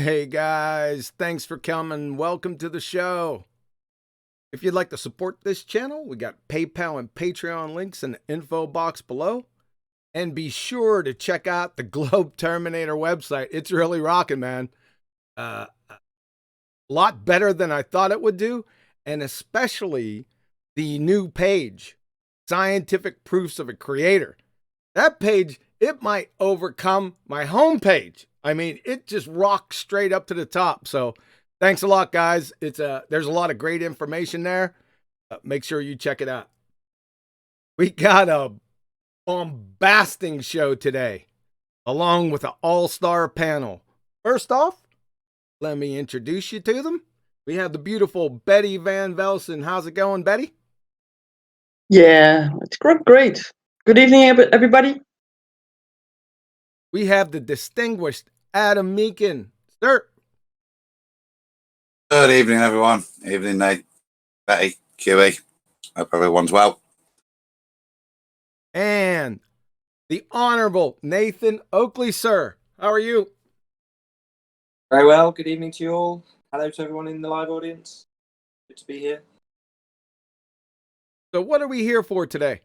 Hey guys, thanks for coming. Welcome to the show. If you'd like to support this channel, we got PayPal and Patreon links in the info box below. And be sure to check out the Globe Terminator website. It's really rocking, man. A lot better than I thought it would do. And especially the new page, Scientific Proofs of a Creator. That page, it might overcome my homepage. I mean, it just rocks straight up to the top. So thanks a lot, guys. There's a lot of great information there. Make sure you check it out. We got a bombasting show today, along with an all-star panel. First off, let me introduce you to them. We have the beautiful Betty Van Velsen. How's it going, Betty? Yeah, it's great. Good evening, everybody. We have the distinguished Adam Meakin. Sir. Good evening, everyone. Evening, Nate, Betty, QE. Hope everyone's well. And the Honorable Nathan Oakley, sir. How are you? Very well. Good evening to you all. Hello to everyone in the live audience. Good to be here. So what are we here for today?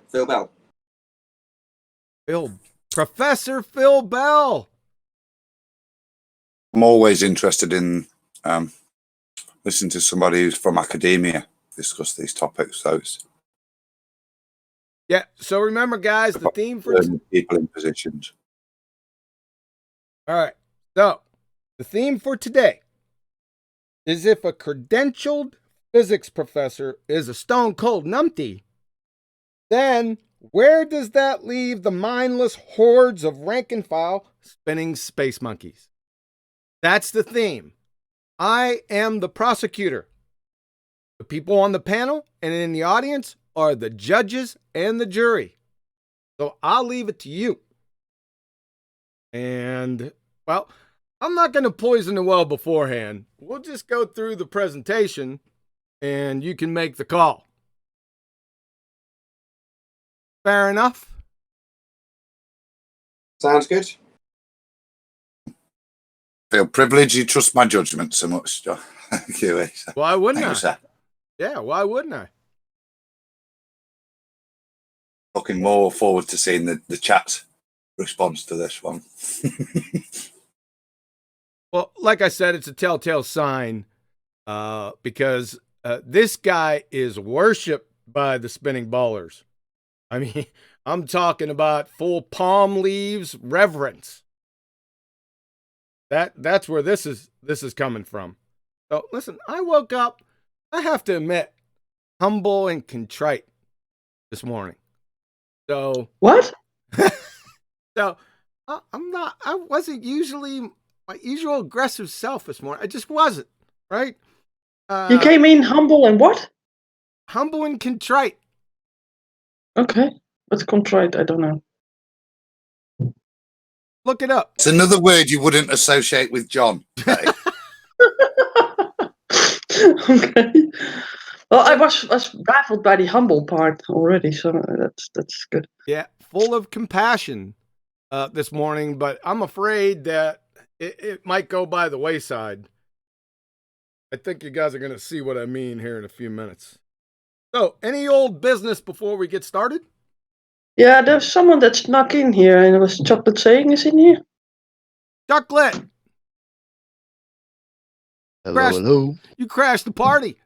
Phil Bell. Professor Phil Bell. I'm always interested in listening to somebody who's from academia discuss these topics. So it's So remember, guys, the theme for people in positions. All right. So the theme for today is if a credentialed physics professor is a stone cold numpty, then where does that leave the mindless hordes of rank and file spinning space monkeys? That's the theme. I am the prosecutor. The people on the panel and in the audience are the judges and the jury. So I'll leave it to you. And, well, I'm not going to poison the well beforehand. We'll just go through the presentation and you can make the call. Fair enough? Sounds good. Feel privileged you trust my judgment so much, John. QE. So, Why wouldn't thank you, I? sir. Yeah, why wouldn't I? Looking more forward to seeing the chat response to this one. Well, like I said, it's a telltale sign because this guy is worshipped by the spinning ballers. I mean, I'm talking about full palm leaves reverence. That's where this is coming from. So listen, I woke up, I have to admit, humble and contrite this morning. So What? So I wasn't usually my usual aggressive self this morning. I just wasn't, right? You came in humble and what? Humble and contrite. Okay, what's contrite? I don't know. Look it up. It's another word you wouldn't associate with John. Betty. Okay. Well, I was baffled by the humble part already, so that's good. Yeah, full of compassion this morning, but I'm afraid that it might go by the wayside. I think you guys are going to see what I mean here in a few minutes. So, any old business before we get started? Yeah, there's someone that snuck in here, and it was Chocolate saying is in here. Chocolate! Hello. You crashed the party.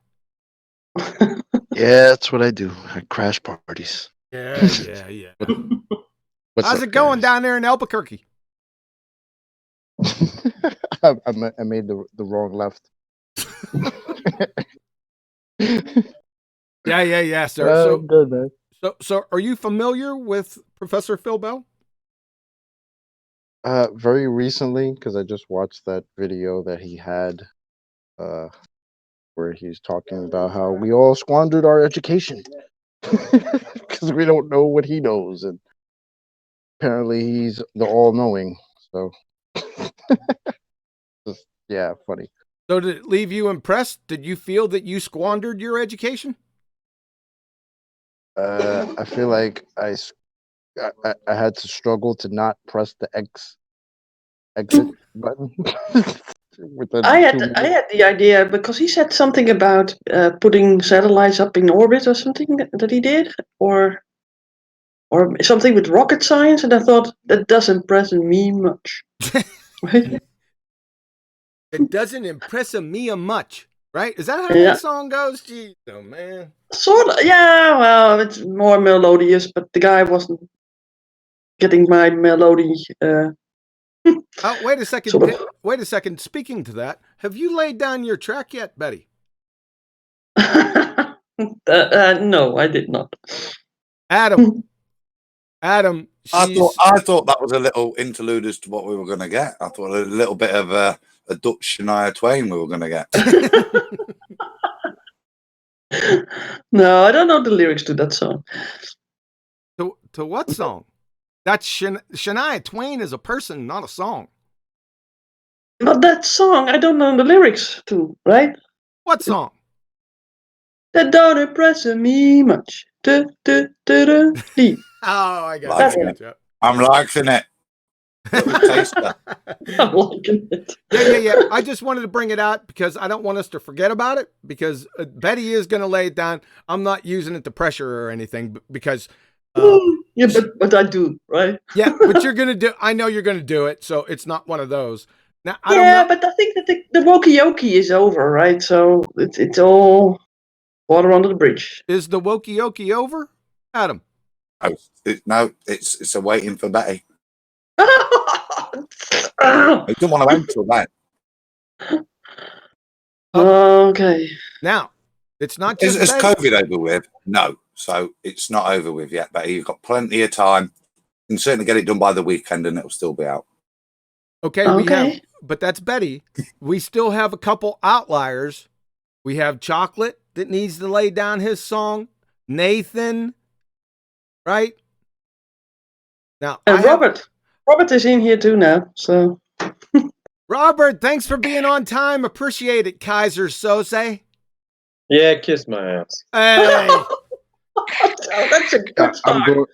Yeah, that's what I do. I crash parties. Yeah. What's How's up, it going guys? down there in Albuquerque? I made the wrong left. Yeah, sir. Good, man. So, are you familiar with Professor Phil Bell? Very recently, because I just watched that video that he had, where he's talking about how we all squandered our education because we don't know what he knows, and apparently he's the all-knowing. So, just, yeah, funny. So, did it leave you impressed? Did you feel that you squandered your education? I feel like I had to struggle to not press the exit button. Within I 2 had minutes. I had the idea because he said something about putting satellites up in orbit or something that he did, or something with rocket science, and I thought that doesn't impress me much. Right? It doesn't impress me much, right? Is that how Yeah. that song goes? Jeez, oh man. Sort of, yeah. Well, it's more melodious, but the guy wasn't getting my melody. Oh, wait a second. Sort of. Wait a second. Speaking to that, have you laid down your track yet, Betty? No, I did not. Adam. Adam. I thought that was a little interlude as to what we were going to get. I thought a little bit of a Dutch Shania Twain we were going to get. No, I don't know the lyrics to that song. To what song? That's Shania Twain is a person, not a song. But that song, I don't know the lyrics to, right? What song? That don't impress me much. Lee. Oh, I got Liking it. it. I'm liking it. Little taster. I'm liking it. Yeah. I just wanted to bring it out because I don't want us to forget about it, because Betty is going to lay it down. I'm not using it to pressure or anything because. Yeah, but I do, right? Yeah, but you're going to do, I know you're going to do it. So it's not one of those. Now, I don't Yeah, know. but I think that the Wokey is over, right? So it's all water under the bridge. Is the Wokey over, Adam? No, it's a waiting for Betty. Ah! I don't want to answer that. Okay. Now, it's not just Is Betty. COVID over with? No. So it's not over with yet, Betty. You've got plenty of time. You can certainly get it done by the weekend and it'll still be out. Okay, we have, but that's Betty. We still have a couple outliers. We have Chocolate that needs to lay down his song. Nathan, right? Now, And Robert is in here too now. So Robert, thanks for being on time. Appreciate it, Kaiser Sose. Yeah, kiss my ass. Hey. oh, that's a good start.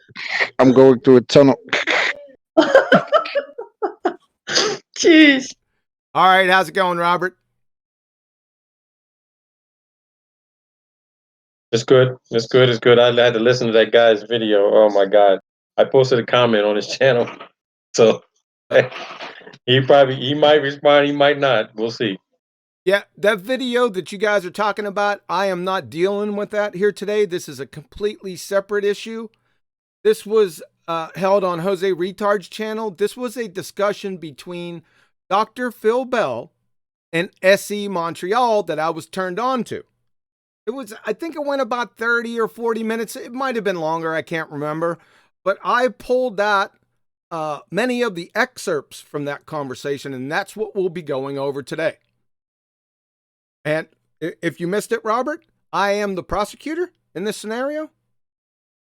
I'm going through a tunnel. Jeez. All right, how's it going, Robert? It's good. It's good. It's good. I had to listen to that guy's video. Oh my God. I posted a comment on his channel. So he might respond, he might not. We'll see. Yeah, that video that you guys are talking about, I am not dealing with that here today. This is a completely separate issue. This was held on Jose Retard's channel. This was a discussion between Dr. Phil Bell and SE Montreal that I was turned on to. It was, I think it went about 30 or 40 minutes. It might have been longer. I can't remember. But I pulled that, many of the excerpts from that conversation, and that's what we'll be going over today. And if you missed it, Robert, I am the prosecutor in this scenario.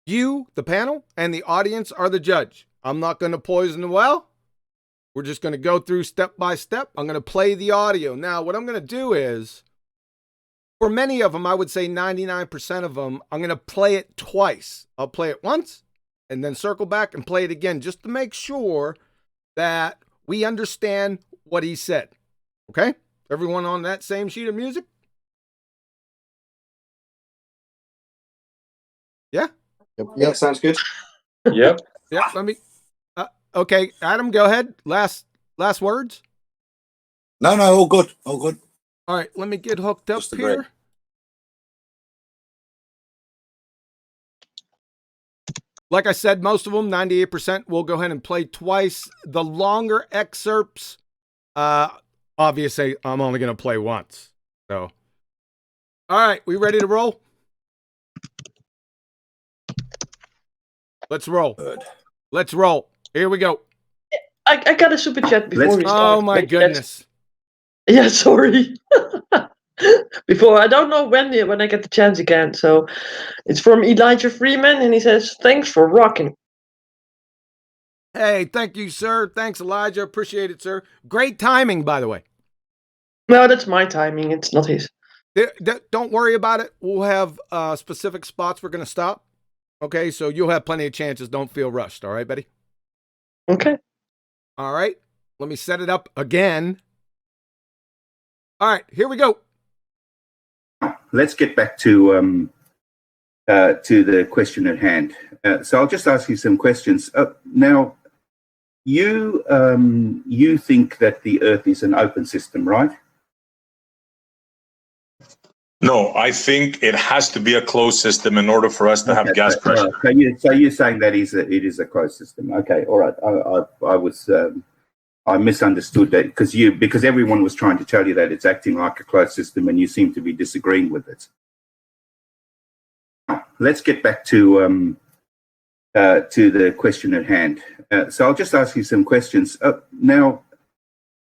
You, the panel, and the audience are the judge. I'm not going to poison the well. We're just going to go through step by step. I'm going to play the audio. Now, what I'm going to do is, for many of them, I would say 99% of them, I'm going to play it twice. I'll play it once and then circle back and play it again just to make sure that we understand what he said. Okay? Everyone on that same sheet of music? Yeah? Yep. Yeah, sounds good. Yep. Yeah, let me... okay, Adam, go ahead. Last words? No, all good. All good. All right, let me get hooked up here. Like I said, most of them, 98%, we'll go ahead and play twice. The longer excerpts, obviously, I'm only going to play once. So, all right, we ready to roll? Let's roll. Good. Let's roll. Here we go. I got a super chat before we start. Oh, my goodness. Yeah, sorry. Before, I don't know when I get the chance again. So it's from Elijah Freeman, and he says, "Thanks for rocking." Hey, thank you, sir. Thanks, Elijah. Appreciate it, sir. Great timing, by the way. No, that's my timing. It's not his. Don't worry about it. We'll have specific spots we're going to stop. Okay, so you'll have plenty of chances. Don't feel rushed. All right, Betty? Okay. All right. Let me set it up again. All right, here we go. Let's get back to the question at hand. So I'll just ask you some questions. Now, you think that the Earth is an open system, right? No, I think it has to be a closed system in order for us to have gas pressure. So you're saying that it is a closed system? Okay, all right. I misunderstood that because everyone was trying to tell you that it's acting like a closed system, and you seem to be disagreeing with it. Let's get back to the question at hand. So I'll just ask you some questions. Now,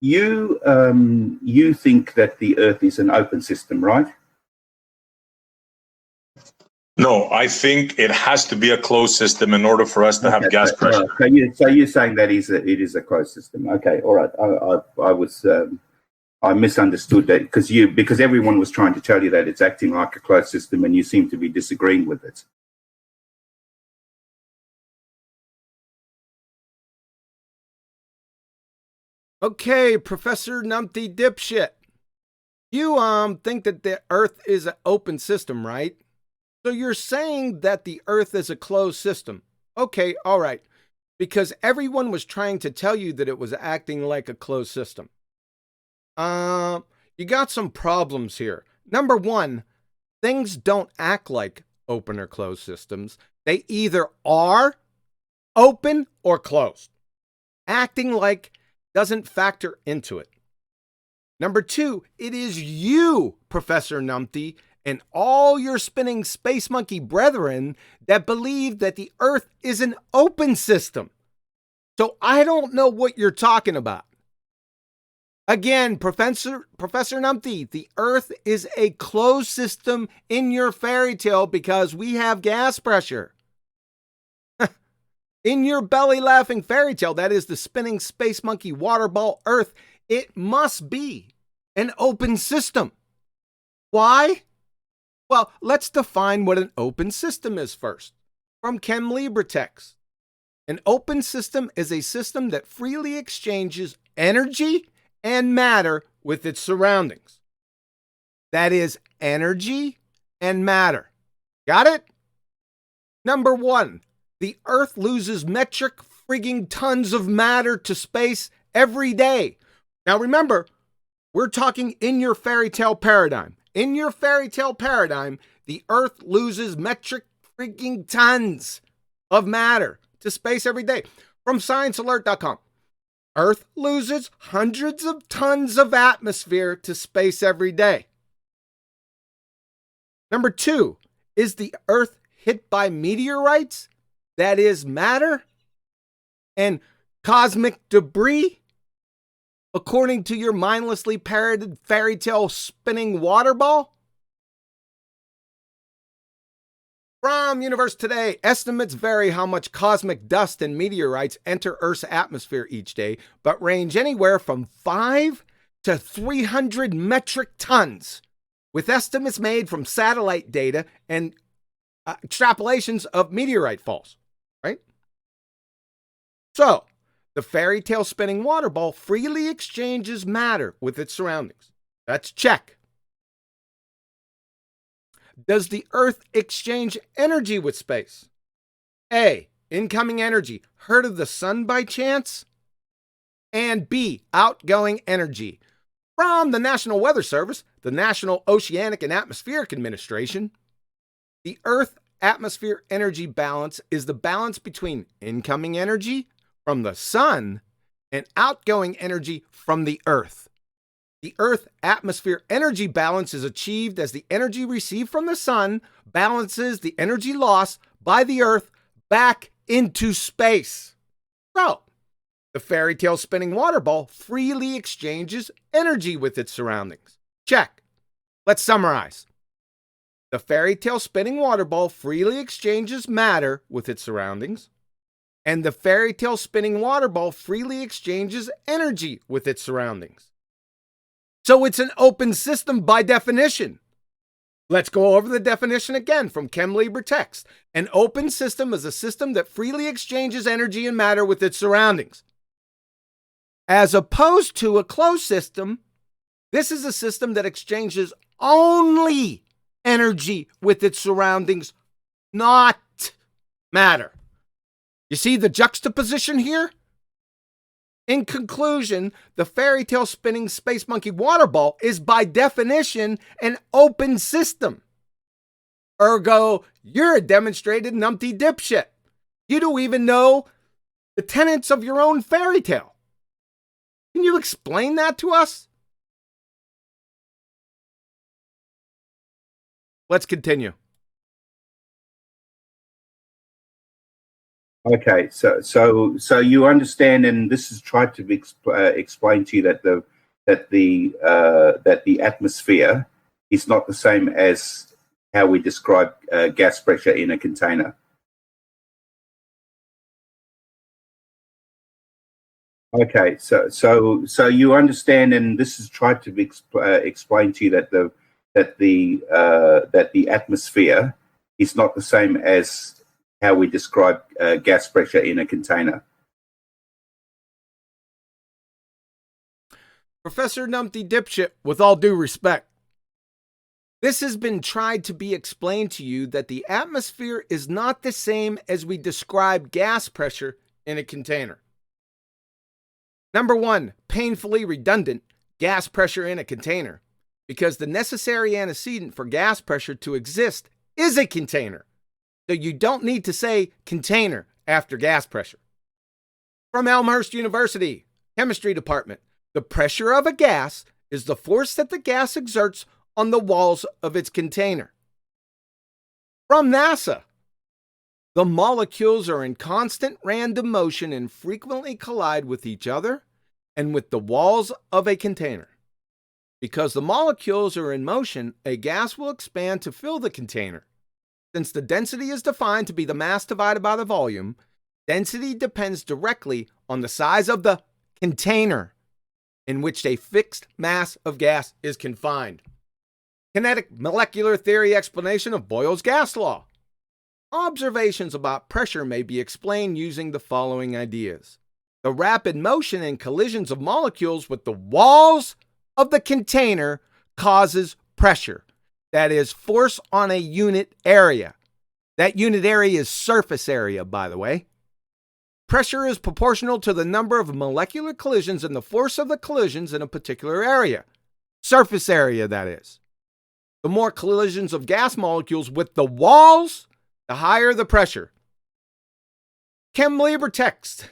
you think that the Earth is an open system, right? No, I think it has to be a closed system in order for us to have gas pressure. So you're saying that it is a closed system? Okay, all right. I misunderstood that because everyone was trying to tell you that it's acting like a closed system, and you seem to be disagreeing with it. Okay, Professor Numpty Dipshit. You think that the Earth is an open system, right? So you're saying that the Earth is a closed system. Okay, all right. Because everyone was trying to tell you that it was acting like a closed system. You got some problems here. Number one, things don't act like open or closed systems. They either are open or closed. Acting like doesn't factor into it. Number two, it is you, Professor Numpty, and all your spinning space monkey brethren that believe that the Earth is an open system. So I don't know what you're talking about. Again, Professor Numpty, the Earth is a closed system in your fairy tale because we have gas pressure. In your belly laughing fairy tale, that is the spinning space monkey water ball Earth, it must be an open system. Why? Well, let's define what an open system is first. From Chem Libra text. An open system is a system that freely exchanges energy and matter with its surroundings. That is energy and matter. Got it? Number one, the Earth loses metric frigging tons of matter to space every day. Now remember, we're talking in your fairy tale paradigm. In your fairy tale paradigm, the Earth loses metric freaking tons of matter to space every day. From ScienceAlert.com, Earth loses hundreds of tons of atmosphere to space every day. Number two, is the Earth hit by meteorites? That is matter and cosmic debris? According to your mindlessly parroted fairy tale spinning water ball? From Universe Today, estimates vary how much cosmic dust and meteorites enter Earth's atmosphere each day, but range anywhere from 5 to 300 metric tons, with estimates made from satellite data and extrapolations of meteorite falls, right? So, the fairy tale spinning water ball freely exchanges matter with its surroundings. That's check. Does the Earth exchange energy with space? A, incoming energy. Heard of the sun by chance? And B, outgoing energy. From the National Weather Service, the National Oceanic and Atmospheric Administration, the Earth atmosphere energy balance is the balance between incoming energy from the sun and outgoing energy from the Earth. The Earth atmosphere energy balance is achieved as the energy received from the sun balances the energy lost by the Earth back into space. So, the fairy tale spinning water ball freely exchanges energy with its surroundings. Check. Let's summarize. The fairy tale spinning water ball freely exchanges matter with its surroundings, and the fairy tale spinning water ball freely exchanges energy with its surroundings. So it's an open system by definition. Let's go over the definition again from ChemLibra text. An open system is a system that freely exchanges energy and matter with its surroundings. As opposed to a closed system, this is a system that exchanges only energy with its surroundings, not matter. You see the juxtaposition here? In conclusion, the fairy tale spinning space monkey water ball is by definition an open system. Ergo, you're a demonstrated numpty dipshit. You don't even know the tenets of your own fairy tale. Can you explain that to us? Let's continue. Okay, so you understand, and this is tried to be explained to you that the atmosphere is not the same as how we describe gas pressure in a container. Okay, so you understand, and this is tried to be explained to you that the atmosphere is not the same as how we describe gas pressure in a container. Professor Numpty Dipshit, with all due respect, this has been tried to be explained to you that the atmosphere is not the same as we describe gas pressure in a container. Number one, painfully redundant, gas pressure in a container, because the necessary antecedent for gas pressure to exist is a container. So you don't need to say container after gas pressure. From Elmhurst University, Chemistry Department, the pressure of a gas is the force that the gas exerts on the walls of its container. From NASA, the molecules are in constant random motion and frequently collide with each other and with the walls of a container. Because the molecules are in motion, a gas will expand to fill the container. Since the density is defined to be the mass divided by the volume, density depends directly on the size of the container in which a fixed mass of gas is confined. Kinetic molecular theory explanation of Boyle's gas law. Observations about pressure may be explained using the following ideas. The rapid motion and collisions of molecules with the walls of the container causes pressure. That is force on a unit area. That unit area is surface area, by the way. Pressure is proportional to the number of molecular collisions and the force of the collisions in a particular area. Surface area, that is. The more collisions of gas molecules with the walls, the higher the pressure. ChemLibra text.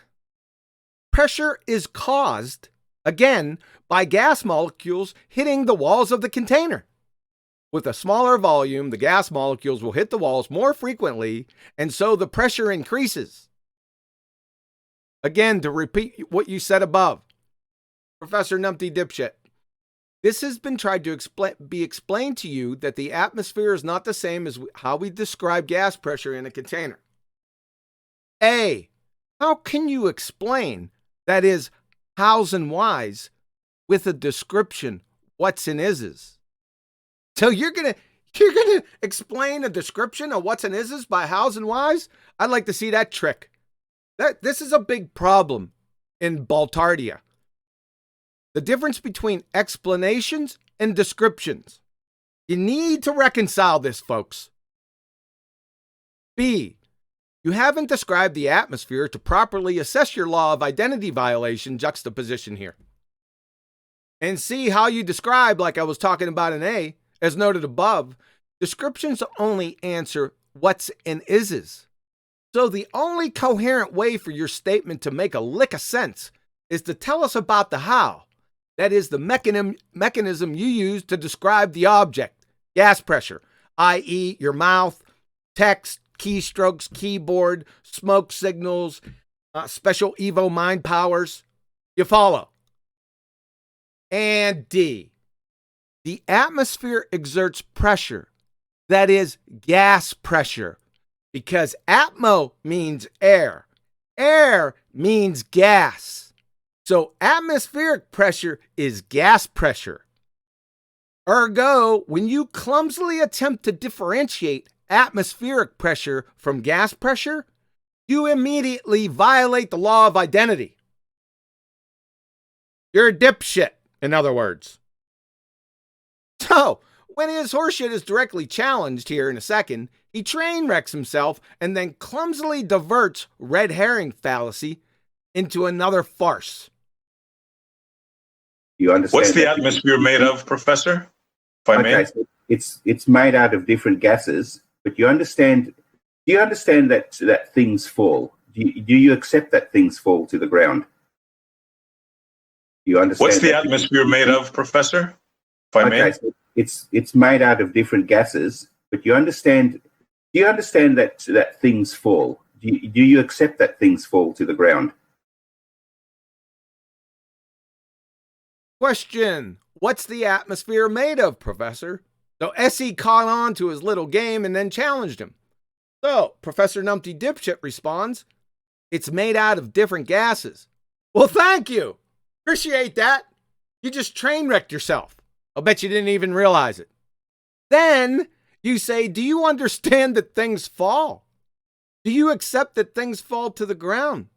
Pressure is caused, again, by gas molecules hitting the walls of the container. With a smaller volume, the gas molecules will hit the walls more frequently, and so the pressure increases. Again, to repeat what you said above, Professor Numpty Dipshit, this has been tried to be explained to you that the atmosphere is not the same as how we describe gas pressure in a container. A, how can you explain, that is, hows and whys, with a description, what's and is's? So you're gonna explain a description of what's and is's by hows and whys? I'd like to see that trick. This is a big problem in Baltardia. The difference between explanations and descriptions. You need to reconcile this, folks. B, you haven't described the atmosphere to properly assess your law of identity violation juxtaposition here. And C, how you describe, like I was talking about in A, as noted above, descriptions only answer what's and is's. So the only coherent way for your statement to make a lick of sense is to tell us about the how. That is the mechanism you use to describe the object, gas pressure, i.e. your mouth, text, keystrokes, keyboard, smoke signals, special Evo mind powers. You follow? And D, the atmosphere exerts pressure, that is gas pressure, because atmo means air. Air means gas. So atmospheric pressure is gas pressure. Ergo, when you clumsily attempt to differentiate atmospheric pressure from gas pressure, you immediately violate the law of identity. You're a dipshit, in other words. So, when his horseshit is directly challenged here in a second, he train wrecks himself and then clumsily diverts red herring fallacy into another farce. You understand? What's the atmosphere made of, Professor? If I may. So it's made out of different gases, but you understand? Do you understand that things fall? Do you accept that things fall to the ground? Do you understand? What's the atmosphere made of, Professor? If I may. So it's made out of different gases, but you understand? Do you understand that things fall? Do you accept that things fall to the ground? Question: what's the atmosphere made of, Professor? So SE caught on to his little game and then challenged him. So Professor Numpty Dipshit responds, it's made out of different gases. Well, thank you. Appreciate that. You just train wrecked yourself. I'll bet you didn't even realize it. Then you say, do you understand that things fall? Do you accept that things fall to the ground?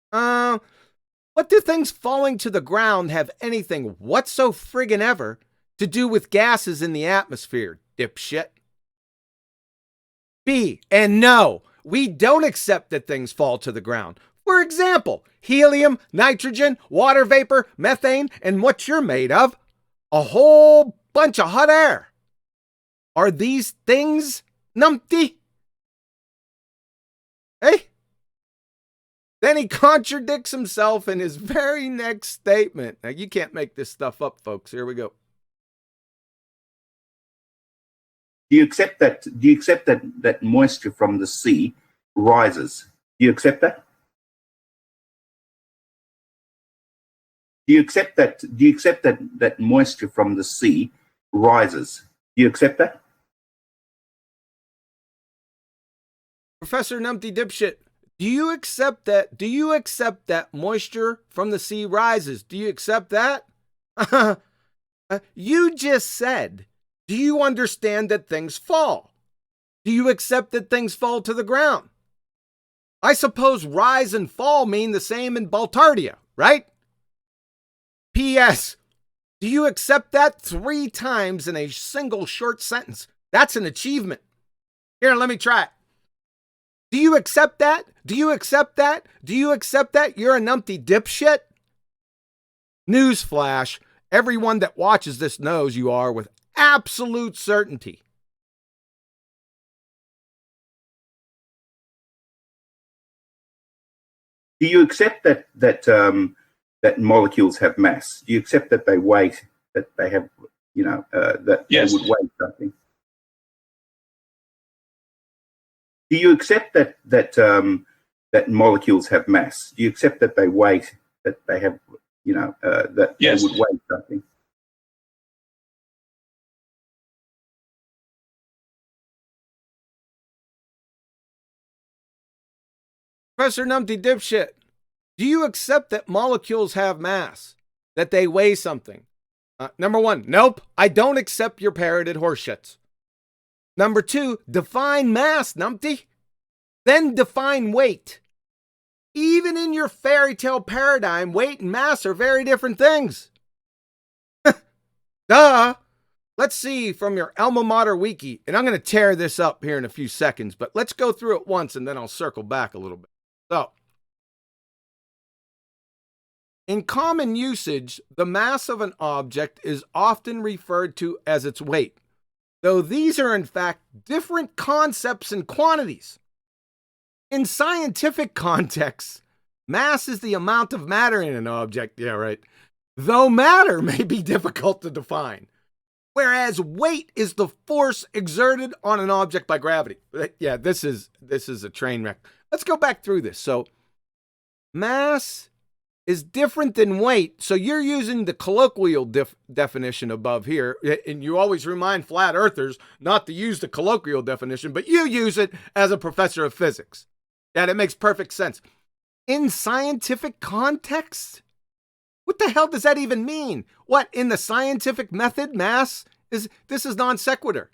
What do things falling to the ground have anything whatso friggin' ever to do with gases in the atmosphere, dipshit? B, and no, we don't accept that things fall to the ground. For example, helium, nitrogen, water vapor, methane, and what you're made of, a whole bunch of hot air. Are these things, numpty? Hey? Then he contradicts himself in his very next statement. Now, you can't make this stuff up, folks. Here we go. Do you accept that moisture from the sea rises? Do you accept that? Do you accept that moisture from the sea rises? Do you accept that? Professor Numpty Dipshit, do you accept that moisture from the sea rises? Do you accept that? You just said, do you understand that things fall? Do you accept that things fall to the ground? I suppose rise and fall mean the same in Baltardia, right? P.S. Do you accept that 3 times in a single short sentence? That's an achievement. Here, let me try it. Do you accept that? Do you accept that? Do you accept that? You're a numpty dipshit? Newsflash, everyone that watches this knows you are with absolute certainty. Do you accept that molecules have mass? Do you accept that they weigh, that they have, that yes. They would weigh something? Do you accept that molecules have mass? Do you accept that they weigh, that they have, that yes. They would weigh something? Professor Numpty Dipshit, do you accept that molecules have mass? That they weigh something? Number 1, nope, I don't accept your parroted horseshits. Number 2, define mass, numpty. Then define weight. Even in your fairy tale paradigm, weight and mass are very different things. Duh. Let's see from your alma mater wiki, and I'm going to tear this up here in a few seconds, but let's go through it once and then I'll circle back a little bit. So, in common usage, the mass of an object is often referred to as its weight, though these are in fact different concepts and quantities. In scientific contexts, mass is the amount of matter in an object, yeah, right, though matter may be difficult to define, whereas weight is the force exerted on an object by gravity. Yeah, this is a train wreck. Let's go back through this. So, mass is different than weight. So you're using the colloquial definition above here. And you always remind flat earthers not to use the colloquial definition, but you use it as a professor of physics. Yeah, that makes perfect sense. In scientific context, what the hell does that even mean? What, in the scientific method, mass This is non sequitur.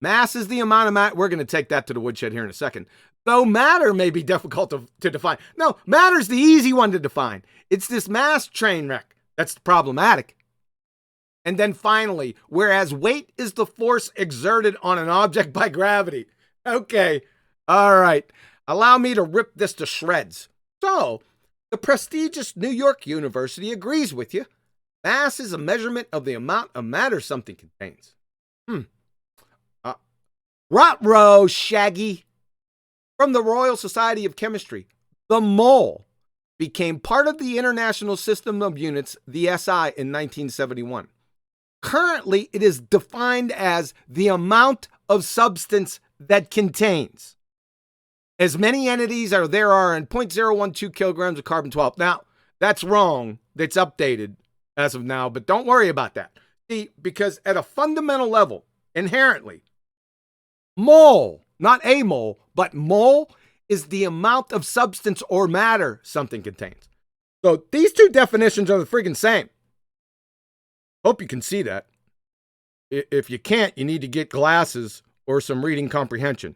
Mass is the amount of matter. We're going to take that to the woodshed here in a second. Though matter may be difficult to define. No, matter's the easy one to define. It's this mass train wreck that's problematic. And then finally, whereas weight is the force exerted on an object by gravity. Okay, all right. Allow me to rip this to shreds. So, the prestigious New York University agrees with you. Mass is a measurement of the amount of matter something contains. Rot-row, Shaggy. From the Royal Society of Chemistry, the mole became part of the International System of Units, the SI, in 1971. Currently, it is defined as the amount of substance that contains as many entities as there are in 0.012 kilograms of carbon-12. Now, that's wrong. That's updated as of now, but don't worry about that. See, because at a fundamental level, inherently, mole, not a mole, but mole is the amount of substance or matter something contains. So these two definitions are the friggin' same. Hope you can see that. If you can't, you need to get glasses or some reading comprehension.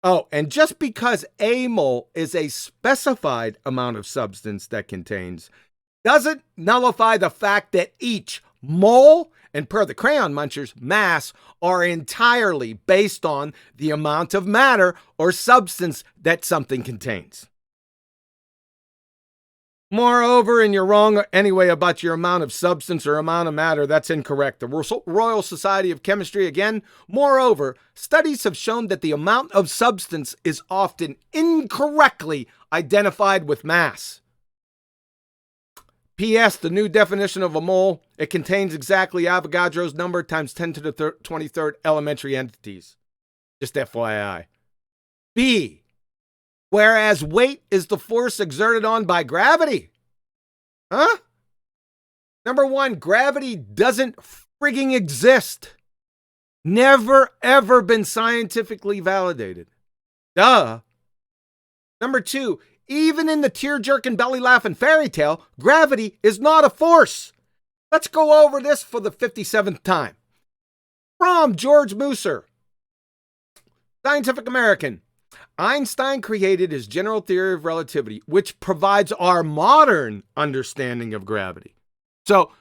Oh, and just because a mole is a specified amount of substance that contains doesn't nullify the fact that each mole and, per the Crayon Munchers, mass are entirely based on the amount of matter or substance that something contains. Moreover, and you're wrong anyway about your amount of substance or amount of matter, that's incorrect. The Royal Society of Chemistry, again, moreover, studies have shown that the amount of substance is often incorrectly identified with mass. P.S. The new definition of a mole, it contains exactly Avogadro's number times 10 to the 23rd elementary entities. Just FYI. B. Whereas weight is the force exerted on by gravity. Huh? Number one, gravity doesn't frigging exist. Never, ever been scientifically validated. Duh. Number two, even in the tear-jerking, belly-laughing fairy tale, gravity is not a force. Let's go over this for the 57th time. From George Musser, Scientific American. Einstein created his general theory of relativity, which provides our modern understanding of gravity. So,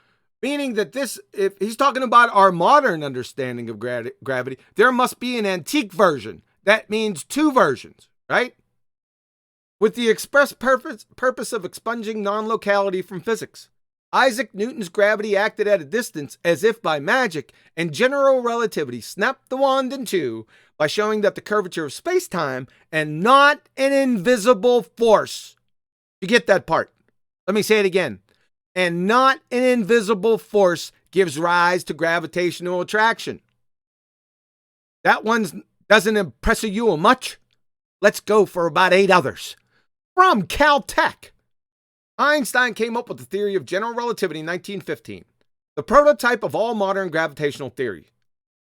meaning that this, if he's talking about our modern understanding of gravity, there must be an antique version. That means two versions, right? With the express purpose of expunging non-locality from physics. Isaac Newton's gravity acted at a distance as if by magic, and general relativity snapped the wand in two by showing that the curvature of space-time and not an invisible force. You get that part? Let me say it again. And not an invisible force gives rise to gravitational attraction. That one doesn't impress you much? Let's go for about 8 others. From Caltech. Einstein came up with the theory of general relativity in 1915, the prototype of all modern gravitational theory.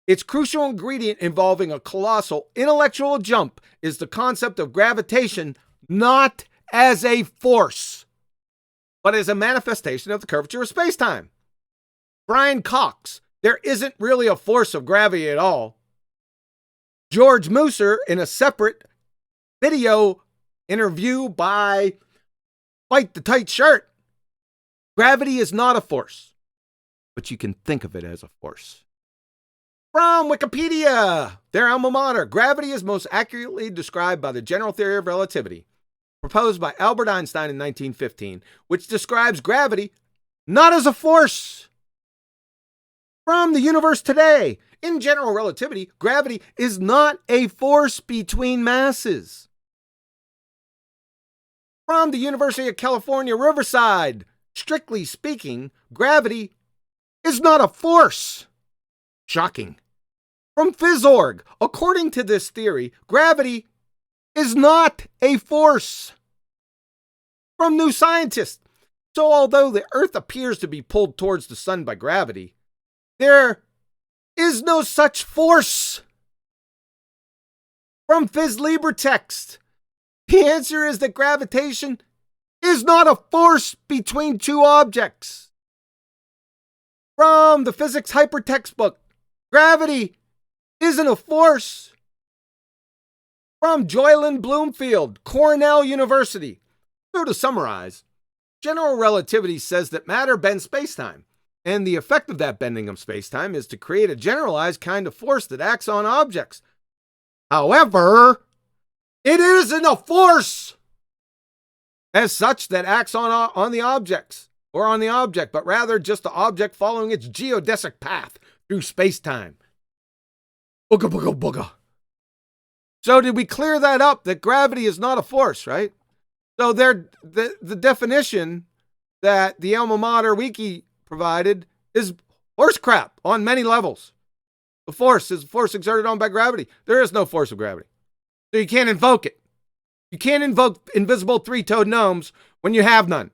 Its crucial ingredient involving a colossal intellectual jump is the concept of gravitation not as a force, but as a manifestation of the curvature of space-time. Brian Cox, there isn't really a force of gravity at all. George Musser, in a separate video interview by Fight the Tight Shirt, gravity is not a force, but you can think of it as a force. From Wikipedia, their alma mater, gravity is most accurately described by the general theory of relativity, proposed by Albert Einstein in 1915, which describes gravity not as a force. From the universe today, in general relativity, gravity is not a force between masses. From the University of California, Riverside, strictly speaking, gravity is not a force. Shocking. From PhysOrg, according to this theory, gravity is not a force. From New Scientist, so although the Earth appears to be pulled towards the sun by gravity, there is no such force. From PhysLibreText, the answer is that gravitation is not a force between two objects. From the physics hyper textbook, gravity isn't a force. From Joyland Bloomfield, Cornell University. So to summarize, general relativity says that matter bends spacetime, and the effect of that bending of spacetime is to create a generalized kind of force that acts on objects. However, it isn't a force as such that acts on the objects or on the object, but rather just the object following its geodesic path through spacetime. Booga, booga, booga. So did we clear that up, that gravity is not a force, right? So the definition that the Alma Mater Wiki provided is horse crap on many levels. The force is a force exerted on by gravity. There is no force of gravity. So you can't invoke it. You can't invoke invisible three-toed gnomes when you have none.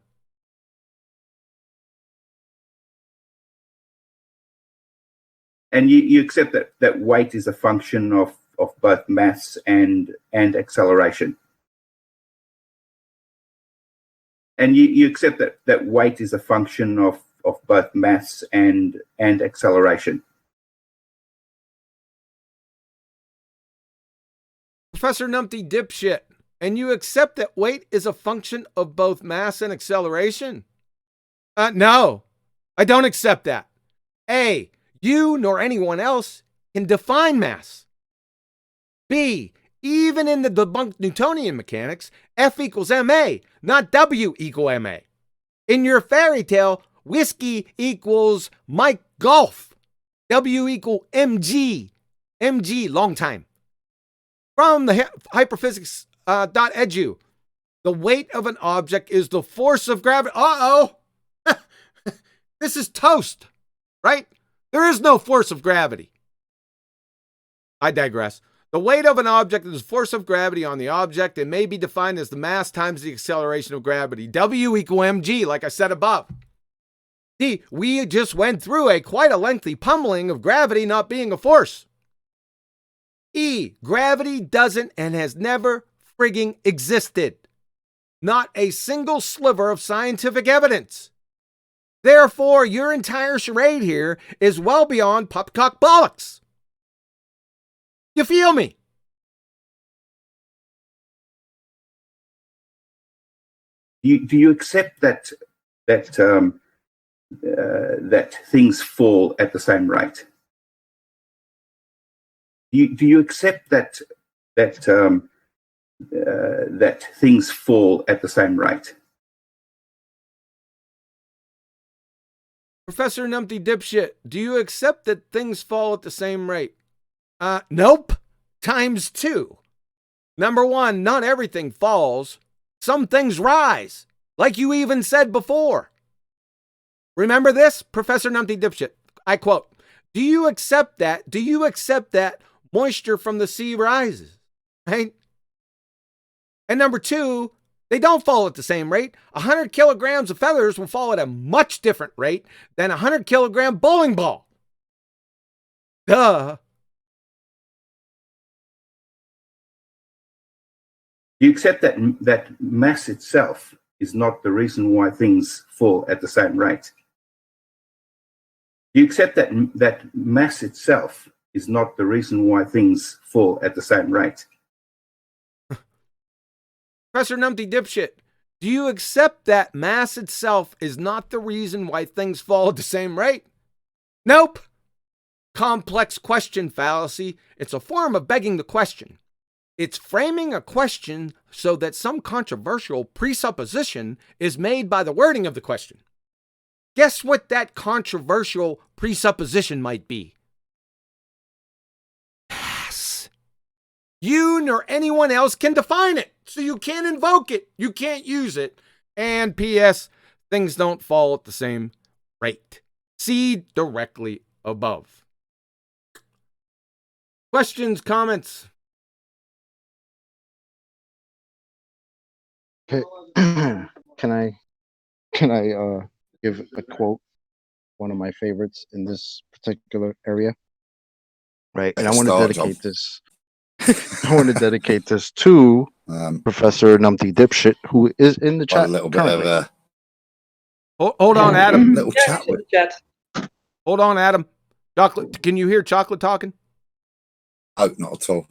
And you accept that weight is a function of both mass and acceleration. And you accept that weight is a function of both mass and acceleration. Professor Numpty dipshit, and you accept that weight is a function of both mass and acceleration? No, I don't accept that. A, you nor anyone else can define mass. B, even in the debunked Newtonian mechanics, F equals ma, not W equal ma. In your fairy tale, whiskey equals Mike Golf. W equal mg. Mg, long time. From the hyperphysics.edu, the weight of an object is the force of gravity. Uh-oh! This is toast, right? There is no force of gravity. I digress. The weight of an object is the force of gravity on the object and may be defined as the mass times the acceleration of gravity. W equal mg, like I said above. See, we just went through quite a lengthy pummeling of gravity not being a force. E, gravity doesn't and has never frigging existed. Not a single sliver of scientific evidence. Therefore, your entire charade here is well beyond poppycock bollocks. You feel me? Do you accept that things fall at the same rate? Do you accept that things fall at the same rate? Professor Numpty dipshit, do you accept that things fall at the same rate? Nope. Times 2. Number 1, not everything falls. Some things rise, like you even said before. Remember this, Professor Numpty dipshit? I quote, do you accept that? Do you accept that moisture from the sea rises? Right? And number 2, they don't fall at the same rate. 100 kilograms of feathers will fall at a much different rate than a 100 kilogram bowling ball. Duh. You accept that mass itself is not the reason why things fall at the same rate. You accept that mass itself is not the reason why things fall at the same rate. Professor Numpty dipshit, do you accept that mass itself is not the reason why things fall at the same rate? Nope. Complex question fallacy. It's a form of begging the question. It's framing a question so that some controversial presupposition is made by the wording of the question. Guess what that controversial presupposition might be? Mass. You nor anyone else can define it, so you can't invoke it. You can't use it. And P.S., things don't fall at the same rate. See directly above. Questions, comments? Okay. Can I give a quote, one of my favorites in this particular area? Right. And I want to dedicate this. I want to dedicate this to Professor Numpty Dipshit, who is in the chat. A little bit of a Hold on, Adam. little chat. Hold on, Adam. Chocolate, can you hear Chocolate talking? Oh, not at all.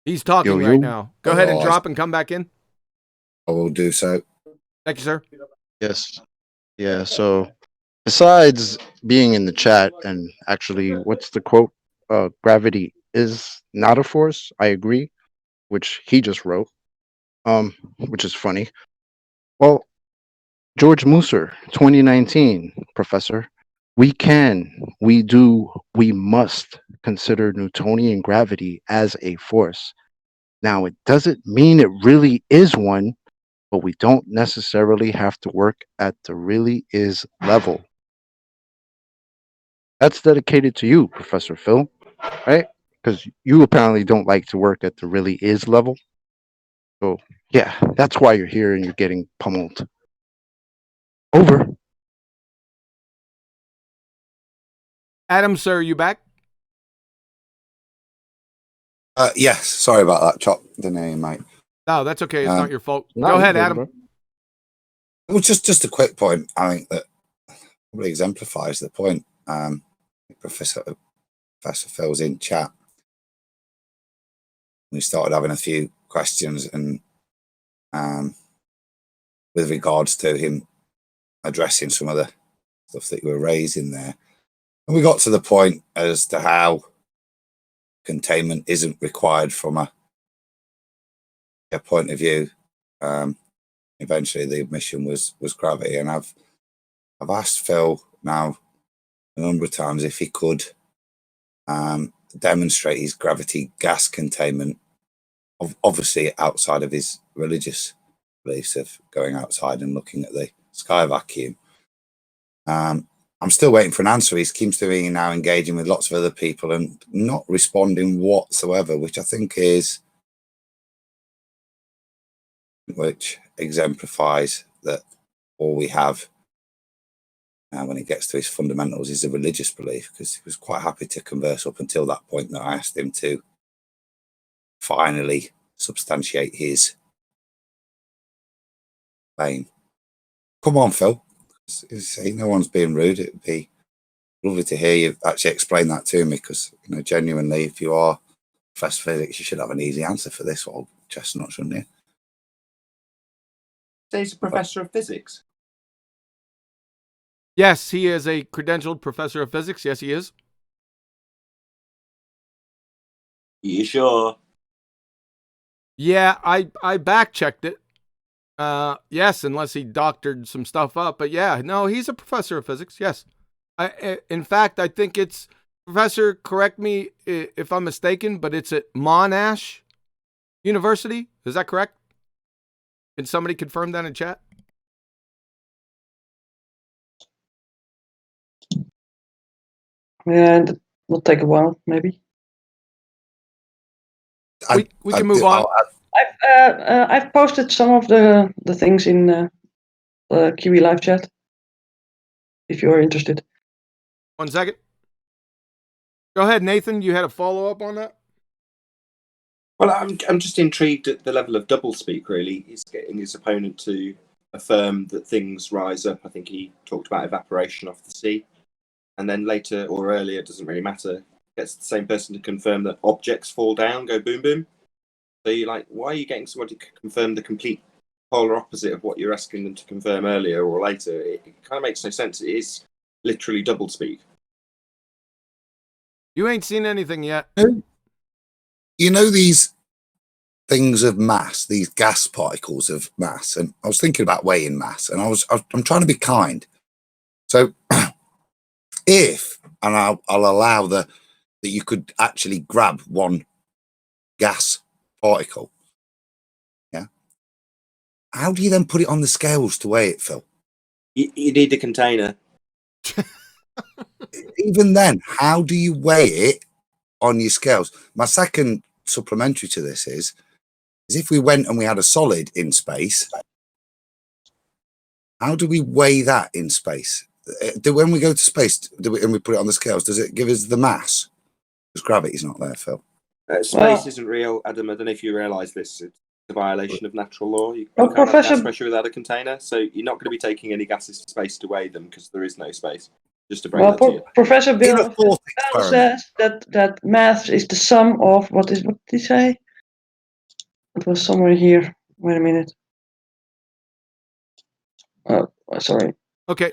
He's talking right now. Go ahead and drop and come back in. I will do so. Thank you, sir. Yes. Yeah. So, besides being in the chat and actually, what's the quote? Gravity is not a force. I agree, which he just wrote. Which is funny. Well, George Musser, 2019, Professor. We must consider Newtonian gravity as a force. Now, it doesn't mean it really is one, but we don't necessarily have to work at the really is level. That's dedicated to you, Professor Phil, right? Because you apparently don't like to work at the really is level. So, yeah, that's why you're here and you're getting pummeled. Over. Adam, sir, are you back? Yes, sorry about that, Chop. Didn't hear you, mate. No, that's okay. It's not your fault. Go ahead, Adam. It was just a quick point. I think that probably exemplifies the point. Professor Phil's in chat. We started having a few questions, and with regards to him addressing some of the stuff that you were raising there, and we got to the point as to how containment isn't required from a point of view. Eventually, the admission was gravity, and I've asked Phil now a number of times if he could demonstrate his gravity gas containment, obviously outside of his religious beliefs of going outside and looking at the sky vacuum. I'm still waiting for an answer. He seems to be now engaging with lots of other people and not responding whatsoever, which I think which exemplifies that all we have when it gets to his fundamentals is a religious belief, because he was quite happy to converse up until that point that I asked him to finally substantiate his claim. Come on, Phil. No one's being rude. It'd be lovely to hear you actually explain that to me, because genuinely, if you are Professor of Physics, you should have an easy answer for this old chestnut, shouldn't you? So he's a Professor of Physics? Yes, he is a credentialed Professor of Physics. Yes, he is. You sure? Yeah, I back-checked it. Yes, unless he doctored some stuff up. But yeah, no, he's a Professor of Physics. Yes. In fact, I think it's, Professor, correct me if I'm mistaken, but it's at Monash University. Is that correct? Can somebody confirm that in chat? Yeah, that will take a while, maybe. We can move on. I've posted some of the things in Kiwi live chat, if you're interested. 1 second. Go ahead, Nathan. You had a follow-up on that? Well, I'm just intrigued at the level of doublespeak, really. He's getting his opponent to affirm that things rise up. I think he talked about evaporation off the sea. And then later or earlier, it doesn't really matter, gets the same person to confirm that objects fall down, go boom, boom. So you're like, why are you getting somebody to confirm the complete polar opposite of what you're asking them to confirm earlier or later? It kind of makes no sense. It is literally doublespeak. You ain't seen anything yet. You know these things of mass, these gas particles of mass, and I was thinking about weighing mass, and I'm trying to be kind. So if, and I'll allow that you could actually grab one gas particle, yeah, how do you then put it on the scales to weigh it, Phil? You need a container. Even then, how do you weigh it on your scales? My second supplementary to this is if we went and we had a solid in space, how do we weigh that in space? When we go to space and we put it on the scales, does it give us the mass? Because gravity's not there, Phil. Space isn't real, Adam. I don't know if you realise this. It's a violation of natural law. You Oh, can't have Professor- gas pressure without a container, so you're not going to be taking any gases to space to weigh them because there is no space. Just to bring that to you. Professor In a Bill thought says experiment. that math is the sum of what did he say? It was somewhere here. Wait a minute. Oh, sorry. Okay.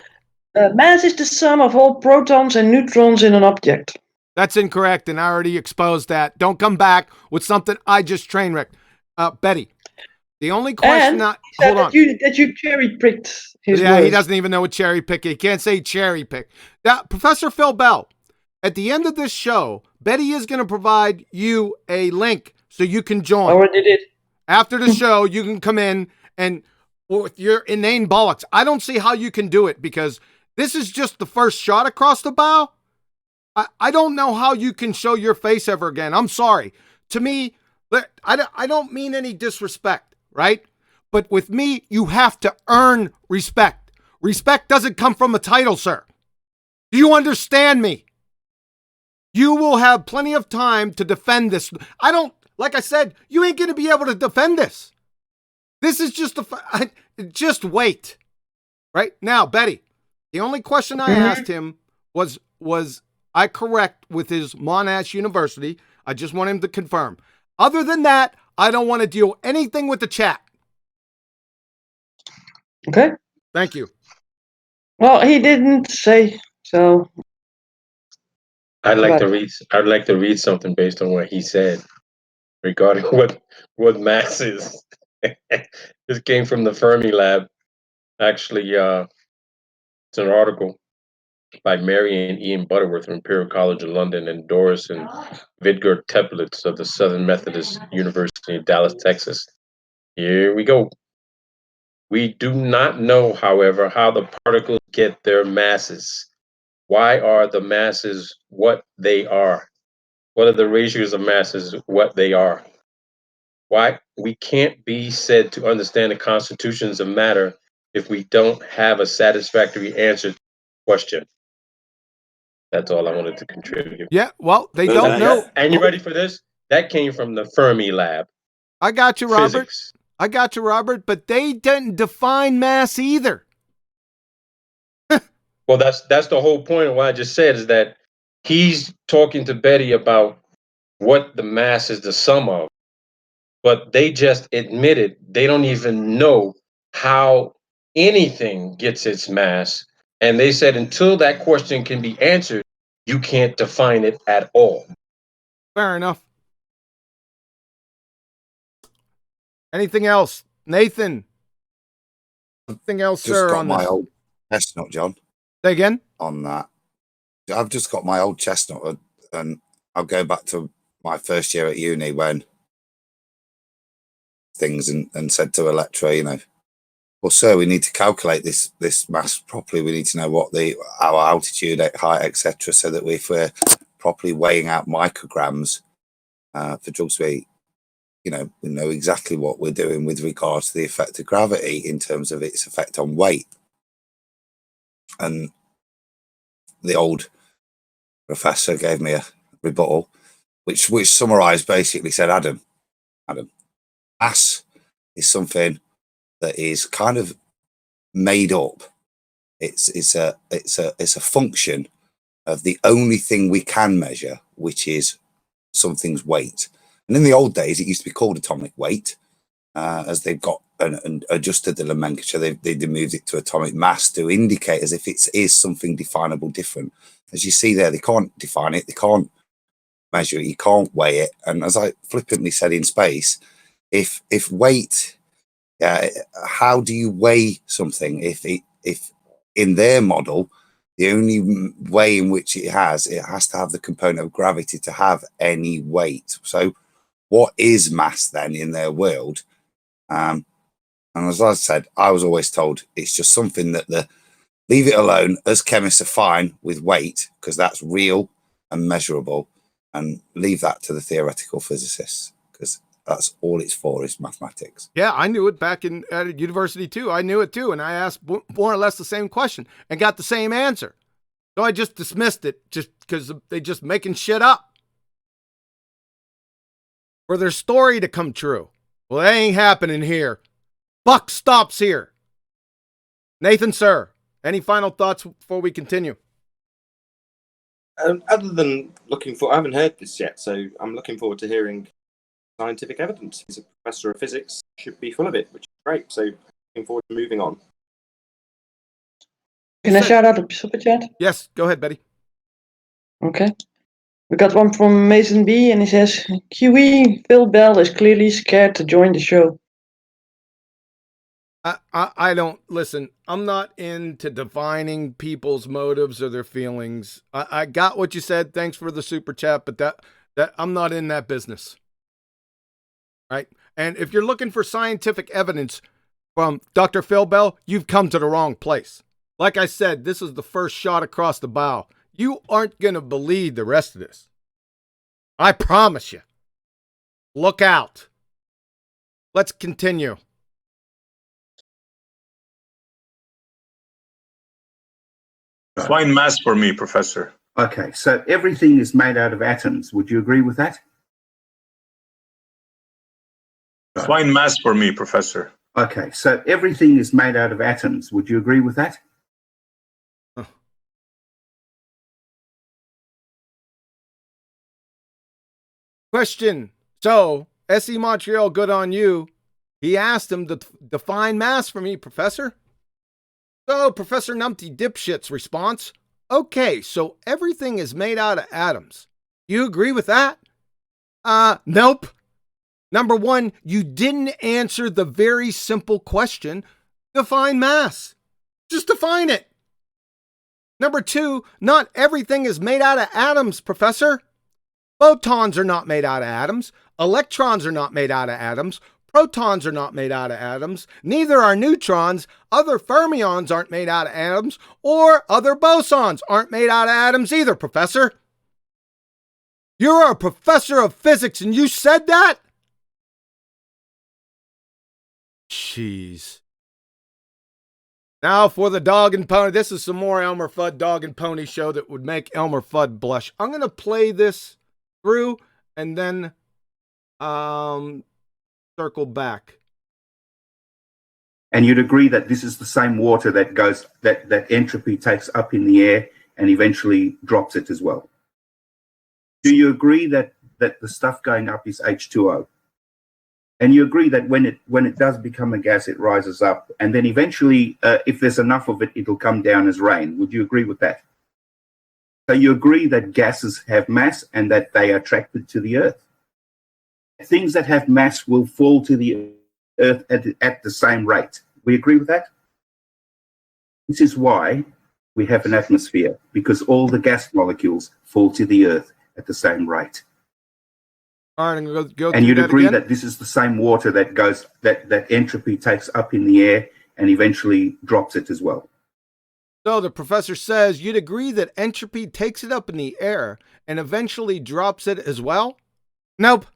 Mass is the sum of all protons and neutrons in an object. That's incorrect, and I already exposed that. Don't come back with something I just train wrecked. Betty, the only question hold on. That you cherry picked his Yeah, words. he doesn't even know what cherry pick. He can't say cherry pick. Now, Professor Phil Bell, at the end of this show, Betty is going to provide you a link so you can join. Already did. After the show, you can come in and with your inane bollocks. I don't see how you can do it because this is just the first shot across the bow. I don't know how you can show your face ever again. I'm sorry. To me, I don't mean any disrespect, right? But with me, you have to earn respect. Respect doesn't come from a title, sir. Do you understand me? You will have plenty of time to defend this. Like I said, you ain't going to be able to defend this. This is just just wait. Right? Now, Betty, the only question I asked him was I correct with his Monash University? I just want him to confirm. Other than that, I don't want to deal anything with the chat. Okay. Thank you. Well, he didn't say so. I'd like to read something based on what he said regarding what mass is. This came from the Fermi Lab. Actually, it's an article by Mary and Ian Butterworth from Imperial College of London and Doris and Vidger Teplitz of the Southern Methodist University in Dallas, Texas. Here we go. We do not know, however, how the particles get their masses. Why are the masses what they are? What are the ratios of masses what they are? Why we can't be said to understand the constitutions of matter if we don't have a satisfactory answer to the question. That's all I wanted to contribute. Yeah, well, they don't know. And you ready for this? That came from the Fermi Lab. I got you, Robert. Physics. I got you, Robert, but they didn't define mass either. Well, that's the whole point of what I just said is that he's talking to Betty about what the mass is the sum of, but they just admitted they don't even know how anything gets its mass. And they said until that question can be answered, you can't define it at all. Fair enough. Anything else? Nathan? Anything else, Just sir, got on my this? old chestnut, John. Say again? On that. I've just got my old chestnut, and I'll go back to my first year at uni when things and said to a lecturer, you know, well, sir, we need to calculate this mass properly. We need to know what our altitude, height, etc., so that if we're properly weighing out micrograms for drugs, we know exactly what we're doing with regards to the effect of gravity in terms of its effect on weight. And the old professor gave me a rebuttal, which summarized basically said, Adam, mass is something that is kind of made up. It's a function of the only thing we can measure, which is something's weight. And in the old days, it used to be called atomic weight. As they've got and adjusted the nomenclature, they moved it to atomic mass to indicate as if it is something definable different. As you see there, they can't define it, they can't measure it, you can't weigh it. And as I flippantly said in space, if weight, how do you weigh something if in their model the only way in which it has to have the component of gravity to have any weight? So what is mass then in their world? And as I said, I was always told it's just something that leave it alone. Us chemists are fine with weight because that's real and measurable, and leave that to the theoretical physicists because that's all it's for, is mathematics. Yeah, I knew it back at university too. I knew it too, and I asked more or less the same question and got the same answer. So I just dismissed it just because they just making shit up for their story to come true. Well, that ain't happening here. Buck stops here. Nathan, sir, any final thoughts before we continue? Other than I haven't heard this yet, so I'm looking forward to hearing scientific evidence. He's a professor of physics, should be full of it, which is great. So looking forward to moving on. Can I shout out a super chat? Yes, go ahead, Betty. Okay. We got one from Mason B, and he says, QE, Phil Bell is clearly scared to join the show. I don't listen. I'm not into defining people's motives or their feelings. I got what you said. Thanks for the super chat, but that I'm not in that business. Right? And if you're looking for scientific evidence from Dr. Phil Bell, you've come to the wrong place. Like I said, this is the first shot across the bow. You aren't going to believe the rest of this. I promise you. Look out. Let's continue. Define mass for me, Professor. Okay, so everything is made out of atoms. Would you agree with that? Define mass for me, Professor. Okay, so everything is made out of atoms. Would you agree with that? Question. So, SE Montreal, good on you. He asked him to define mass for me, Professor. So, Professor Numpty Dipshit's response, okay, so everything is made out of atoms. You agree with that? Nope. Number one, you didn't answer the very simple question, define mass. Just define it. Number two, not everything is made out of atoms, Professor. Photons are not made out of atoms. Electrons are not made out of atoms. Protons are not made out of atoms. Neither are neutrons. Other fermions aren't made out of atoms. Or other bosons aren't made out of atoms either, Professor. You're a professor of physics and you said that? Jeez. Now for the dog and pony. This is some more Elmer Fudd dog and pony show that would make Elmer Fudd blush. I'm going to play this through and then circle back. And you'd agree that this is the same water that goes that entropy takes up in the air and eventually drops it as well. Do you agree that the stuff going up is H2O? And you agree that when it does become a gas, it rises up, and then eventually, if there's enough of it, it'll come down as rain. Would you agree with that? So you agree that gases have mass and that they are attracted to the Earth. Things that have mass will fall to the Earth at the same rate. We agree with that? This is why we have an atmosphere, because all the gas molecules fall to the Earth at the same rate. All right, I'm going to go and you'd agree again? that this is the same water that goes that entropy takes up in the air and eventually drops it as well. So the professor says you'd agree that entropy takes it up in the air and eventually drops it as well? Nope.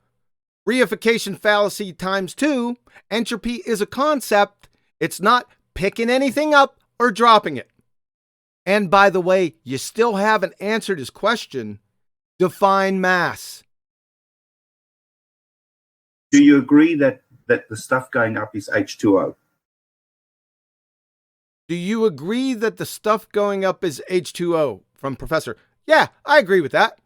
Reification fallacy times 2. Entropy is a concept. It's not picking anything up or dropping it. And by the way, you still haven't answered his question. Define mass. Do you agree that the stuff going up is H2O? Do you agree that the stuff going up is H2O? From Professor. Yeah, I agree with that.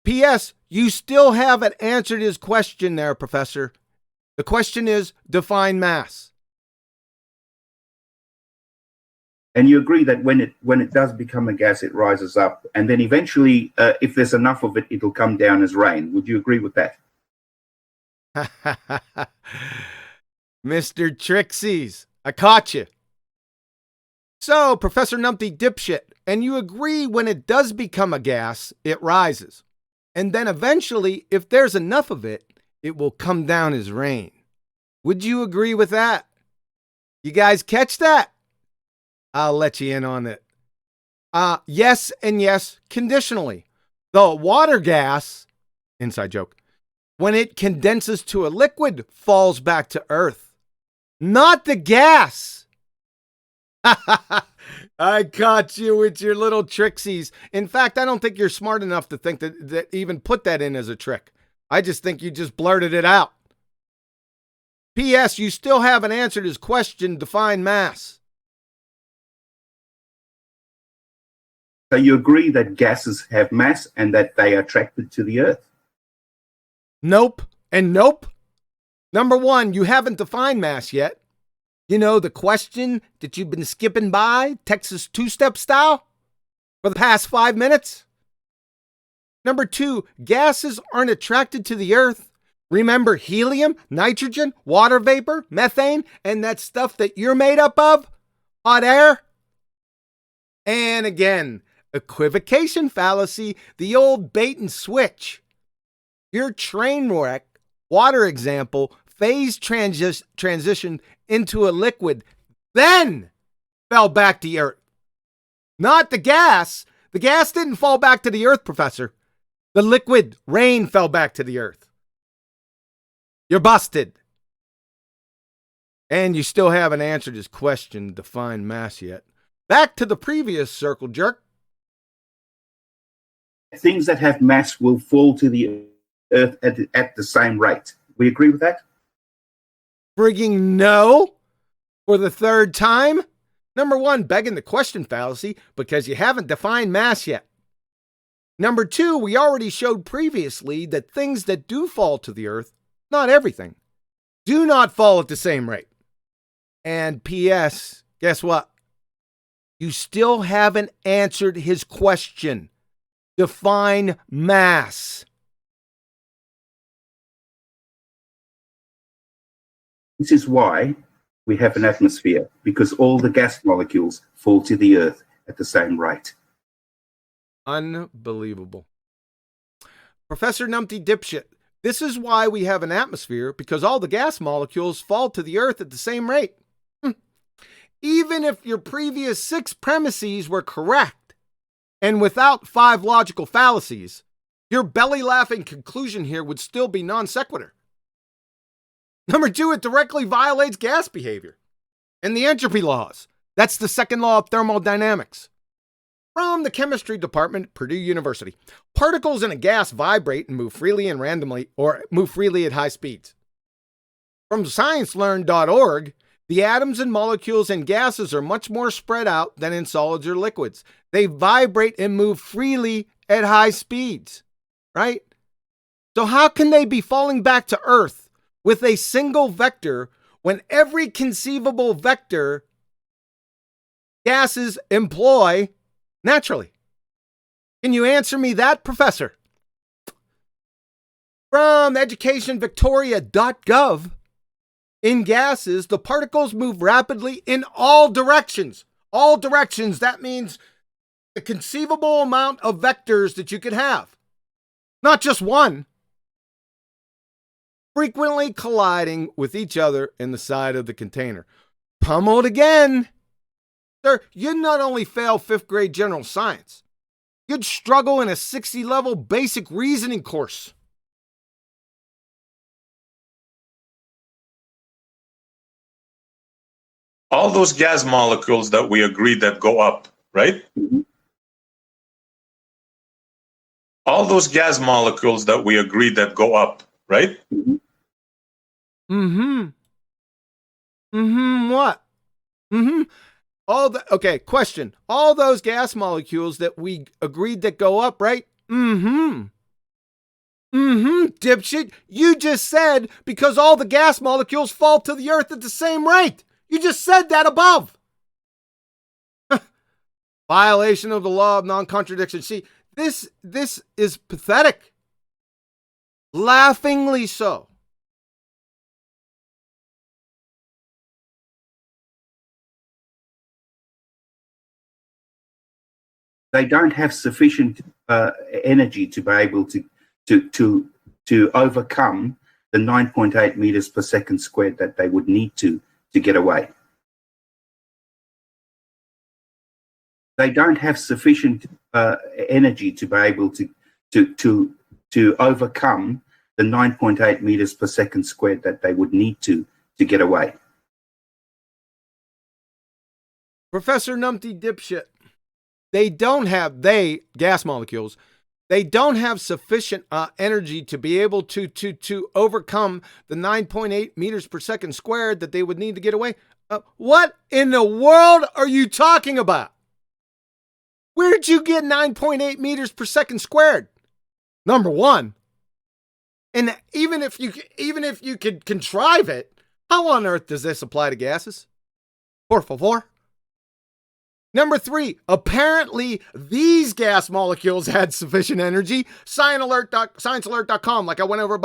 P.S. You still haven't answered his question there, Professor. The question is, define mass. And you agree that when it does become a gas, it rises up, and then eventually, if there's enough of it, it'll come down as rain. Would you agree with that? Mr. Trixies, I caught you. So, Professor Numpty Dipshit, and you agree when it does become a gas, it rises. And then eventually, if there's enough of it, it will come down as rain. Would you agree with that? You guys catch that? I'll let you in on it. Yes and yes, conditionally. The water gas, inside joke, when it condenses to a liquid, falls back to Earth. Not the gas. I caught you with your little tricksies. In fact, I don't think you're smart enough to think that even put that in as a trick. I just think you just blurted it out. P.S. You still haven't answered his question, define mass. So you agree that gases have mass and that they are attracted to the Earth? Nope and nope. Number one, you haven't defined mass yet. You know, the question that you've been skipping by, Texas two-step style, for the past 5 minutes. Number two, gases aren't attracted to the Earth. Remember helium, nitrogen, water vapor, methane, and that stuff that you're made up of? Hot air? And again, equivocation fallacy, the old bait and switch. Your train wreck water example, phase transitioned into a liquid, then fell back to the Earth. Not the gas. The gas didn't fall back to the Earth, Professor. The liquid rain fell back to the Earth. You're busted. And you still haven't answered his question, define mass yet. Back to the previous circle jerk. Things that have mass will fall to the Earth at the same rate. We agree with that? Frigging no. For the third time. Number one, begging the question fallacy because you haven't defined mass yet. Number two, we already showed previously that things that do fall to the Earth, not everything, do not fall at the same rate. And P.S., guess what? You still haven't answered his question. Define mass. This is why we have an atmosphere, because all the gas molecules fall to the Earth at the same rate. Unbelievable. Professor Numpty Dipshit, this is why we have an atmosphere, because all the gas molecules fall to the Earth at the same rate. Even if your previous 6 premises were correct, and without 5 logical fallacies, your belly-laughing conclusion here would still be non sequitur. Number 2, it directly violates gas behavior and the entropy laws. That's the second law of thermodynamics. From the chemistry department at Purdue University, particles in a gas vibrate and move freely and randomly, or move freely at high speeds. From sciencelearn.org, the atoms and molecules in gases are much more spread out than in solids or liquids. They vibrate and move freely at high speeds, right? So how can they be falling back to Earth with a single vector when every conceivable vector gases employ naturally? Can you answer me that, Professor? From educationvictoria.gov, in gases, the particles move rapidly in all directions. All directions, that means the conceivable amount of vectors that you could have. Not just one. Frequently colliding with each other in the side of the container. Pummeled again. Sir, you'd not only fail 5th grade general science, you'd struggle in a 60-level basic reasoning course. All those gas molecules that we agreed that go up, right? Mm-hmm. All those gas molecules that we agreed that go up, right? Mm-hmm. What? Okay, question. All those gas molecules that we agreed that go up, right? Dipshit. You just said because all the gas molecules fall to the Earth at the same rate. You just said that above. Violation of the law of non-contradiction. See, this is pathetic. Laughingly so. They don't have sufficient energy to be able to overcome the 9.8 meters per second squared that they would need to get away. They don't have sufficient energy to be able to overcome the 9.8 meters per second squared that they would need to get away. Professor Numpty Dipshit, gas molecules, they don't have sufficient energy to be able to overcome the 9.8 meters per second squared that they would need to get away. What in the world are you talking about? Where'd you get 9.8 meters per second squared? Number one. And even if you could contrive it, how on earth does this apply to gases? Por favor. Number three, apparently these gas molecules had sufficient energy. ScienceAlert.com, like I went over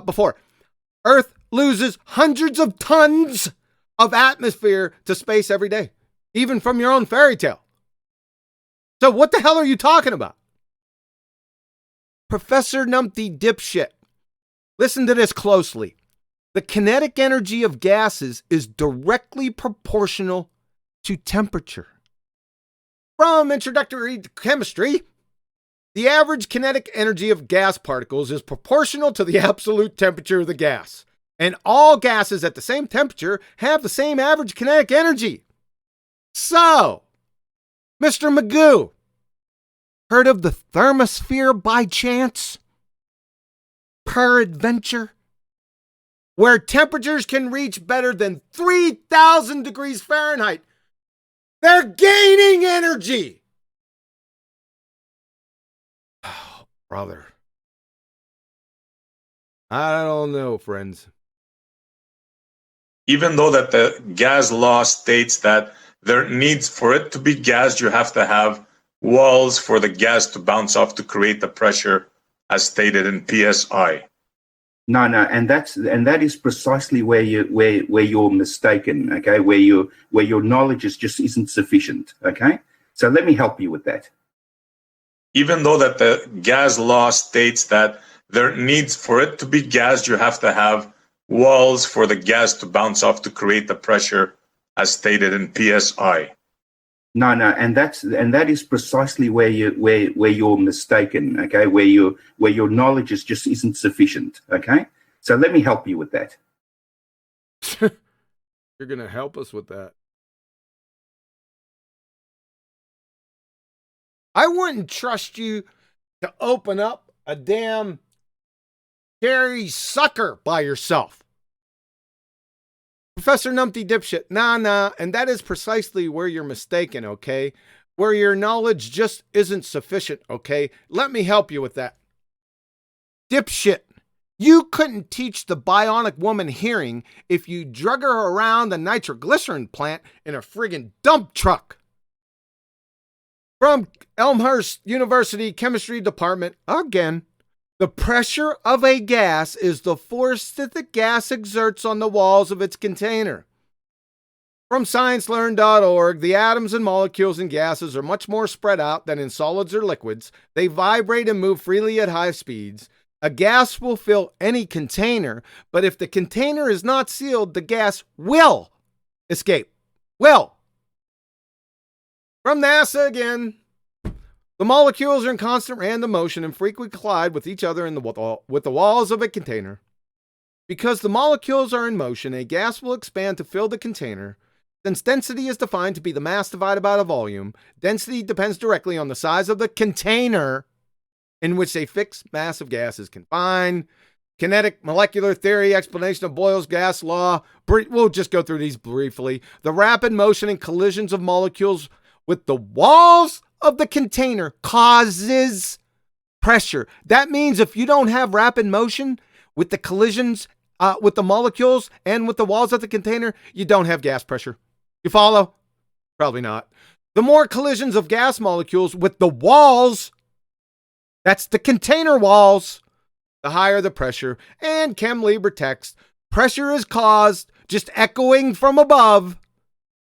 before. Earth loses hundreds of tons of atmosphere to space every day, even from your own fairy tale. So what the hell are you talking about? Professor Numpty dipshit. Listen to this closely. The kinetic energy of gases is directly proportional to temperature. From introductory chemistry, the average kinetic energy of gas particles is proportional to the absolute temperature of the gas. And all gases at the same temperature have the same average kinetic energy. So, Mr. Magoo, heard of the thermosphere by chance? Peradventure? Where temperatures can reach better than 3,000 degrees Fahrenheit. They're gaining energy. Oh, brother. I don't know, friends. Even though that the gas law states that there needs, for it to be gas, you have to have walls for the gas to bounce off to create the pressure as stated in PSI. No, and that is precisely where you're mistaken. Okay, where your knowledge just isn't sufficient. Okay, so let me help you with that. Even though that the gas law states that there needs, for it to be gas, you have to have walls for the gas to bounce off to create the pressure as stated in PSI. No, and that is precisely where you're mistaken. Okay, where your knowledge just isn't sufficient. Okay, so let me help you with that. You're gonna help us with that. I wouldn't trust you to open up a damn dairy sucker by yourself. Professor Numpty dipshit, nah, and that is precisely where you're mistaken, okay? Where your knowledge just isn't sufficient, okay? Let me help you with that. Dipshit, you couldn't teach the bionic woman hearing if you drug her around the nitroglycerin plant in a friggin' dump truck. From Elmhurst University Chemistry Department, again. The pressure of a gas is the force that the gas exerts on the walls of its container. From sciencelearn.org, the atoms and molecules in gases are much more spread out than in solids or liquids. They vibrate and move freely at high speeds. A gas will fill any container, but if the container is not sealed, the gas will escape. Will. From NASA again. The molecules are in constant random motion and frequently collide with each other with the walls of a container. Because the molecules are in motion, a gas will expand to fill the container. Since density is defined to be the mass divided by the volume, density depends directly on the size of the container in which a fixed mass of gas is confined. Kinetic molecular theory, explanation of Boyle's gas law. We'll just go through these briefly. The rapid motion and collisions of molecules with the walls of the container causes pressure. That means if you don't have rapid motion with the collisions with the molecules and with the walls of the container, you don't have gas pressure. You follow? Probably not. The more collisions of gas molecules with the walls, that's the container walls, the higher the pressure. And Chem Libre text, pressure is caused, just echoing from above,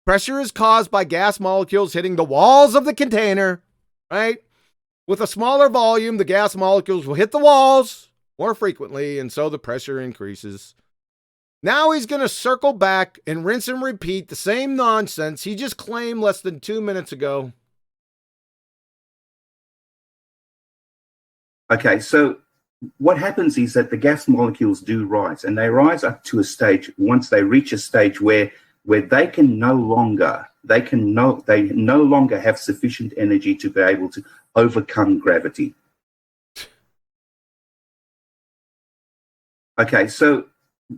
pressure is caused by gas molecules hitting the walls of the container, right? With a smaller volume, the gas molecules will hit the walls more frequently, and so the pressure increases. Now he's going to circle back and rinse and repeat the same nonsense he just claimed less than 2 minutes ago. Okay, so what happens is that the gas molecules do rise, and they rise up to a stage. Once they reach a stage where they no longer have sufficient energy to be able to overcome gravity. Okay, so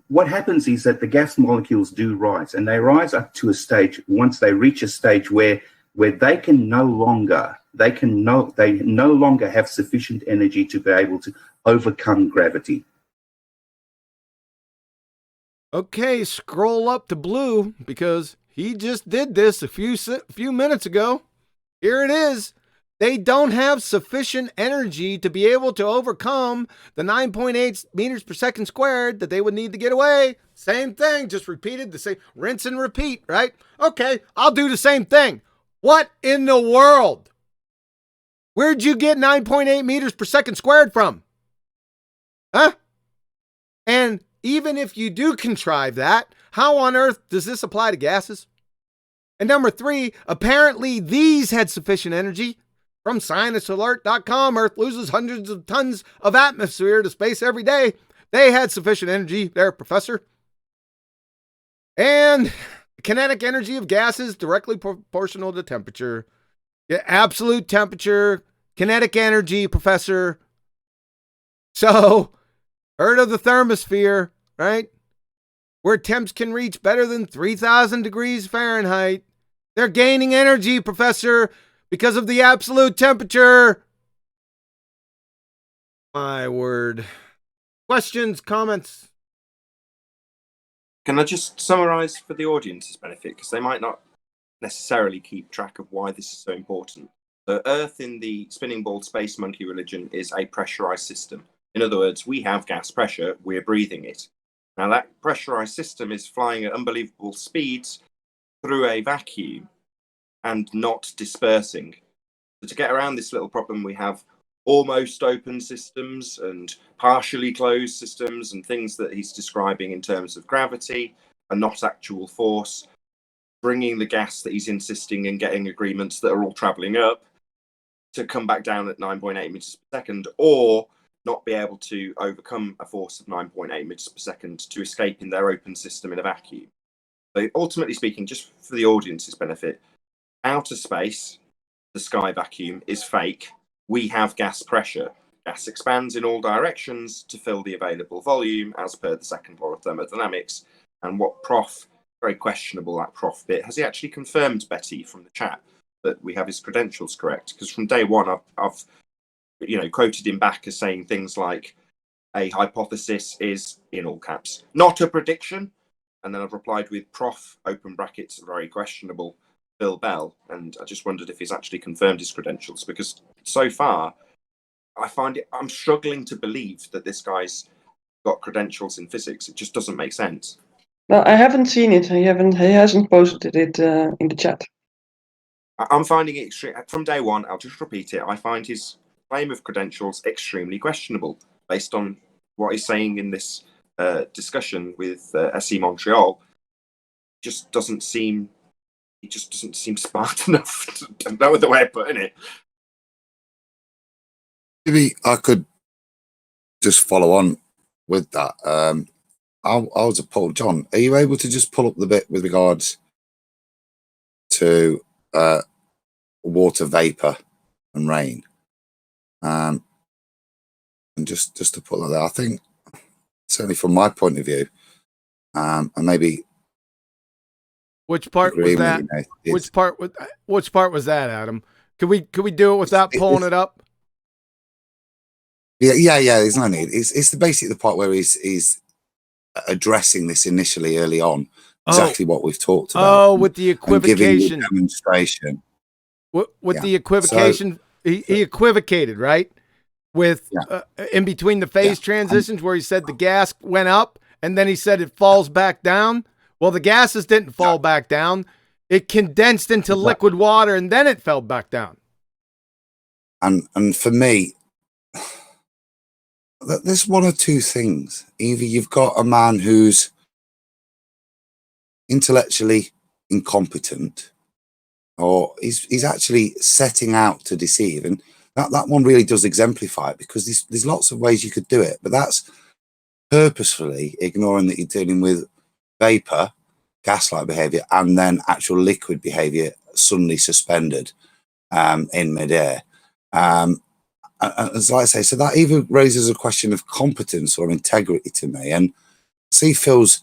what happens is that the gas molecules do rise, and they rise up to a stage. Once they reach a stage where where they no longer have sufficient energy to be able to overcome gravity. Okay, scroll up to Blue because he just did this a few minutes ago. Here it is. They don't have sufficient energy to be able to overcome the 9.8 meters per second squared that they would need to get away. Same thing, just repeated the same, rinse and repeat, right? Okay, I'll do the same thing. What in the world? Where'd you get 9.8 meters per second squared from? Huh? And even if you do contrive that, how on earth does this apply to gases? And number 3, apparently these had sufficient energy. From sciencealert.com, Earth loses hundreds of tons of atmosphere to space every day. They had sufficient energy there, Professor. And kinetic energy of gases directly proportional to temperature. Yeah, absolute temperature, kinetic energy, Professor. So, heard of the thermosphere, right? Where temps can reach better than 3,000 degrees Fahrenheit. They're gaining energy, Professor, because of the absolute temperature. My word. Questions, comments? Can I just summarize for the audience's benefit? Because they might not necessarily keep track of why this is so important. The Earth in the spinning ball space monkey religion is a pressurized system. In other words, we have gas pressure, we're breathing it. Now that pressurized system is flying at unbelievable speeds through a vacuum and not dispersing. So to get around this little problem, we have almost open systems and partially closed systems and things that he's describing in terms of gravity and not actual force, bringing the gas that he's insisting and getting agreements that are all traveling up to come back down at 9.8 meters per second, or not be able to overcome a force of 9.8 meters per second to escape in their open system in a vacuum. So ultimately speaking, just for the audience's benefit, outer space, the sky vacuum, is fake. We have gas pressure. Gas expands in all directions to fill the available volume as per the second law of thermodynamics. And what Prof, very questionable, that Prof bit, has he actually confirmed, Betty, from the chat, that we have his credentials correct? Because from day one, I've quoted him back as saying things like, a hypothesis is, in all caps, not a prediction. And then I've replied with Prof, open brackets, very questionable, Bill Bell. And I just wondered if he's actually confirmed his credentials, because so far, I'm struggling to believe that this guy's got credentials in physics. It just doesn't make sense. No, I haven't seen it. He hasn't posted it in the chat. I'm finding it from day one. I'll just repeat it. I find his claim of credentials extremely questionable based on what he's saying in this discussion with SE Montreal. He just doesn't seem smart enough. To know the way of putting it. Maybe I could just follow on with that. I was a poll. John, are you able to just pull up the bit with regards to water vapor and rain? And just to put that there, I think certainly from my point of view, and maybe which part was that? Which part was that, Adam? Could we do it without pulling it up? Yeah. There's no need. It's basically the part where he's addressing this initially early on, exactly what we've talked about. Oh, with the equivocation demonstration. With the equivocation, so, he equivocated, right? With in between the phase transitions, where he said the gas went up and then he said it falls back down. Well, the gases didn't fall back down; it condensed into liquid water and then it fell back down. And for me, there's one or two things. Either you've got a man who's intellectually incompetent, or he's actually setting out to deceive. And that one really does exemplify it, because there's lots of ways you could do it, but that's purposefully ignoring that you're dealing with vapor, gas-like behavior, and then actual liquid behavior suddenly suspended in midair. As I say, so that even raises a question of competence or integrity to me. And see Phil's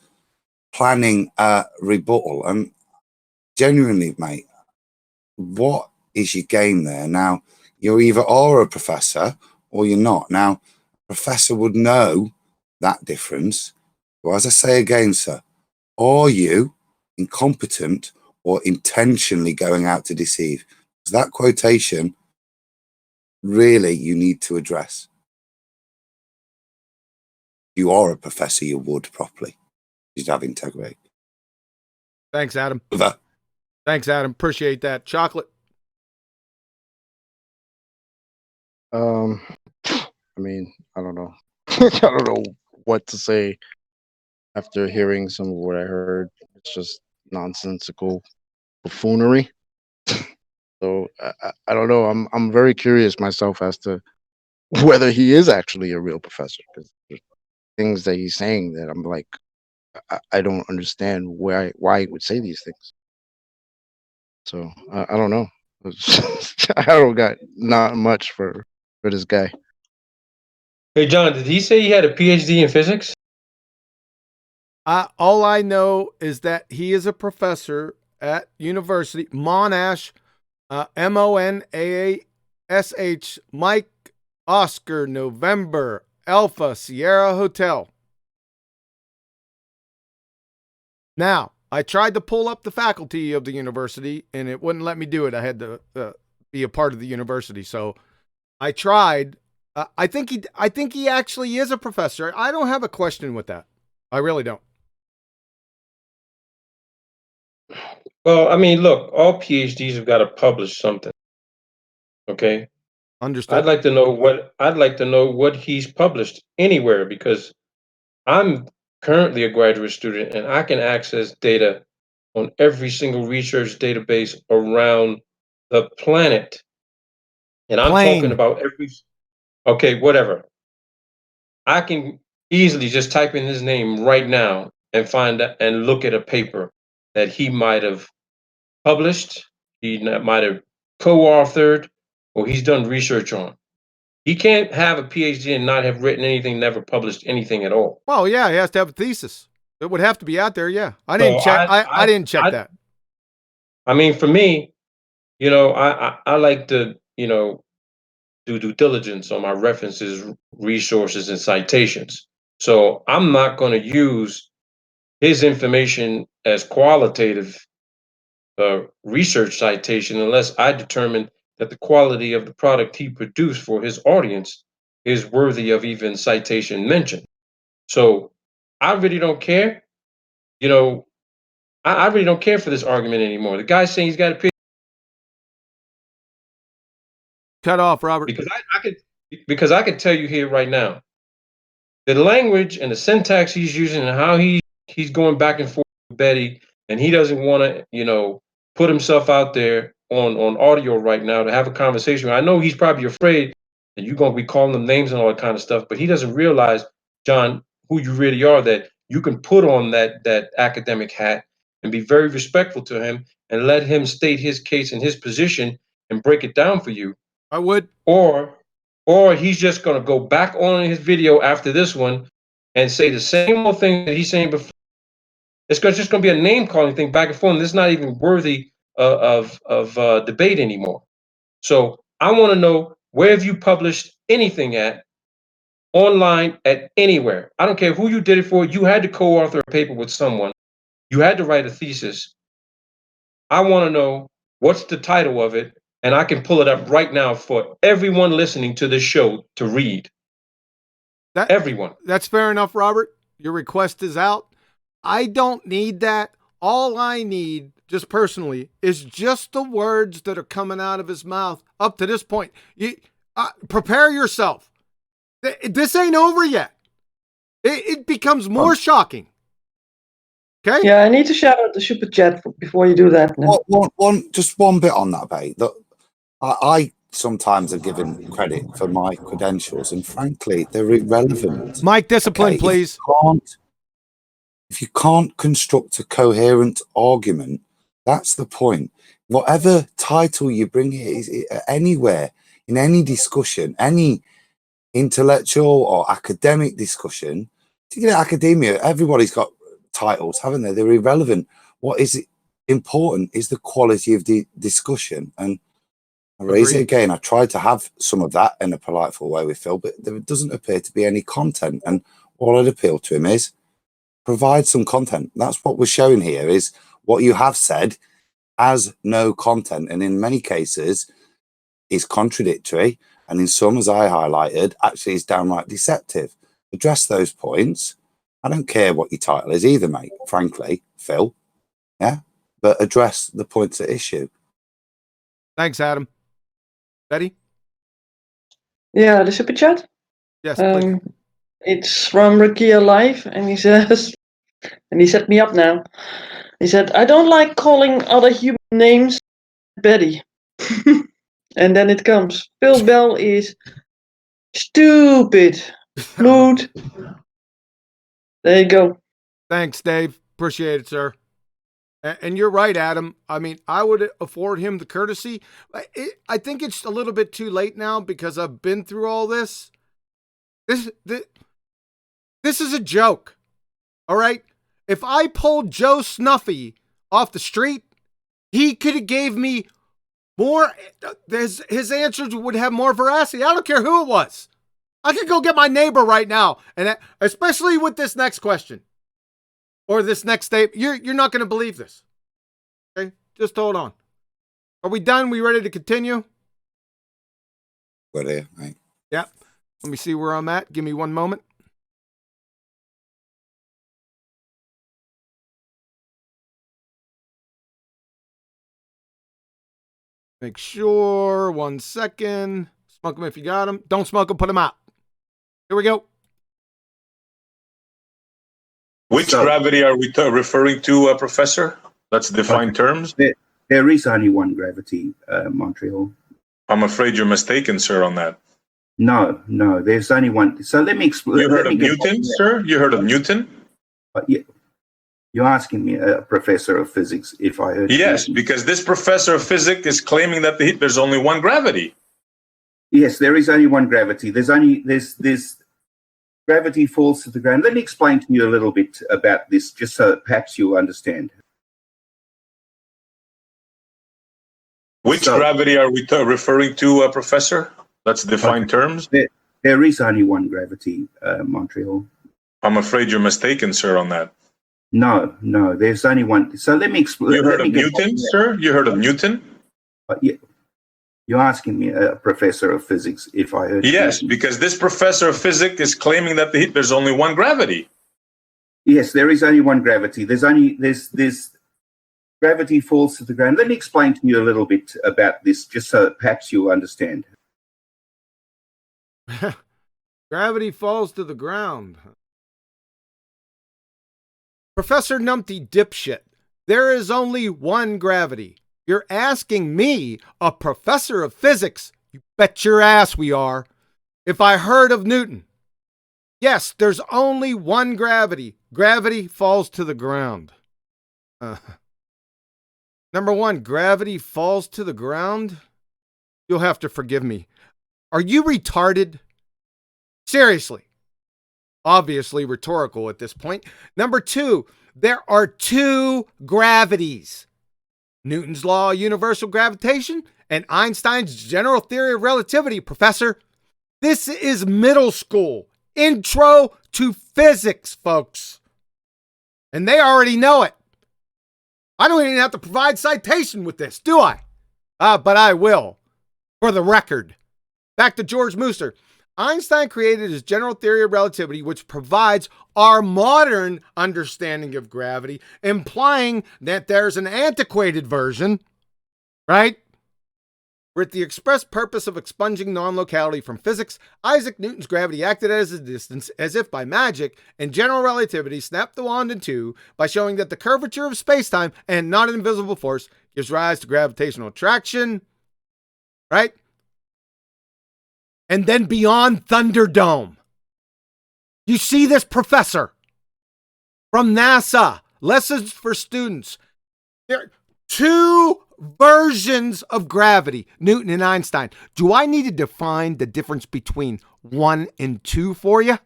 planning a rebuttal, and genuinely, mate, what is your game there? Now, you either are a professor or you're not. Now, a professor would know that difference. Well, as I say again, sir, are you incompetent or intentionally going out to deceive? Because that quotation, really, you need to address. You are a professor, you would properly. You'd have integrity. Thanks, Adam. Over. Thanks, Adam. Appreciate that. Chocolate. I mean, I don't know. I don't know what to say after hearing some of what I heard. It's just nonsensical buffoonery. So I don't know. I'm very curious myself as to whether he is actually a real professor, because there's things that he's saying that I'm like, I don't understand why he would say these things. So I don't know. I don't got not much for this guy. Hey, John, did he say he had a PhD in physics? All I know is that he is a professor at University Monash, Monash, Mike Oscar November Alpha Sierra Hotel. Now, I tried to pull up the faculty of the university, and it wouldn't let me do it. I had to be a part of the university, so I tried. I think he actually is a professor. I don't have a question with that. I really don't. Well, I mean, look, all PhDs have got to publish something. Okay. Understood. I'd like to know what he's published anywhere, because I'm currently a graduate student and I can access data on every single research database around the planet. And I'm talking about okay, whatever. I can easily just type in his name right now and find out and look at a paper that he might have published, he might have co-authored, or he's done research on. He can't have a PhD and not have written anything, never published anything at all. Well, yeah, he has to have a thesis. It would have to be out there, yeah. I didn't check. I didn't check that. I mean, for me, I like to, do due diligence on my references, resources, and citations. So I'm not going to use his information as qualitative research citation unless I determine that the quality of the product he produced for his audience is worthy of even citation mention. So I really don't care. I really don't care for this argument anymore. The guy's saying he's got a PhD. Cut off, Robert. Because I could tell you here right now, the language and the syntax he's using and how he's going back and forth with Betty, and he doesn't want to, put himself out there on audio right now to have a conversation. I know he's probably afraid that you're going to be calling them names and all that kind of stuff, but he doesn't realize, John, who you really are, that you can put on that academic hat and be very respectful to him and let him state his case and his position and break it down for you. I would. Or he's just going to go back on his video after this one and say the same old thing that he's saying before. It's just going to be a name calling thing back and forth. And this is not even worthy of debate anymore. So I want to know, where have you published anything at online at anywhere? I don't care who you did it for. You had to co-author a paper with someone. You had to write a thesis. I want to know what's the title of it, and I can pull it up right now for everyone listening to this show to read. Everyone. That's fair enough, Robert. Your request is out. I don't need that. All I need, just personally, is just the words that are coming out of his mouth up to this point. Prepare yourself. This ain't over yet. It becomes more shocking. Okay? Yeah, I need to shout out the super chat before you do that. Just one bit on that, Bay. I sometimes are given credit for my credentials, and frankly, they're irrelevant. Mike, discipline, please. If you can't construct a coherent argument, that's the point. Whatever title you bring it anywhere, in any discussion, any intellectual or academic discussion, particularly academia, everybody's got titles, haven't they? They're irrelevant. What is it? important is the quality of the discussion. And I raise it again. I tried to have some of that in a polite way with Phil, but there doesn't appear to be any content. And all I'd appeal to him is provide some content. That's what we're showing here, is what you have said has no content. And in many cases is contradictory. And in some, as I highlighted, actually is downright deceptive. Address those points. I don't care what your title is either, mate, frankly, Phil. Yeah. But address the points at issue. Thanks, Adam. Betty? Yeah, the super chat. Yes, please. It's from Rakia Live, and he says, and he set me up now. He said, I don't like calling other human names Betty. And then it comes. Phil Bell is stupid. Mood. There you go. Thanks, Dave. Appreciate it, sir. And you're right, Adam. I mean, I would afford him the courtesy. I think it's a little bit too late now because I've been through all this. This is a joke. All right? If I pulled Joe Snuffy off the street, he could have gave me more. His answers would have more veracity. I don't care who it was. I could go get my neighbor right now, and especially with this next question. Or this next statement, you're not going to believe this. Okay, just hold on. Are we done? We ready to continue? Good here, mate. Yep. Let me see where I'm at. Give me one moment. Make sure. 1 second. Smoke them if you got them. Don't smoke them. Put them out. Here we go. Which gravity are we referring to, Professor? Let's define terms. There is only one gravity, Montreal. I'm afraid you're mistaken, sir, on that. No, there's only one. So let me explain. You heard of Newton, sir? You heard of Newton? Yeah. You're asking me, a professor of physics, if I heard. Yes, because this professor of physics is claiming that there's only one gravity. Yes, there is only one gravity. There's gravity falls to the ground. Let me explain to you a little bit about this, just so perhaps you'll understand. Which gravity are we referring to, Professor? Let's define terms. There is only one gravity, Montreal. I'm afraid you're mistaken, sir, on that. No, there's only one. So let me explain. You heard of Newton, sir? You heard of Newton? Yeah. You're asking me, a professor of physics, if I heard. Yes, because this professor of physics is claiming that there's only one gravity. Yes, there is only one gravity. There's gravity falls to the ground. Let me explain to you a little bit about this, just so perhaps you'll understand. Gravity falls to the ground. Professor Numpty dipshit, there is only one gravity. You're asking me, a professor of physics, you bet your ass we are, if I heard of Newton. Yes, there's only one gravity. Gravity falls to the ground. Number one, gravity falls to the ground? You'll have to forgive me. Are you retarded? Seriously. Obviously rhetorical at this point. Number two, there are two gravities. Newton's law of universal gravitation and Einstein's general theory of relativity, Professor. This is middle school. Intro to physics, folks. And they already know it. I don't even have to provide citation with this, do I? But I will. For the record. Back to George Mooser. Einstein created his general theory of relativity, which provides our modern understanding of gravity, implying that there's an antiquated version, right? With the express purpose of expunging non-locality from physics, Isaac Newton's gravity acted as a distance, as if by magic, and general relativity snapped the wand in two by showing that the curvature of space-time, and not an invisible force, gives rise to gravitational attraction, right? And then beyond Thunderdome. You see this, Professor? From NASA, Lessons for Students. There are two versions of gravity, Newton and Einstein. Do I need to define the difference between 1 and 2 for you?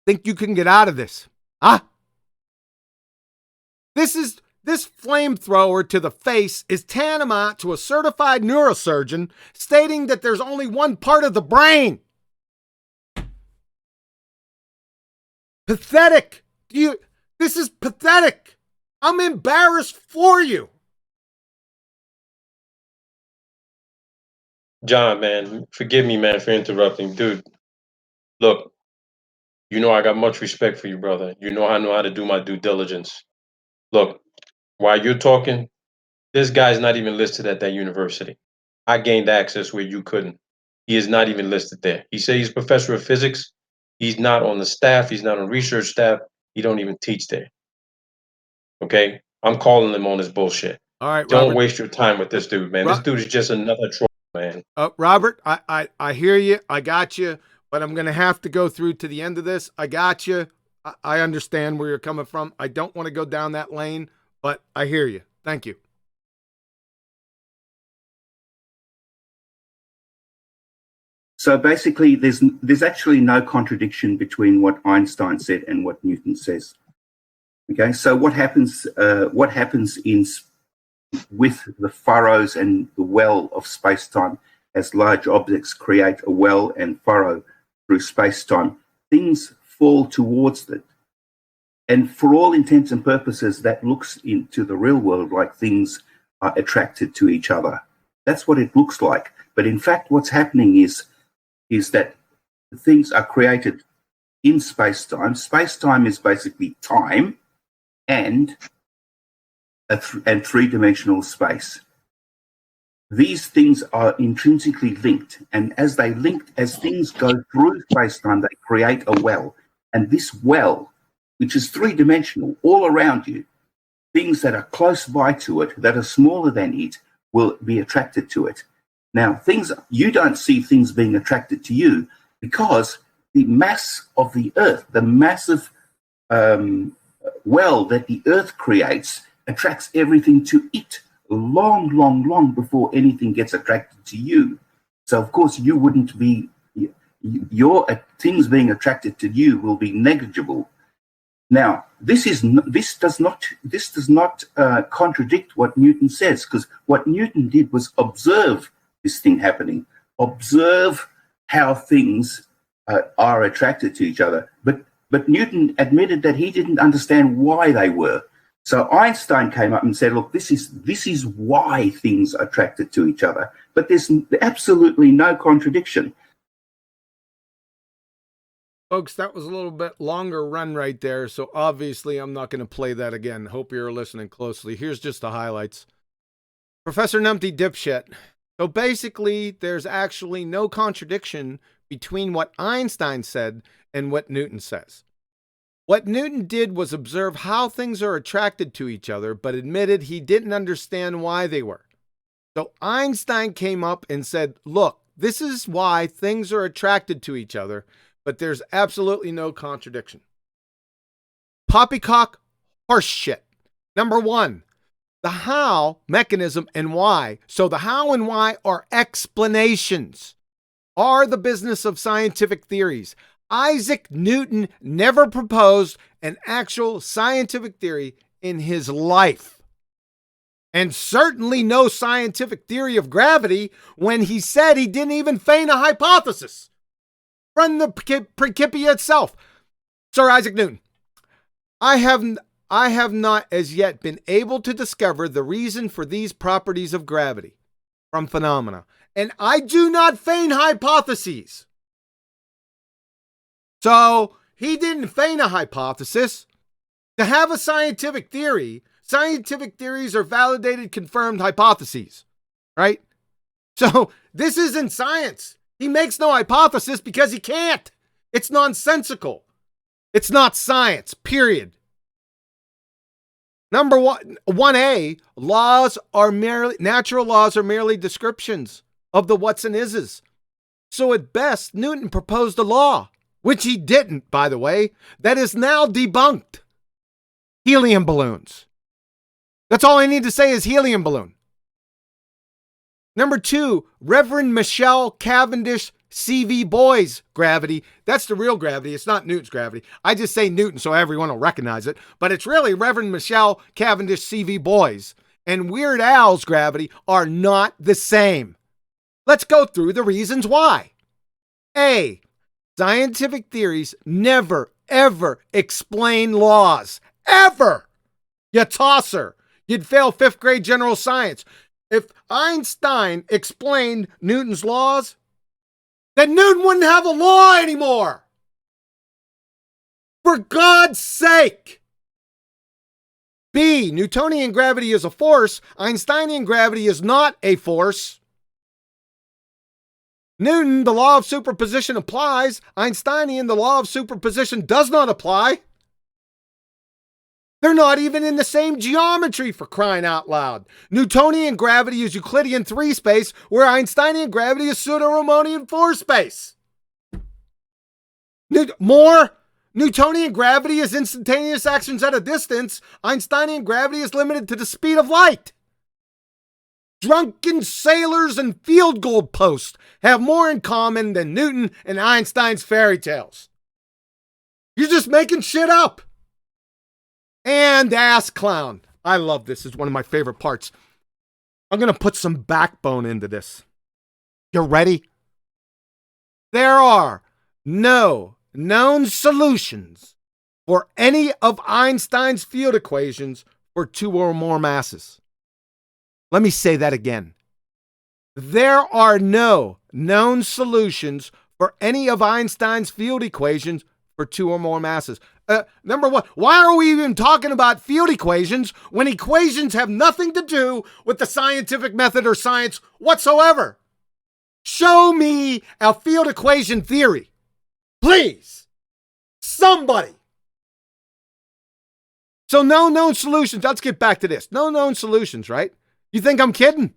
Think you can get out of this? Huh? This is This flamethrower to the face is tantamount to a certified neurosurgeon stating that there's only one part of the brain. Pathetic. This is pathetic. I'm embarrassed for you. John, man, forgive me, man, for interrupting. Dude, look, you know I got much respect for you, brother. You know I know how to do my due diligence. Look, while you're talking, this guy's not even listed at that university. I gained access where you couldn't. He is not even listed there. He said he's a professor of physics. He's not on the staff. He's not on research staff. He don't even teach there. Okay? I'm calling him on his bullshit. All right, Don't Robert. waste your time with this dude, man. This dude is just another troll, man. Robert, I hear you. I got you. But I'm going to have to go through to the end of this. I got you. I understand where you're coming from. I don't want to go down that lane, but I hear you. Thank you. So basically, there's actually no contradiction between what Einstein said and what Newton says. Okay, so what happens with the furrows and the well of space-time as large objects create a well and furrow through space-time, things fall towards it. And for all intents and purposes, that looks into the real world like things are attracted to each other. That's what it looks like. But in fact, what's happening is that things are created in space-time. Space-time is basically time and three-dimensional space. These things are intrinsically linked, and as things go through space-time, they create a well. And this well, which is three-dimensional, all around you, things that are close by to it, that are smaller than it, will be attracted to it. Now, you don't see things being attracted to you because the mass of the Earth, the massive well that the Earth creates, attracts everything to it long before anything gets attracted to you. So, of course, you wouldn't be, your things being attracted to you will be negligible. Now, this does not contradict what Newton says, because what Newton did was observe this thing happening, observe how things are attracted to each other. But Newton admitted that he didn't understand why they were. So Einstein came up and said, look, this is why things are attracted to each other. But there's absolutely no contradiction. Folks, that was a little bit longer run right there, so obviously I'm not going to play that again. Hope you're listening closely. Here's just the highlights. Professor Numpty Dipshit. So basically, there's actually no contradiction between what Einstein said and what Newton says. What Newton did was observe how things are attracted to each other, but admitted he didn't understand why they were. So Einstein came up and said, look, this is why things are attracted to each other, but there's absolutely no contradiction. Poppycock horse shit. Number one, the how, mechanism, and why. So the how and why are explanations, are the business of scientific theories. Isaac Newton never proposed an actual scientific theory in his life. And certainly no scientific theory of gravity when he said he didn't even feign a hypothesis from the Principia itself. Sir Isaac Newton, I have not as yet been able to discover the reason for these properties of gravity from phenomena, and I do not feign hypotheses. So he didn't feign a hypothesis. To have a scientific theory, scientific theories are validated, confirmed hypotheses, right? So this isn't science. He makes no hypothesis because he can't. It's nonsensical. It's not science, period. Number 1A, natural laws are merely descriptions of the what's and is's. So at best, Newton proposed a law, which he didn't, by the way, that is now debunked. Helium balloons. That's all I need to say is helium balloon. Number 2, Reverend Michelle Cavendish C.V. Boy's gravity. That's the real gravity. It's not Newton's gravity. I just say Newton so everyone will recognize it, but it's really Reverend Michelle Cavendish C.V. Boy's and Weird Al's gravity are not the same. Let's go through the reasons why. A, scientific theories never, ever explain laws. Ever! You tosser. You'd fail 5th grade general science. If Einstein explained Newton's laws, then Newton wouldn't have a law anymore. For God's sake. B, Newtonian gravity is a force. Einsteinian gravity is not a force. Newton, the law of superposition applies. Einsteinian, the law of superposition does not apply. They're not even in the same geometry, for crying out loud. Newtonian gravity is Euclidean 3 space, where Einsteinian gravity is pseudo-Riemannian 4 space. Newtonian gravity is instantaneous actions at a distance. Einsteinian gravity is limited to the speed of light. Drunken sailors and field goal posts have more in common than Newton and Einstein's fairy tales. You're just making shit up. And ass clown. I love this. It's one of my favorite parts. I'm going to put some backbone into this. You ready? There are no known solutions for any of Einstein's field equations for 2 or more masses. Let me say that again. There are no known solutions for any of Einstein's field equations for 2 or more masses. Number one, why are we even talking about field equations when equations have nothing to do with the scientific method or science whatsoever? Show me a field equation theory. Please. Somebody. So no known solutions. Let's get back to this. No known solutions, right? You think I'm kidding?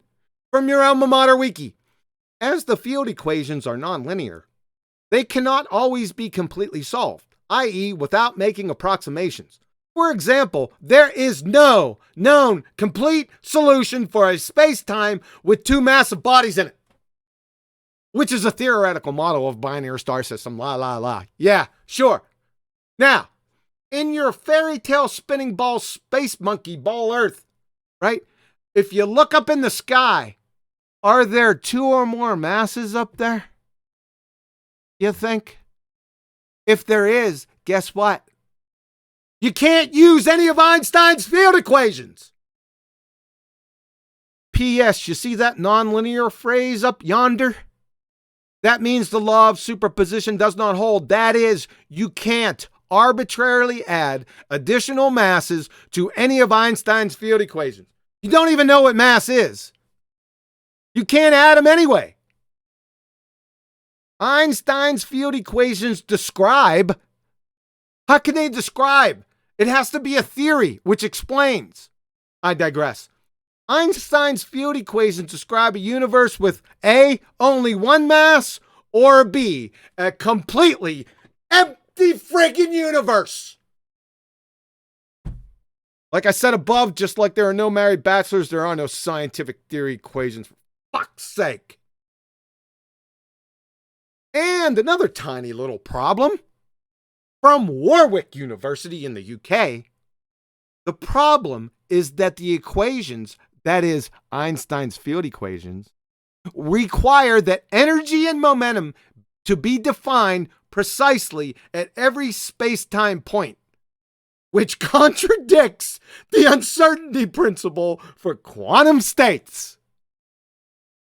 From your alma mater wiki. As the field equations are nonlinear, they cannot always be completely solved, i.e., without making approximations. For example, there is no known complete solution for a space-time with 2 massive bodies in it, which is a theoretical model of binary star system, Yeah, sure. Now, in your fairy tale spinning ball space monkey ball Earth, right? If you look up in the sky, are there 2 or more masses up there? You think? If there is, guess what? You can't use any of Einstein's field equations. P.S. You see that nonlinear phrase up yonder? That means the law of superposition does not hold. That is, you can't arbitrarily add additional masses to any of Einstein's field equations. You don't even know what mass is. You can't add them anyway. Einstein's field equations describe. How can they describe? It has to be a theory which explains. I digress. Einstein's field equations describe a universe with A, only one mass, or B, a completely empty friggin' universe. Like I said above, just like there are no married bachelors, there are no scientific theory equations. For fuck's sake. And another tiny little problem from Warwick University in the UK. The problem is that the equations, that is Einstein's field equations, require that energy and momentum to be defined precisely at every space-time point, which contradicts the uncertainty principle for quantum states.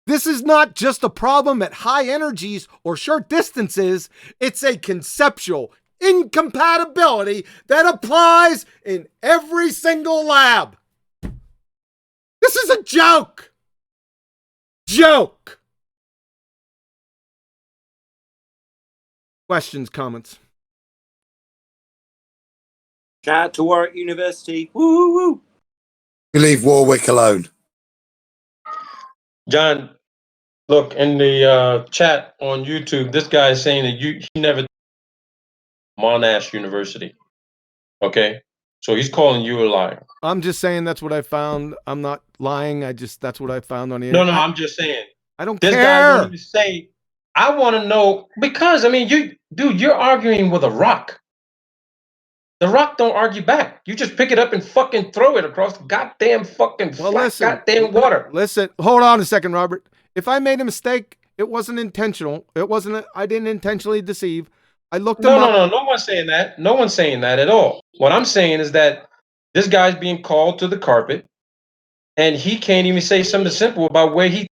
This is not just a problem at high energies or short distances, it's a conceptual incompatibility that applies in every single lab. This is a joke. Joke. Questions, comments? Shout out to Warwick University. Woo, woo, woo. You leave Warwick alone. John, look in the chat on YouTube. This guy is saying that he never Monash University. Okay, so he's calling you a liar. I'm just saying that's what I found. I'm not lying. That's what I found on the No, internet. I'm just saying. I don't This care. guy won't even say. I want to know, because I mean, you're arguing with a rock. The rock don't argue back. You just pick it up and fucking throw it across the goddamn fucking flat goddamn water. Listen, hold on a second, Robert. If I made a mistake, it wasn't intentional. I didn't intentionally deceive. I looked him up. No one's saying that. No one's saying that at all. What I'm saying is that this guy's being called to the carpet, and he can't even say something simple about where he.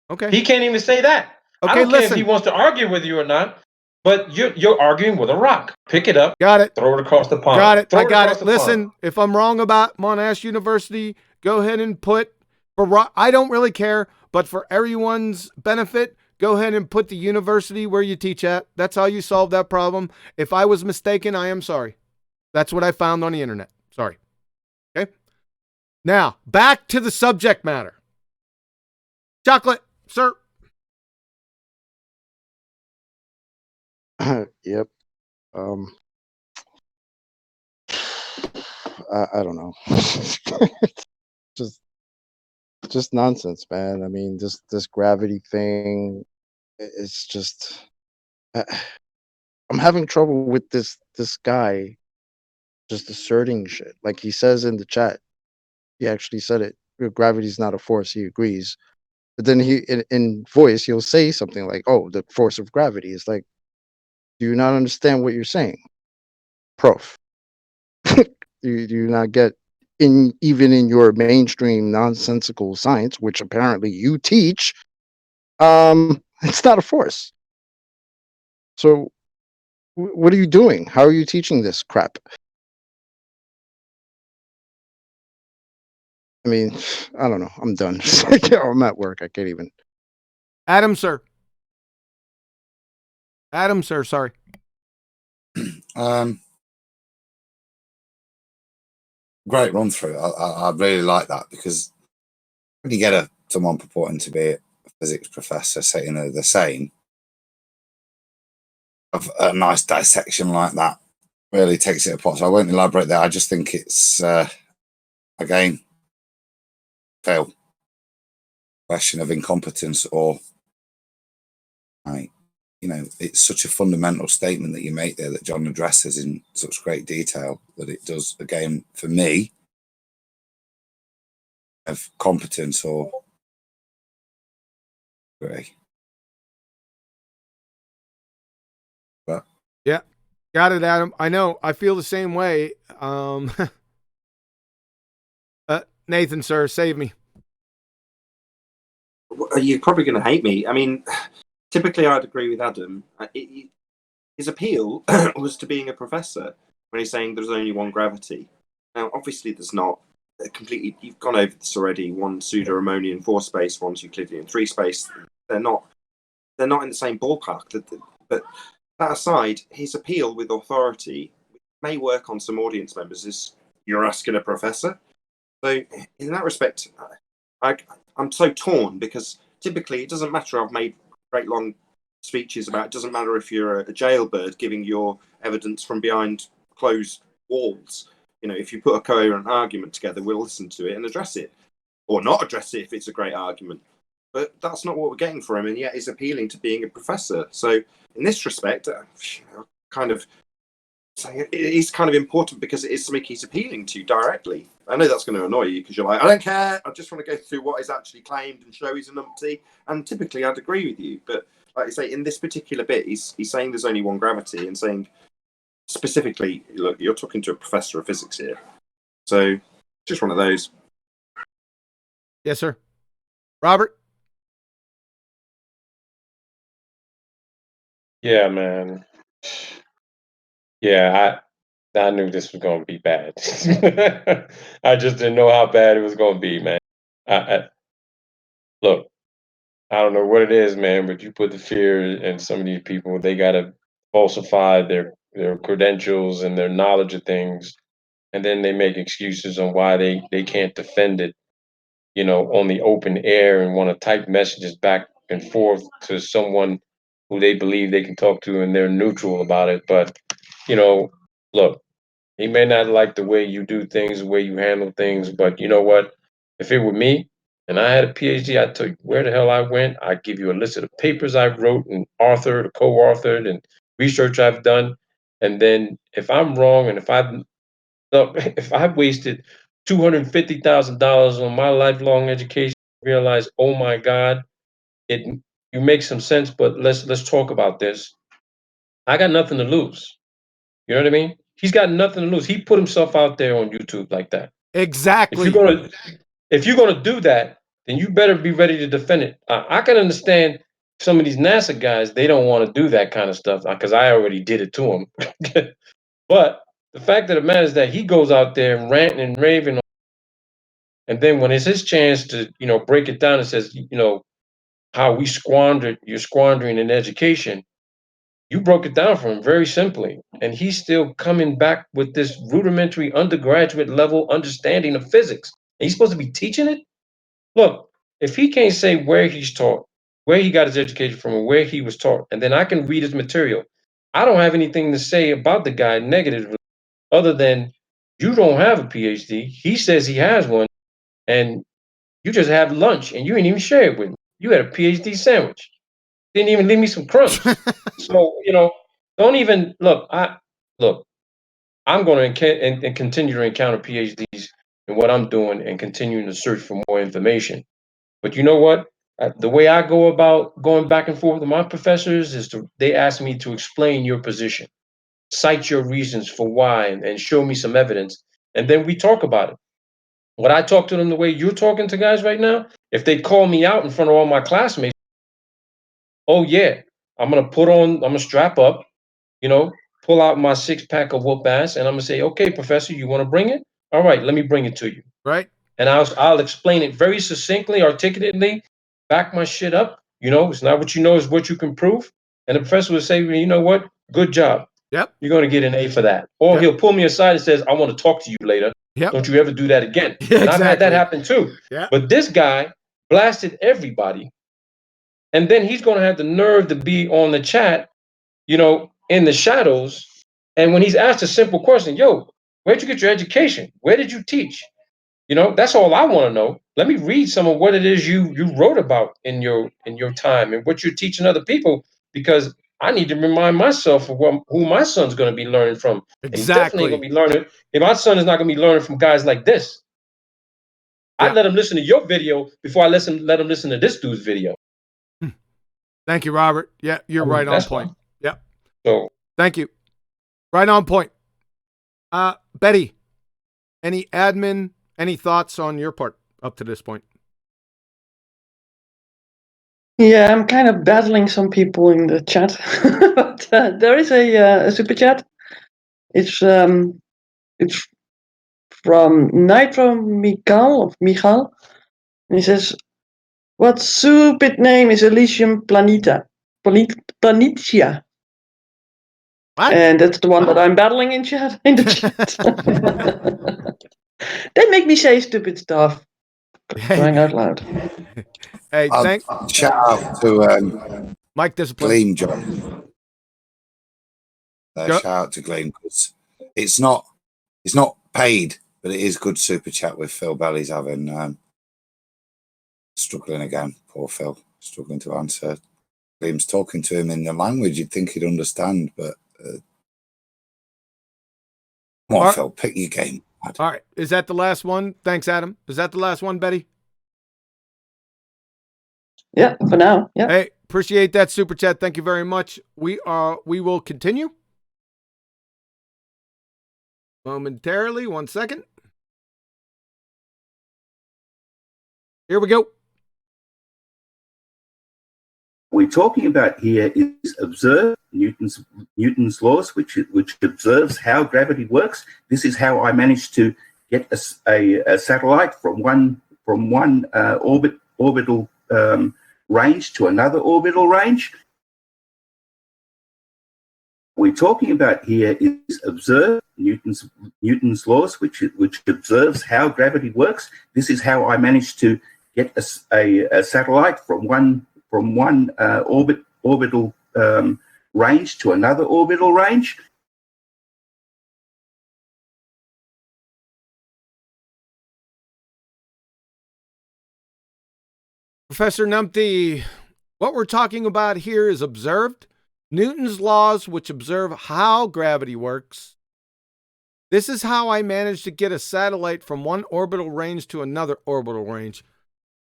Okay. He can't even say that. Okay, I don't listen. care if he wants to argue with you or not, but you're arguing with a rock. Pick it up. Got it. Throw it across the pond. Got it. Throw I got it. across the Listen, pond. if I'm wrong about Monash University, go ahead and put I don't really care, but for everyone's benefit, go ahead and put the university where you teach at. That's how you solve that problem. If I was mistaken, I am sorry. That's what I found on the internet. Sorry. Okay. Now, back to the subject matter. Chocolate, sir. Yep. I don't know. just nonsense, man. I mean, this gravity thing, it's just I'm having trouble with this guy just asserting shit. Like he says in the chat, he actually said it. Gravity's not a force. He agrees, but then he in voice he'll say something like, "Oh, the force of gravity." Is like, do you not understand what you're saying, Prof? do you not get, even in your mainstream nonsensical science, which apparently you teach, it's not a force. So what are you doing? How are you teaching this crap? I mean, I don't know. I'm done. I'm at work. I can't even. Adam, sir. Sorry. Great run through. I really like that, because when you get someone purporting to be a physics professor saying they're the same, of a nice dissection like that really takes it apart. So I won't elaborate there. I just think it's again fail question of incompetence, or it's such a fundamental statement that you make there that John addresses in such great detail that it does, again, for me, of competence or but yeah, got it, Adam. I know. I feel the same way. Nathan, sir, save me. You're probably going to hate me. I mean, typically I'd agree with Adam. His appeal was to being a professor when he's saying there's only one gravity. Now, obviously, there's not. Completely, you've gone over this already. One pseudo-Riemannian 4 space, one's Euclidean 3 space. They're not in the same ballpark. But that aside, his appeal with authority may work on some audience members. Is you're asking a professor. So in that respect, I'm so torn, because typically it doesn't matter. I've made great long speeches about it doesn't matter if you're a jailbird giving your evidence from behind closed walls. If you put a coherent argument together, we'll listen to it and address it, or not address it if it's a great argument. But that's not what we're getting for him, and yet he's appealing to being a professor. So in this respect, kind of saying it is kind of important, because it is something he's appealing to directly. I know that's going to annoy you, because you're like, I don't care. I just want to go through what is actually claimed and show he's a numpty. And typically, I'd agree with you, but like you say, in this particular bit, he's saying there's only one gravity, and saying specifically, look, you're talking to a professor of physics here. So, just one of those. Yes, sir. Robert? Yeah, man. Yeah, I knew this was going to be bad. I just didn't know how bad it was going to be, man. Look, I don't know what it is, man, but you put the fear in some of these people. They got to falsify their credentials and their knowledge of things, and then they make excuses on why they can't defend it, on the open air, and want to type messages back and forth to someone who they believe they can talk to, and they're neutral about it. But, look, he may not like the way you do things, the way you handle things, but you know what? If it were me and I had a PhD, I tell you where the hell I went. I give you a list of the papers I wrote and authored, co-authored, and research I've done. And then if I'm wrong, and if I've wasted $250,000 on my lifelong education, realize, oh my God, you make some sense, but let's talk about this. I got nothing to lose. You know what I mean? He's got nothing to lose. He put himself out there on YouTube like that. Exactly. If you're gonna do that, then you better be ready to defend it. I can understand some of these NASA guys; they don't want to do that kind of stuff because I already did it to them. But the fact of the matter is that he goes out there and ranting and raving, and then when it's his chance to, break it down and says, how you're squandering in education. You broke it down for him very simply, and he's still coming back with this rudimentary undergraduate level understanding of physics. And he's supposed to be teaching it? Look, if he can't say where he's taught, where he got his education from, or where he was taught, and then I can read his material, I don't have anything to say about the guy negatively other than you don't have a PhD. He says he has one, and you just have lunch and you didn't even share it with me. You had a PhD sandwich. Didn't even leave me some crumbs. So, don't even look. I'm going to continue to encounter PhDs in what I'm doing and continuing to search for more information. But you know what? The way I go about going back and forth with my professors is they ask me to explain your position, cite your reasons for why, and show me some evidence, and then we talk about it. When I talk to them the way you're talking to guys right now, if they call me out in front of all my classmates, oh yeah, I'm gonna strap up, pull out my 6-pack of whoop ass, and I'm gonna say, okay, professor, you want to bring it? All right, let me bring it to you. Right. And I'll explain it very succinctly, articulately, back my shit up. It's not what you know, is what you can prove. And the professor will say, well, you know what? Good job. Yep. You're going to get an A for that. Or he'll pull me aside and says, I want to talk to you later. Yep. Don't you ever do that again. Yeah, and I've had that exactly. happen too. Yeah. But this guy blasted everybody. And then he's going to have the nerve to be on the chat, in the shadows. And when he's asked a simple question, yo, where'd you get your education? Where did you teach? That's all I want to know. Let me read some of what it is you wrote about in your time and what you're teaching other people, because I need to remind myself of who my son's going to be learning from. Exactly. And he's definitely going to be learning. If my son is not going to be learning from guys like this, I'd let him listen to your video before I let him listen to this dude's video. Thank you, Robert. Yeah, you're right on point. Yeah. So thank you. Right on point. Betty, any thoughts on your part up to this point? Yeah, I'm kind of battling some people in the chat. But there is a super chat. It's from Nitro Michal. And he says, what stupid name is Elysium Planitia? What? And that's the one that I'm battling in the chat. They make me say stupid stuff. Crying out loud. Hey, shout out to Mike Discipline. Gleam John. Shout out to Gleam, because it's not paid, but it is good super chat with Phil Belly's having struggling again. Poor Phil, struggling to answer. Gleam's talking to him in the language you'd think he'd understand, but come on, Phil, pick your game. All right, is that the last one? Thanks, Adam. Is that the last one, Betty? Yeah, for now. Yeah. Hey, appreciate that super chat. Thank you very much. We will continue momentarily. 1 second. Here we go. We're talking about here is observe Newton's laws, which observes how gravity works. This is how I managed to get a satellite from one orbital range to another orbital range. We're talking about here is observe Newton's laws, which observes how gravity works. This is how I managed to get a satellite from one orbital range to another orbital range. Professor Numpty, what we're talking about here is observed Newton's laws, which observe how gravity works. This is how I managed to get a satellite from one orbital range to another orbital range.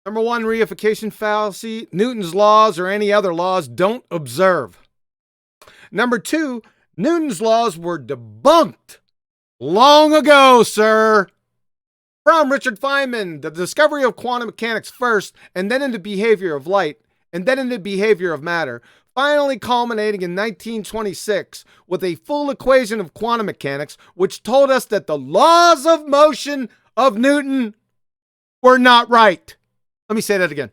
Number one, reification fallacy. Newton's laws or any other laws don't observe. Number two, Newton's laws were debunked long ago, sir. From Richard Feynman, the discovery of quantum mechanics first, and then into behavior of light, and then into behavior of matter, finally culminating in 1926 with a full equation of quantum mechanics, which told us that the laws of motion of Newton were not right. Let me say that again.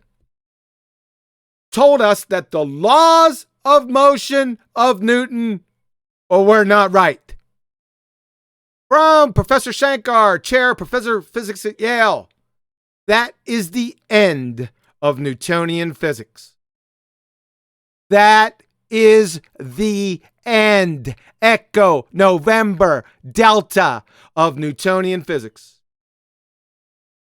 Told us that the laws of motion of Newton were not right. From Professor Shankar, Chair, Professor of Physics at Yale. That is the end of Newtonian physics. That is the end. Echo, November, Delta of Newtonian physics.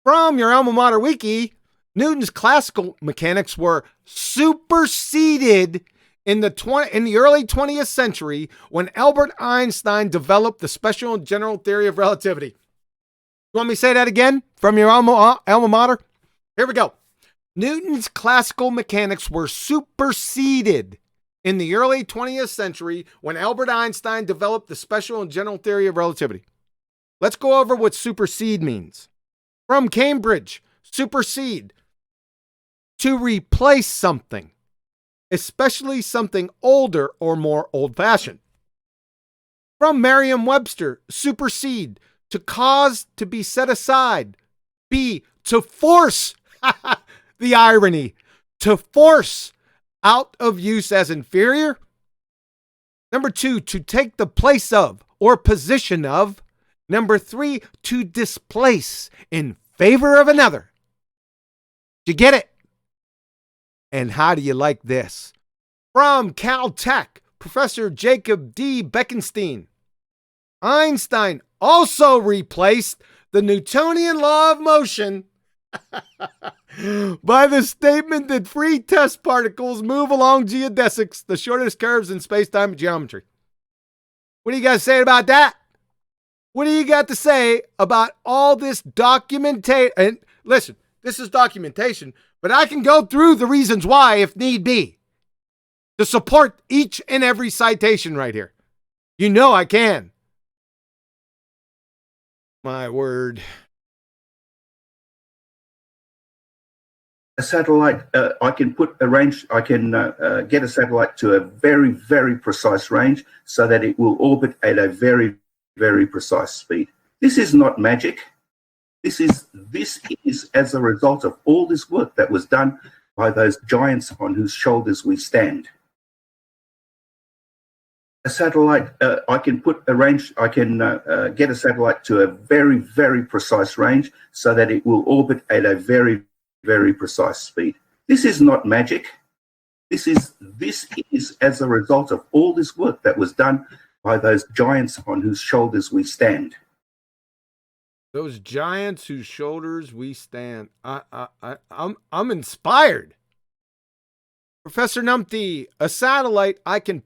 From your alma mater wiki, Newton's classical mechanics were superseded in the early 20th century when Albert Einstein developed the special and general theory of relativity. You want me to say that again from your alma mater? Here we go. Newton's classical mechanics were superseded in the early 20th century when Albert Einstein developed the special and general theory of relativity. Let's go over what supersede means. From Cambridge, supersede, to replace something, especially something older or more old-fashioned. From Merriam-Webster, supersede, to cause to be set aside, B, to force, the irony, to force out of use as inferior. Number two, to take the place of or position of. Number three, to displace in favor of another. Did you get it? And how do you like this? From Caltech, Professor Jacob D. Bekenstein. Einstein also replaced the Newtonian law of motion by the statement that free test particles move along geodesics, the shortest curves in space-time geometry. What do you guys say about that? What do you got to say about all this documentation? And listen, this is documentation, but I can go through the reasons why if need be to support each and every citation right here. You know I can. My word. A satellite, I can get a satellite to a very, very precise range so that it will orbit at a very, very precise speed. This is not magic. This is as a result of all this work that was done by those giants on whose shoulders we stand. A satellite, I can get a satellite to a very, very precise range so that it will orbit at a very, very precise speed. This is not magic. This is as a result of all this work that was done by those giants on whose shoulders we stand. Those giants whose shoulders we stand. I'm inspired. Professor Numpty, a satellite, I can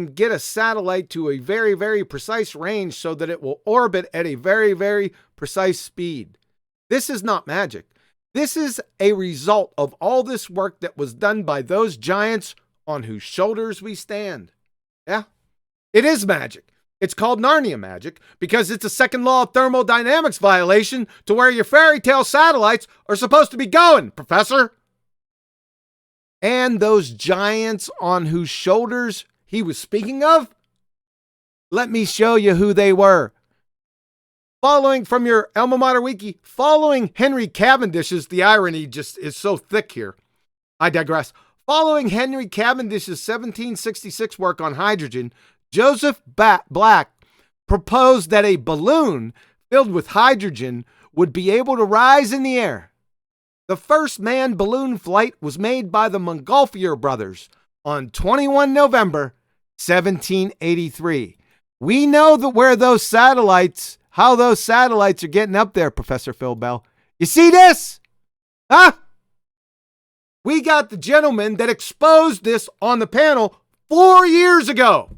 get a satellite to a very, very precise range so that it will orbit at a very, very precise speed. This is not magic. This is a result of all this work that was done by those giants on whose shoulders we stand. Yeah, it is magic. It's called Narnia magic because it's a second law of thermodynamics violation to where your fairy tale satellites are supposed to be going, Professor. And those giants on whose shoulders he was speaking of, let me show you who they were. Following from your alma mater wiki, following Henry Cavendish's, the irony just is so thick here. I digress. Following Henry Cavendish's 1766 work on hydrogen, Joseph Black proposed that a balloon filled with hydrogen would be able to rise in the air. The first manned balloon flight was made by the Montgolfier brothers on 21 November 1783. We know how those satellites are getting up there, Professor Phil Bell. You see this? Huh? We got the gentleman that exposed this on the panel 4 years ago.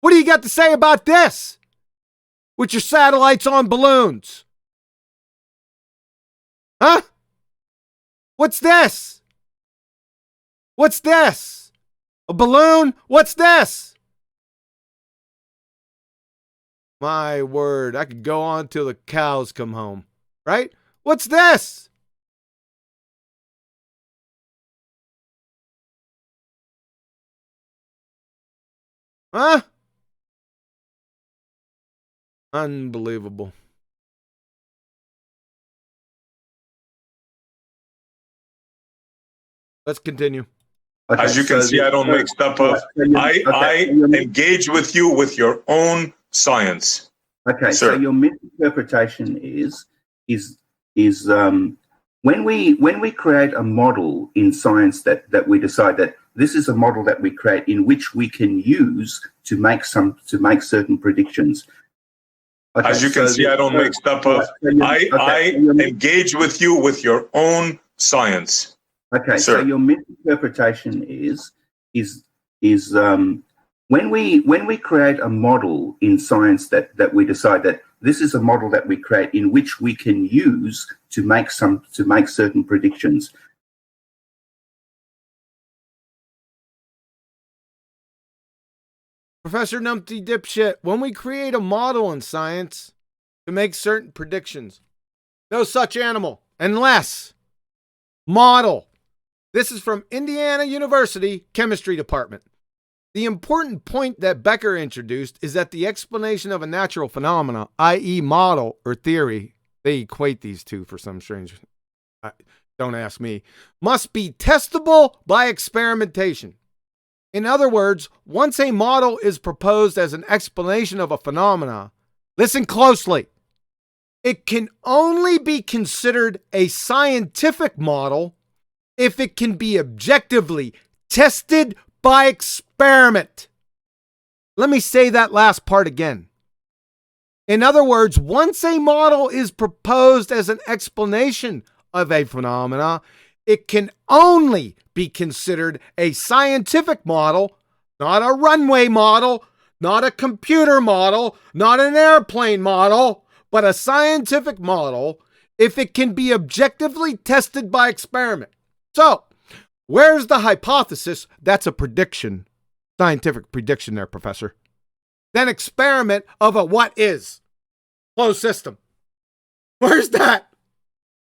What do you got to say about this? With your satellites on balloons? Huh? What's this? What's this? A balloon? What's this? My word, I could go on till the cows come home, right? What's this? Huh? Unbelievable. Let's continue. Okay, As you can see, I don't make stuff up. I engage with you with your own science. Okay, Sir. so your misinterpretation is when we create a model in science that we decide that this is a model that we create in which we can use to make certain predictions. Okay, As you can see, I don't make stuff up. I engage with you with your own science. Okay, Sir. so your misinterpretation is when we create a model in science that we decide that this is a model that we create in which we can use to make certain predictions. Professor Numpty Dipshit, when we create a model in science to make certain predictions, no such animal unless model. This is from Indiana University Chemistry Department. The important point that Becker introduced is that the explanation of a natural phenomena, i.e. model or theory, they equate these two for some strange, don't ask me, must be testable by experimentation. In other words, once a model is proposed as an explanation of a phenomena, listen closely, it can only be considered a scientific model if it can be objectively tested by experiment. Let me say that last part again. In other words, once a model is proposed as an explanation of a phenomena, it can only be considered a scientific model, not a runway model, not a computer model, not an airplane model, but a scientific model if it can be objectively tested by experiment. So, where's the hypothesis? That's a prediction, scientific prediction there, Professor. Then experiment of a what is, closed system. Where's that?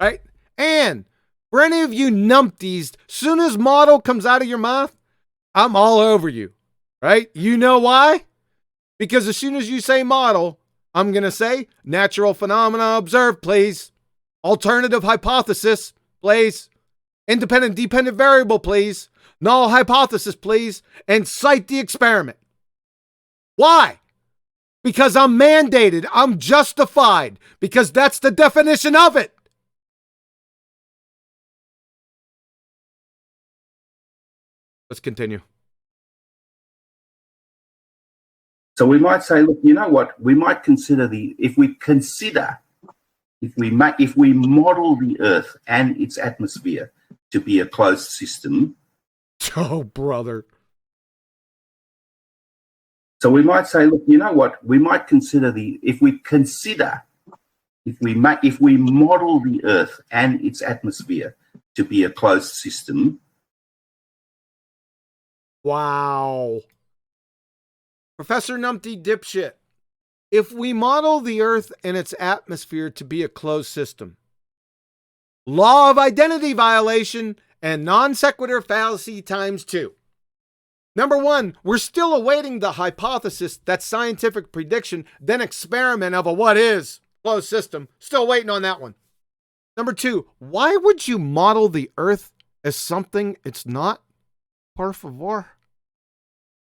Right? And for any of you numpties, soon as model comes out of your mouth, I'm all over you, right? You know why? Because as soon as you say model, I'm going to say natural phenomena observed, please. Alternative hypothesis, please. Independent dependent variable, please. Null hypothesis, please. And cite the experiment. Why? Because I'm mandated. I'm justified. Because that's the definition of it. Let's continue. So we might say, look, you know what? We might consider if we model the Earth and its atmosphere to be a closed system. Oh, brother. So we might say, look, you know what? We might consider if we model the Earth and its atmosphere to be a closed system. Wow. Professor Numpty Dipshit, if we model the Earth and its atmosphere to be a closed system, law of identity violation and non sequitur fallacy times 2. Number 1, we're still awaiting the hypothesis, that scientific prediction, then experiment of a what is closed system. Still waiting on that one. Number 2, why would you model the Earth as something it's not? Por favor.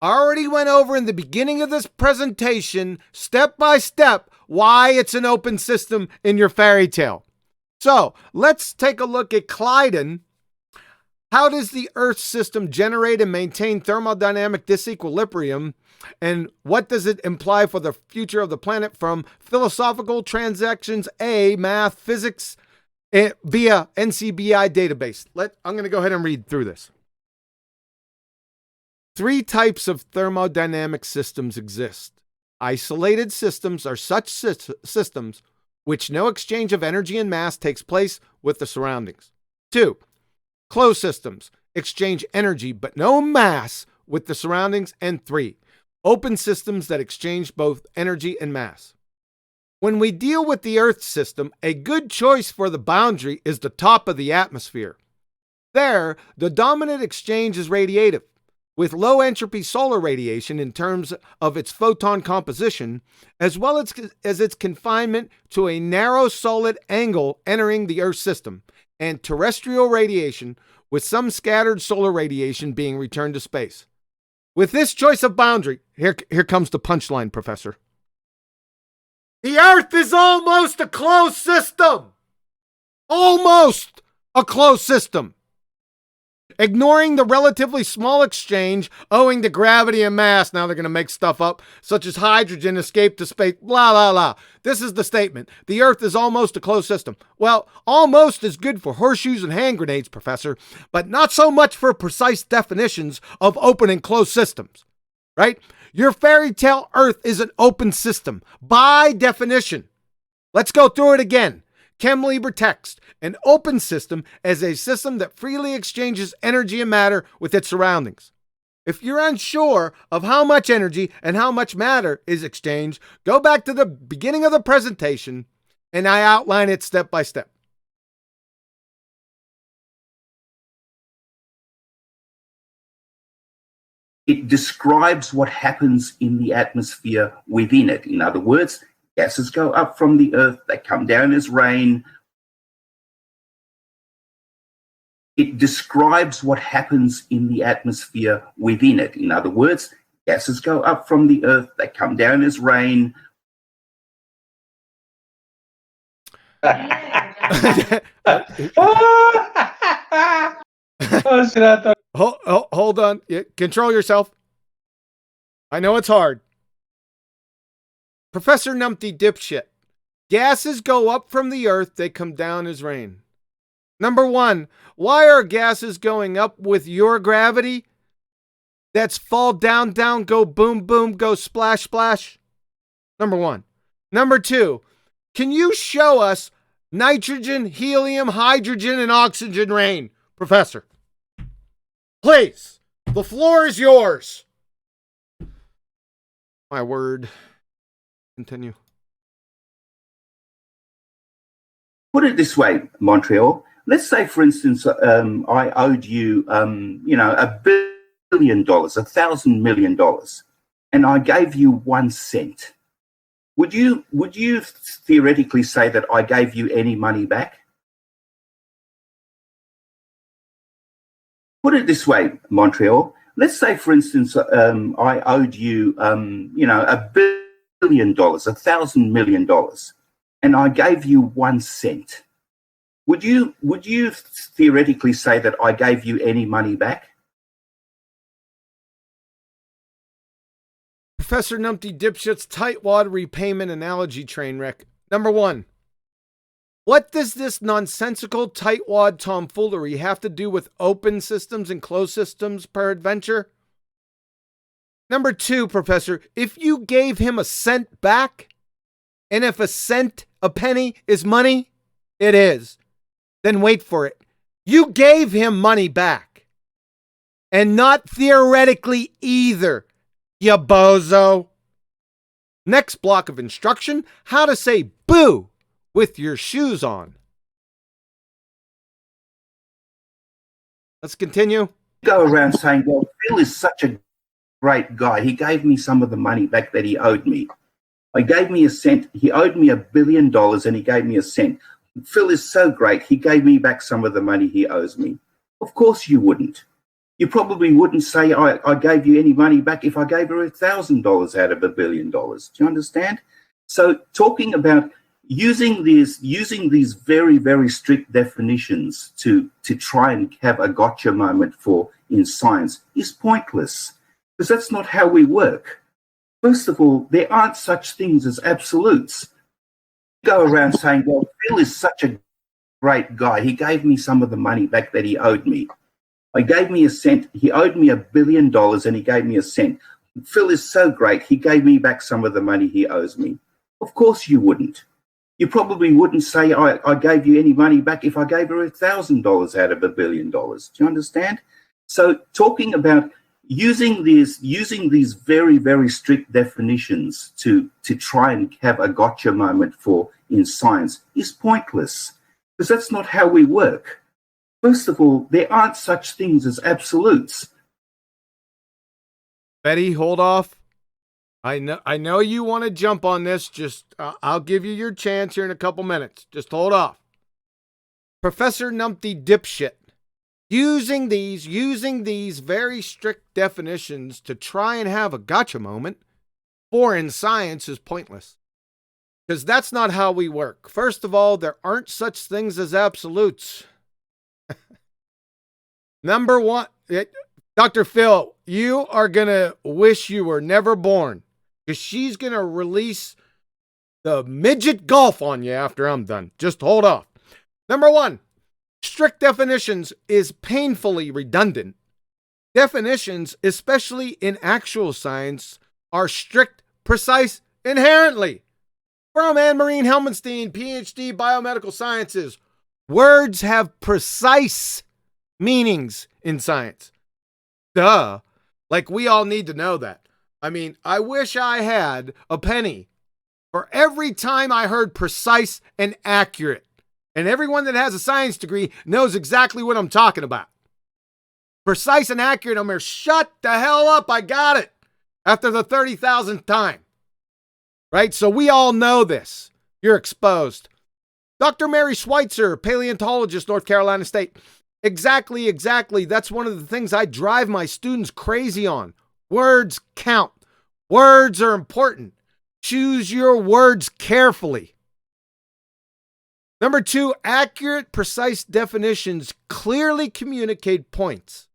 I already went over in the beginning of this presentation, step by step, why it's an open system in your fairy tale. So let's take a look at Clyden. How does the Earth system generate and maintain thermodynamic disequilibrium? And what does it imply for the future of the planet from philosophical transactions A, math, physics, via NCBI database. I'm going to go ahead and read through this. 3 types of thermodynamic systems exist. Isolated systems are such systems which no exchange of energy and mass takes place with the surroundings. 2. Closed systems exchange energy but no mass with the surroundings. And 3. Open systems that exchange both energy and mass. When we deal with the Earth system, a good choice for the boundary is the top of the atmosphere. There, the dominant exchange is radiative, with low entropy solar radiation in terms of its photon composition, as well as its confinement to a narrow solid angle entering the Earth system, and terrestrial radiation, with some scattered solar radiation being returned to space. With this choice of boundary, here comes the punchline, Professor. The Earth is almost a closed system. Almost a closed system. Ignoring the relatively small exchange owing to gravity and mass, now they're going to make stuff up, such as hydrogen escape to space, blah, blah, blah. This is the statement. The Earth is almost a closed system. Well, almost is good for horseshoes and hand grenades, Professor, but not so much for precise definitions of open and closed systems, right? Your fairy tale Earth is an open system by definition. Let's go through it again. Chem-Liber text, an open system as a system that freely exchanges energy and matter with its surroundings. If you're unsure of how much energy and how much matter is exchanged, go back to the beginning of the presentation and I outline it step by step. It describes what happens in the atmosphere within it. In other words, gases go up from the Earth, they come down as rain. It describes what happens in the atmosphere within it. In other words, gases go up from the Earth, they come down as rain. Hold on. Control yourself. I know it's hard. Professor Numpty dipshit. Gases go up from the Earth, they come down as rain. Number 1, why are gases going up with your gravity? That's fall down, down, go boom, boom, go splash, splash. Number 1. Number 2, can you show us nitrogen, helium, hydrogen, and oxygen rain, Professor? Please, the floor is yours. My word. Continue. Put it this way, Montreal. Let's say, for instance, I owed you, $1 billion, $1,000 million, and I gave you 1 cent. Would you theoretically say that I gave you any money back? Put it this way, Montreal. Let's say, for instance, I owed you, $1 billion, $1,000 million, and I gave you 1 cent. Would you theoretically say that I gave you any money back? Professor Numpty dipshit's tightwad repayment analogy train wreck. Number 1. What does this nonsensical tightwad tomfoolery have to do with open systems and closed systems peradventure? Number 2, Professor, if you gave him a cent back, and if a penny is money, it is, then wait for it. You gave him money back. And not theoretically either, you bozo. Next block of instruction, how to say boo with your shoes on. Let's continue. Go around saying, well, Phil is such a great guy. He gave me some of the money back that he owed me. He gave me a cent. He owed me $1 billion and he gave me a cent. Phil is so great. He gave me back some of the money he owes me. Of course you wouldn't. You probably wouldn't say I gave you any money back if I gave her $1,000 out of $1 billion. Do you understand? So talking about using these very, very strict definitions to try and have a gotcha moment in science is pointless, because that's not how we work. First of all, there aren't such things as absolutes. Go around saying, well, Phil is such a great guy. He gave me some of the money back that he owed me. He gave me a cent. He owed me $1 billion and he gave me a cent. Phil is so great. He gave me back some of the money he owes me. Of course you wouldn't. You probably wouldn't say I gave you any money back if I gave her $1,000 out of $1 billion. Do you understand? So talking about using these very, very strict definitions to try and have a gotcha moment in science is pointless, because that's not how we work. First of all, there aren't such things as absolutes. Betty, hold off. I know you want to jump on this. Just I'll give you your chance here in a couple minutes. Just hold off. Professor Numpty dipshit. Using these very strict definitions to try and have a gotcha moment in science is pointless. Because that's not how we work. First of all, there aren't such things as absolutes. Number one, Dr. Phil, you are going to wish you were never born, because she's going to release the midget golf on you after I'm done. Just hold off. Number one, strict definitions is painfully redundant. Definitions, especially in actual science, are strict, precise, inherently. From Anne-Marie Helmenstein, PhD, Biomedical Sciences. Words have precise meanings in science. Duh. Like, we all need to know that. I mean, I wish I had a penny for every time I heard precise and accurate. And everyone that has a science degree knows exactly what I'm talking about. Precise and accurate. I'm here, shut the hell up. I got it. After the 30,000th time. Right? So we all know this. You're exposed. Dr. Mary Schweitzer, paleontologist, North Carolina State. Exactly. That's one of the things I drive my students crazy on. Words count. Words are important. Choose your words carefully. Number two, accurate, precise definitions clearly communicate points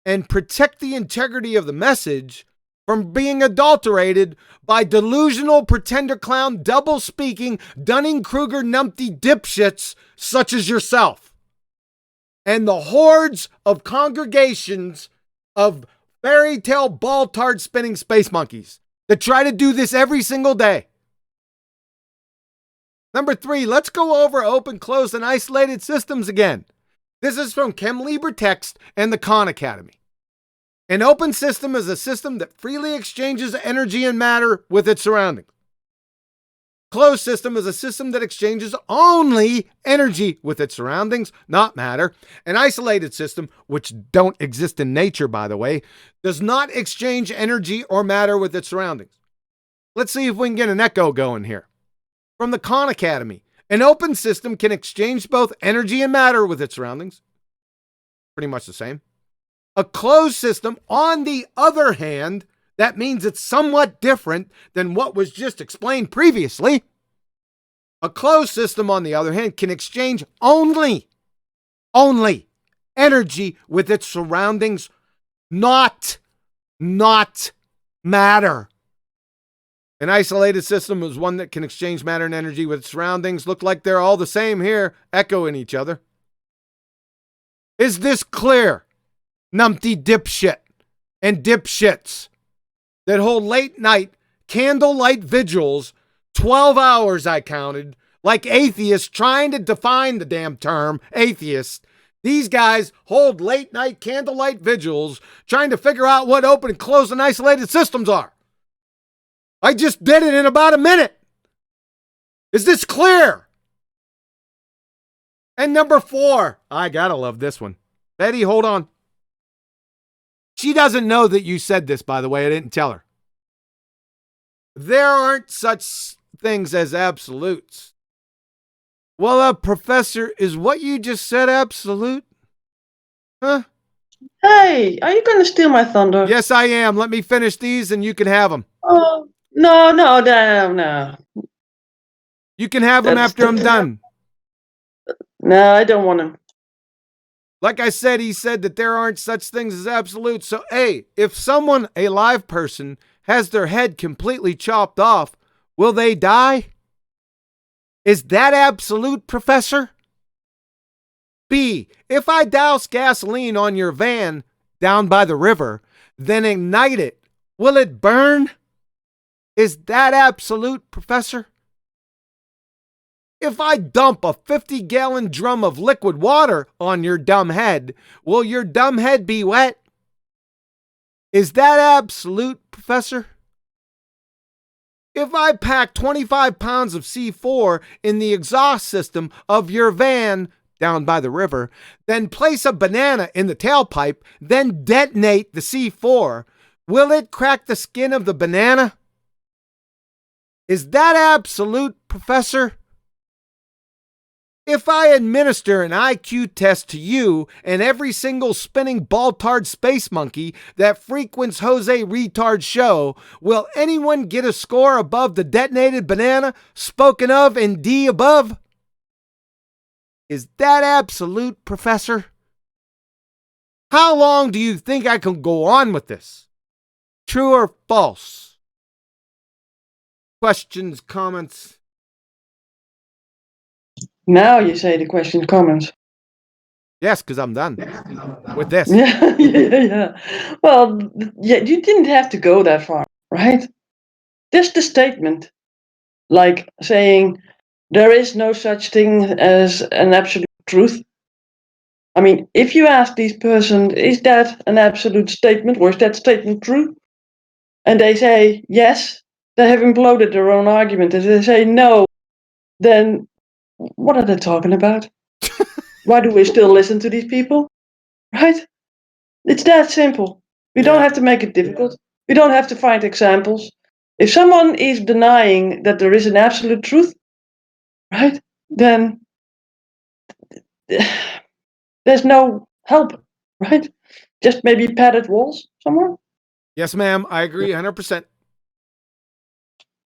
and protect the integrity of the message from being adulterated by delusional pretender clown double-speaking Dunning-Kruger numpty dipshits such as yourself. And the hordes of congregations of fairy tale ball tard spinning space monkeys that try to do this every single day. Number three, let's go over open, closed, and isolated systems again. This is from ChemLibreText and the Khan Academy. An open system is a system that freely exchanges energy and matter with its surroundings. Closed system is a system that exchanges only energy with its surroundings, not matter. An isolated system, which don't exist in nature, by the way, does not exchange energy or matter with its surroundings. Let's see if we can get an echo going here. From the Khan Academy, an open system can exchange both energy and matter with its surroundings. Pretty much the same. A closed system, on the other hand, that means it's somewhat different than what was just explained previously. A closed system, on the other hand, can exchange only energy with its surroundings, not matter. An isolated system is one that can exchange matter and energy with its surroundings. Look like they're all the same here, echoing each other. Is this clear? Numpty dipshit and dipshits that hold late night candlelight vigils, 12 hours I counted, like atheists trying to define the damn term atheist. These guys hold late night candlelight vigils trying to figure out what open and closed and isolated systems are. I just did it in about a minute. Is this clear? And number four, I gotta love this one. Betty, hold on. She doesn't know that you said this, by the way. I didn't tell her. There aren't such things as absolutes. Well, Professor, is what you just said absolute? Huh? Hey, are you going to steal my thunder? Yes, I am. Let me finish these and you can have them. Oh, no. You can have them after I'm done. No, I don't want them. Like I said, he said that there aren't such things as absolutes. So, hey, if someone, a live person, has their head completely chopped off, will they die? Is that absolute, Professor? B, if I douse gasoline on your van down by the river, then ignite it, will it burn? Is that absolute, Professor? If I dump a 50-gallon drum of liquid water on your dumb head, will your dumb head be wet? Is that absolute, Professor? If I pack 25 pounds of C4 in the exhaust system of your van down by the river, then place a banana in the tailpipe, then detonate the C4, will it crack the skin of the banana? Is that absolute, Professor? If I administer an IQ test to you and every single spinning ball-tard space monkey that frequents Jose Retard's show, will anyone get a score above the detonated banana spoken of in D above? Is that absolute, Professor? How long do you think I can go on with this? True or false? Questions, comments? Now you say the question comments. Yes, because I'm done with this. Yeah. Well, yeah, you didn't have to go that far, right? Just the statement, like saying there is no such thing as an absolute truth. I mean, if you ask this person, is that an absolute statement or is that statement true? And they say yes, they have imploded their own argument. If they say no, then what are they talking about? Why do we still listen to these people? Right? It's that simple. We don't have to make it difficult. We don't have to find examples. If someone is denying that there is an absolute truth, right, then there's no help, right? Just maybe padded walls somewhere. Yes, ma'am. I agree 100%.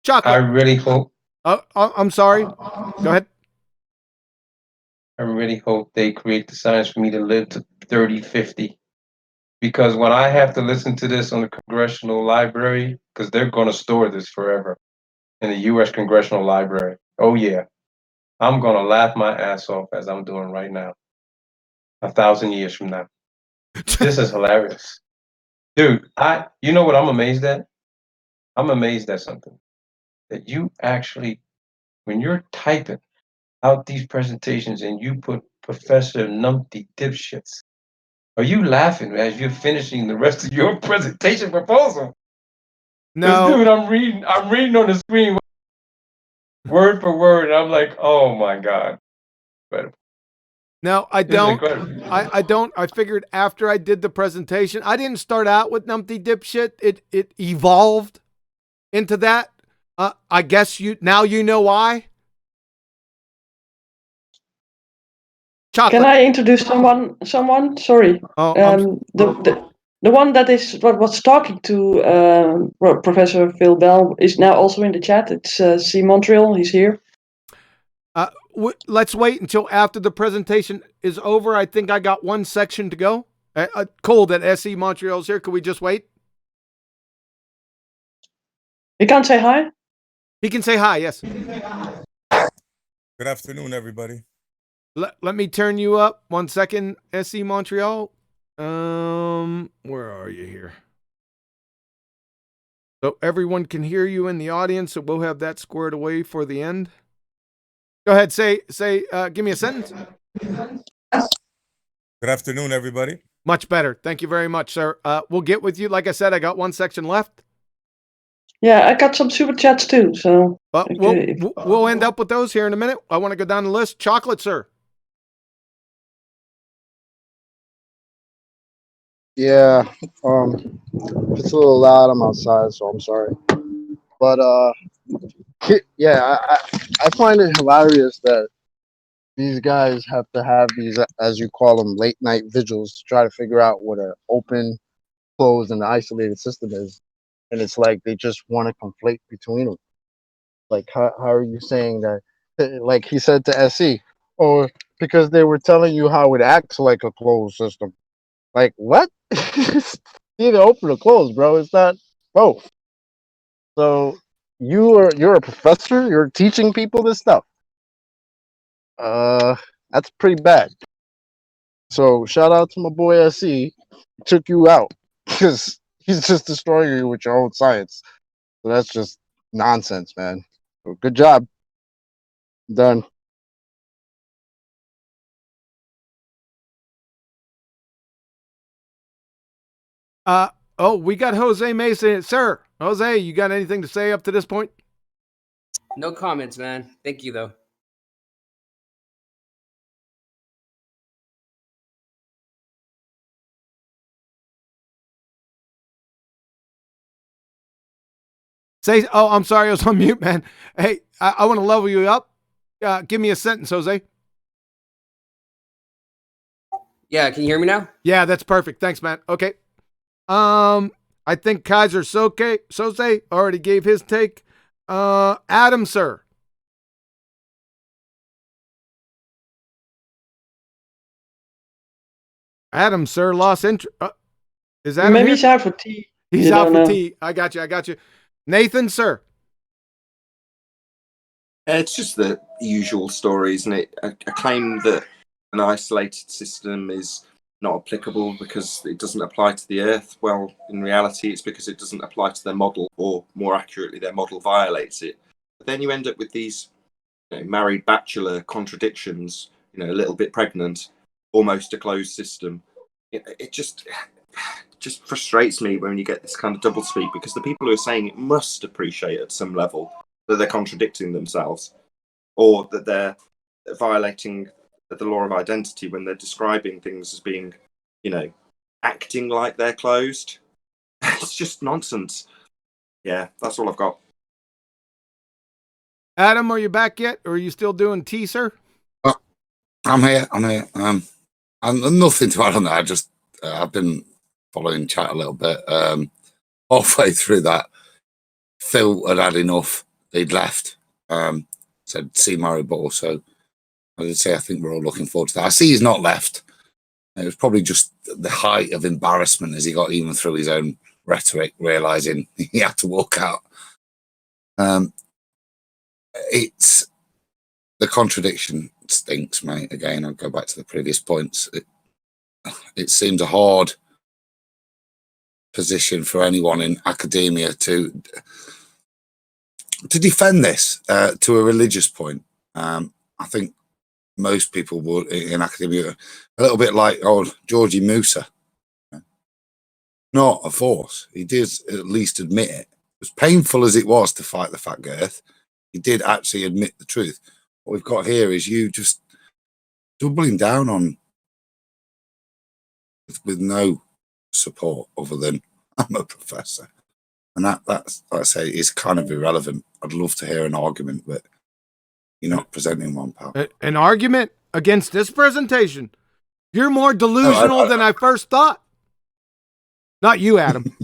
Chocolate. I really hope. I'm sorry. Go ahead. I really hope they create the science for me to live to 30, 50. Because when I have to listen to this on the Congressional Library, because they're going to store this forever in the U.S. Congressional Library. Oh, yeah. I'm going to laugh my ass off as I'm doing right now. 1,000 years from now. This is hilarious. Dude, you know what I'm amazed at? I'm amazed at something. That you actually, when you're typing out these presentations and you put Professor Numpty dipshits, are you laughing as you're finishing the rest of your presentation proposal? No. Dude, I'm reading on the screen word for word, and I'm like, oh my God. Incredible. No, I don't. I don't. I figured after I did the presentation, I didn't start out with Numpty dipshit. It evolved into that. I guess now you know why. Chocolate. Can I introduce someone? Sorry. The one that is what was talking to Professor Phil Bell is now also in the chat. It's C. Montreal. He's here. Let's wait until after the presentation is over. I think I got one section to go. Cool that SE Montreal's here. Could we just wait? You can't say hi? He can say hi, yes. Good afternoon, everybody. Let me turn you up 1 second, SE Montreal. Where are you here? So everyone can hear you in the audience, so we'll have that squared away for the end. Go ahead, give me a sentence. Good afternoon, everybody. Much better. Thank you very much, sir. We'll get with you. Like I said, I got one section left. Yeah, I got some super chats too, so. We'll end up with those here in a minute. I want to go down the list. Chocolate, sir. Yeah, it's a little loud. I'm outside, so I'm sorry. But yeah, I find it hilarious that these guys have to have these, as you call them, late night vigils to try to figure out what an open, closed, and isolated system is, and it's like they just want to conflate between them. Like, how are you saying that? Like he said to SE, or because they were telling you how it acts like a closed system. Like, what? It's either open or closed, bro. It's not both. So you're a professor. You're teaching people this stuff. That's pretty bad. So shout out to my boy SE. Took you out because he's just destroying you with your own science. So that's just nonsense, man. So good job. Done. Oh, we got Jose Mason. Sir, Jose, you got anything to say up to this point? No comments, man. Thank you, though. I'm sorry, I was on mute, man. Hey, I want to level you up. Give me a sentence, Jose. Yeah, can you hear me now? Yeah, that's perfect. Thanks, man. Okay. I think Kaiser Soze already gave his take. Adam, sir. Adam, sir, lost interest. Is Adam Maybe here? he's out for tea. He's out for tea. I got you. Nathan, sir. It's just the usual story, isn't it? A claim that an isolated system is not applicable because it doesn't apply to the Earth. Well, in reality, it's because it doesn't apply to their model, or more accurately, their model violates it. But then you end up with these married bachelor contradictions, a little bit pregnant, almost a closed system. It just frustrates me when you get this kind of doublespeak, because the people who are saying it must appreciate at some level that they're contradicting themselves, or that they're violating the law of identity when they're describing things as being, acting like they're closed. It's just nonsense. Yeah, that's all I've got. Adam, are you back yet, or are you still doing tea, sir? I'm here. I'm nothing to add on that. I've been following chat a little bit. Halfway through that, Phil had enough. He'd left. Said see my rebuttal. So I did say I think we're all looking forward to that. I see he's not left. It was probably just the height of embarrassment as he got even through his own rhetoric, realizing he had to walk out. It's the contradiction stinks, mate. Again, I'll go back to the previous points. It seems a hard position for anyone in academia to defend this to a religious point. I think most people would in academia, a little bit like old Georgie Musa. Not a force. He did at least admit it. As painful as it was to fight the fat girth, he did actually admit the truth. What we've got here is you just doubling down on with no support other than I'm a professor. And that's, like I say, is kind of irrelevant. I'd love to hear an argument, but you're not presenting one, pal. An argument against this presentation? You're more delusional than I first thought. Not you, Adam.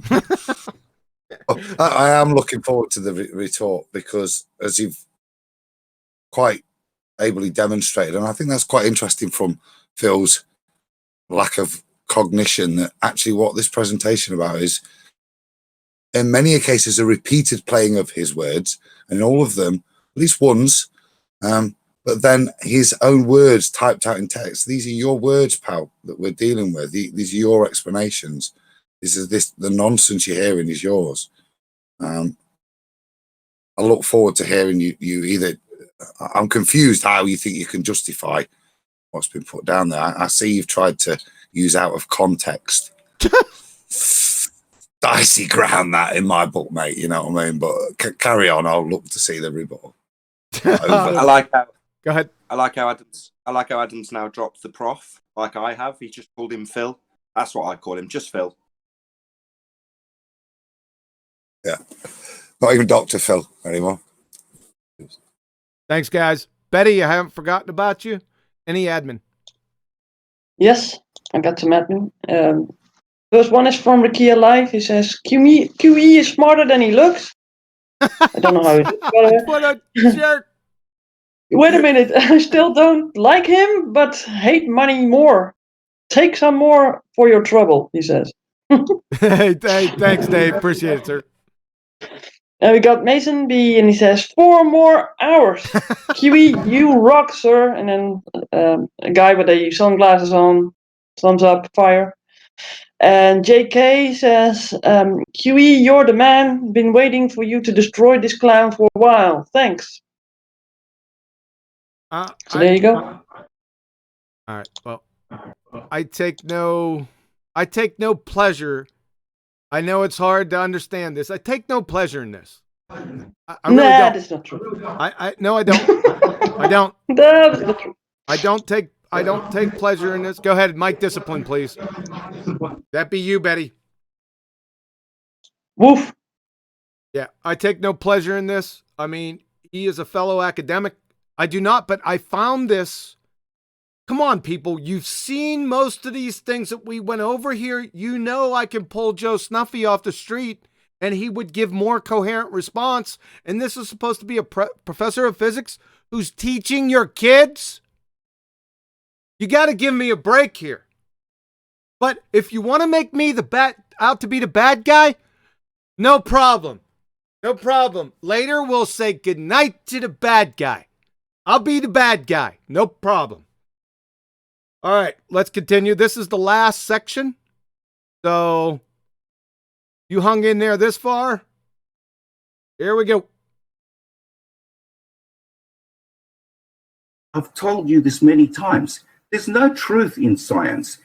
I am looking forward to the retort, because as you've quite ably demonstrated, and I think that's quite interesting from Phil's lack of cognition, that actually what this presentation about is, in many cases, a repeated playing of his words, and in all of them, at least once, but then his own words typed out in text. These are your words, pal, that we're dealing with. These are your explanations. The nonsense you're hearing is yours. I look forward to hearing you either. I'm confused how you think you can justify what's been put down there. I see you've tried to use out of context. Dicey ground that in my book, mate. You know what I mean? But carry on. I'll look to see the rebuttal. I like how. Go ahead. I like how Adams now dropped the prof, like I have. He just called him Phil. That's what I call him, just Phil. Yeah, not even Dr. Phil anymore. Thanks, guys. Betty, I haven't forgotten about you. Any admin? Yes, I got some admin. First one is from Rikia Live. He says, QE is smarter than he looks. I don't know how he did it. What a jerk. Wait a minute. I still don't like him, but hate money more. Take some more for your trouble, he says. Hey, thanks, Dave. Appreciate it, sir. And we got Mason B, and he says, 4 more hours. QE, you rock, sir. And then a guy with the sunglasses on Thumbs up, fire. And JK says, QE, you're the man. Been waiting for you to destroy this clown for a while. Thanks. So there you go. All right. Well, I take no pleasure. I know it's hard to understand this. I take no pleasure in this. I really don't. That's not true. No, I don't. I don't. That is not true. I don't take pleasure in this. Go ahead, Mike Discipline, please. That be you, Betty. Woof. Yeah, I take no pleasure in this. I mean, he is a fellow academic. I do not, but I found this. Come on, people. You've seen most of these things that we went over here. You know I can pull Joe Snuffy off the street and he would give more coherent response. And this is supposed to be a professor of physics who's teaching your kids? You got to give me a break here. But if you want to make me out to be the bad guy, no problem. No problem. Later, we'll say goodnight to the bad guy. I'll be the bad guy. No problem. All right, let's continue. This is the last section. So, you hung in there this far? Here we go. I've told you this many times. There's no truth in science.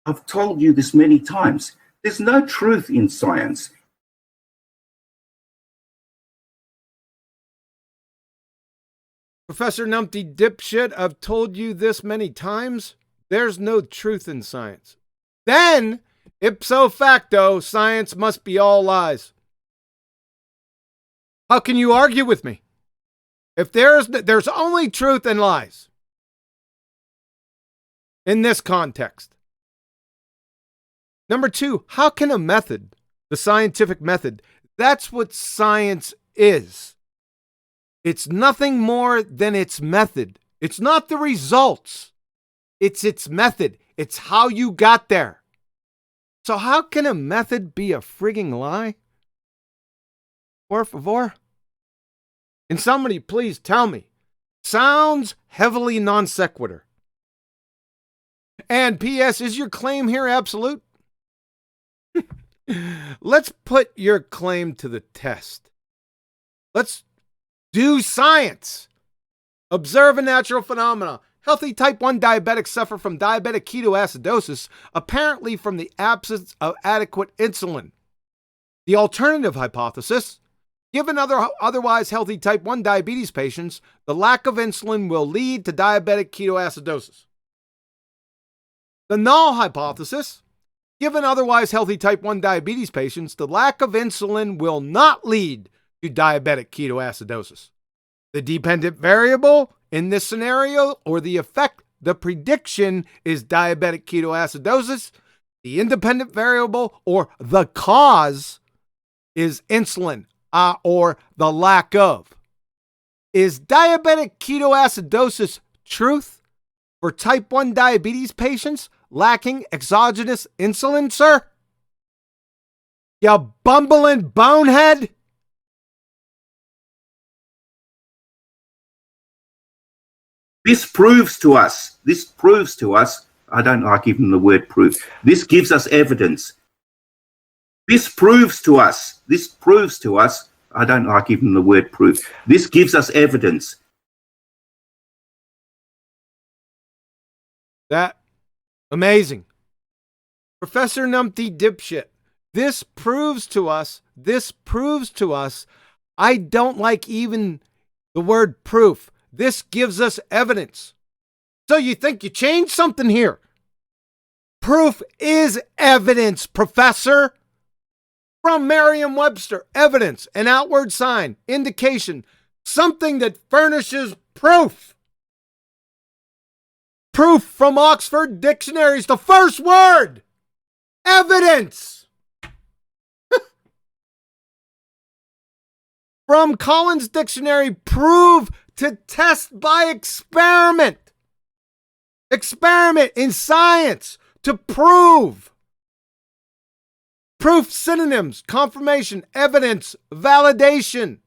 I've told you this many times. There's no truth in science. Professor Numpty dipshit, I've told you this many times. There's no truth in science. Then, ipso facto, science must be all lies. How can you argue with me? If there's only truth and lies in this context. Number two, how can a method, the scientific method, that's what science is. It's nothing more than its method. It's not the results. It's its method. It's how you got there. So how can a method be a frigging lie? Por favor? And somebody please tell me. Sounds heavily non sequitur. And P.S., is your claim here absolute? Let's put your claim to the test. Let's do science. Observe a natural phenomena. Healthy type 1 diabetics suffer from diabetic ketoacidosis, apparently from the absence of adequate insulin. The alternative hypothesis, given otherwise healthy type 1 diabetes patients, the lack of insulin will lead to diabetic ketoacidosis. The null hypothesis, given otherwise healthy type 1 diabetes patients, the lack of insulin will not lead to diabetic ketoacidosis. The dependent variable in this scenario, or the effect, the prediction, is diabetic ketoacidosis. The independent variable, or the cause, is insulin, or the lack of. Is diabetic ketoacidosis truth for type 1 diabetes patients lacking exogenous insulin, sir? You bumbling bonehead? This proves to us, I don't like even the word proof. This gives us evidence. This proves to us, I don't like even the word proof. This gives us evidence. That, amazing. Professor Numpty dipshit, this proves to us, I don't like even the word proof. This gives us evidence. So you think you changed something here? Proof is evidence, Professor. From Merriam-Webster, evidence, an outward sign, indication, something that furnishes proof. Proof from Oxford dictionaries, the first word, evidence. From Collins Dictionary, prove to test by experiment. Experiment in science to prove. Proof synonyms, confirmation, evidence, validation.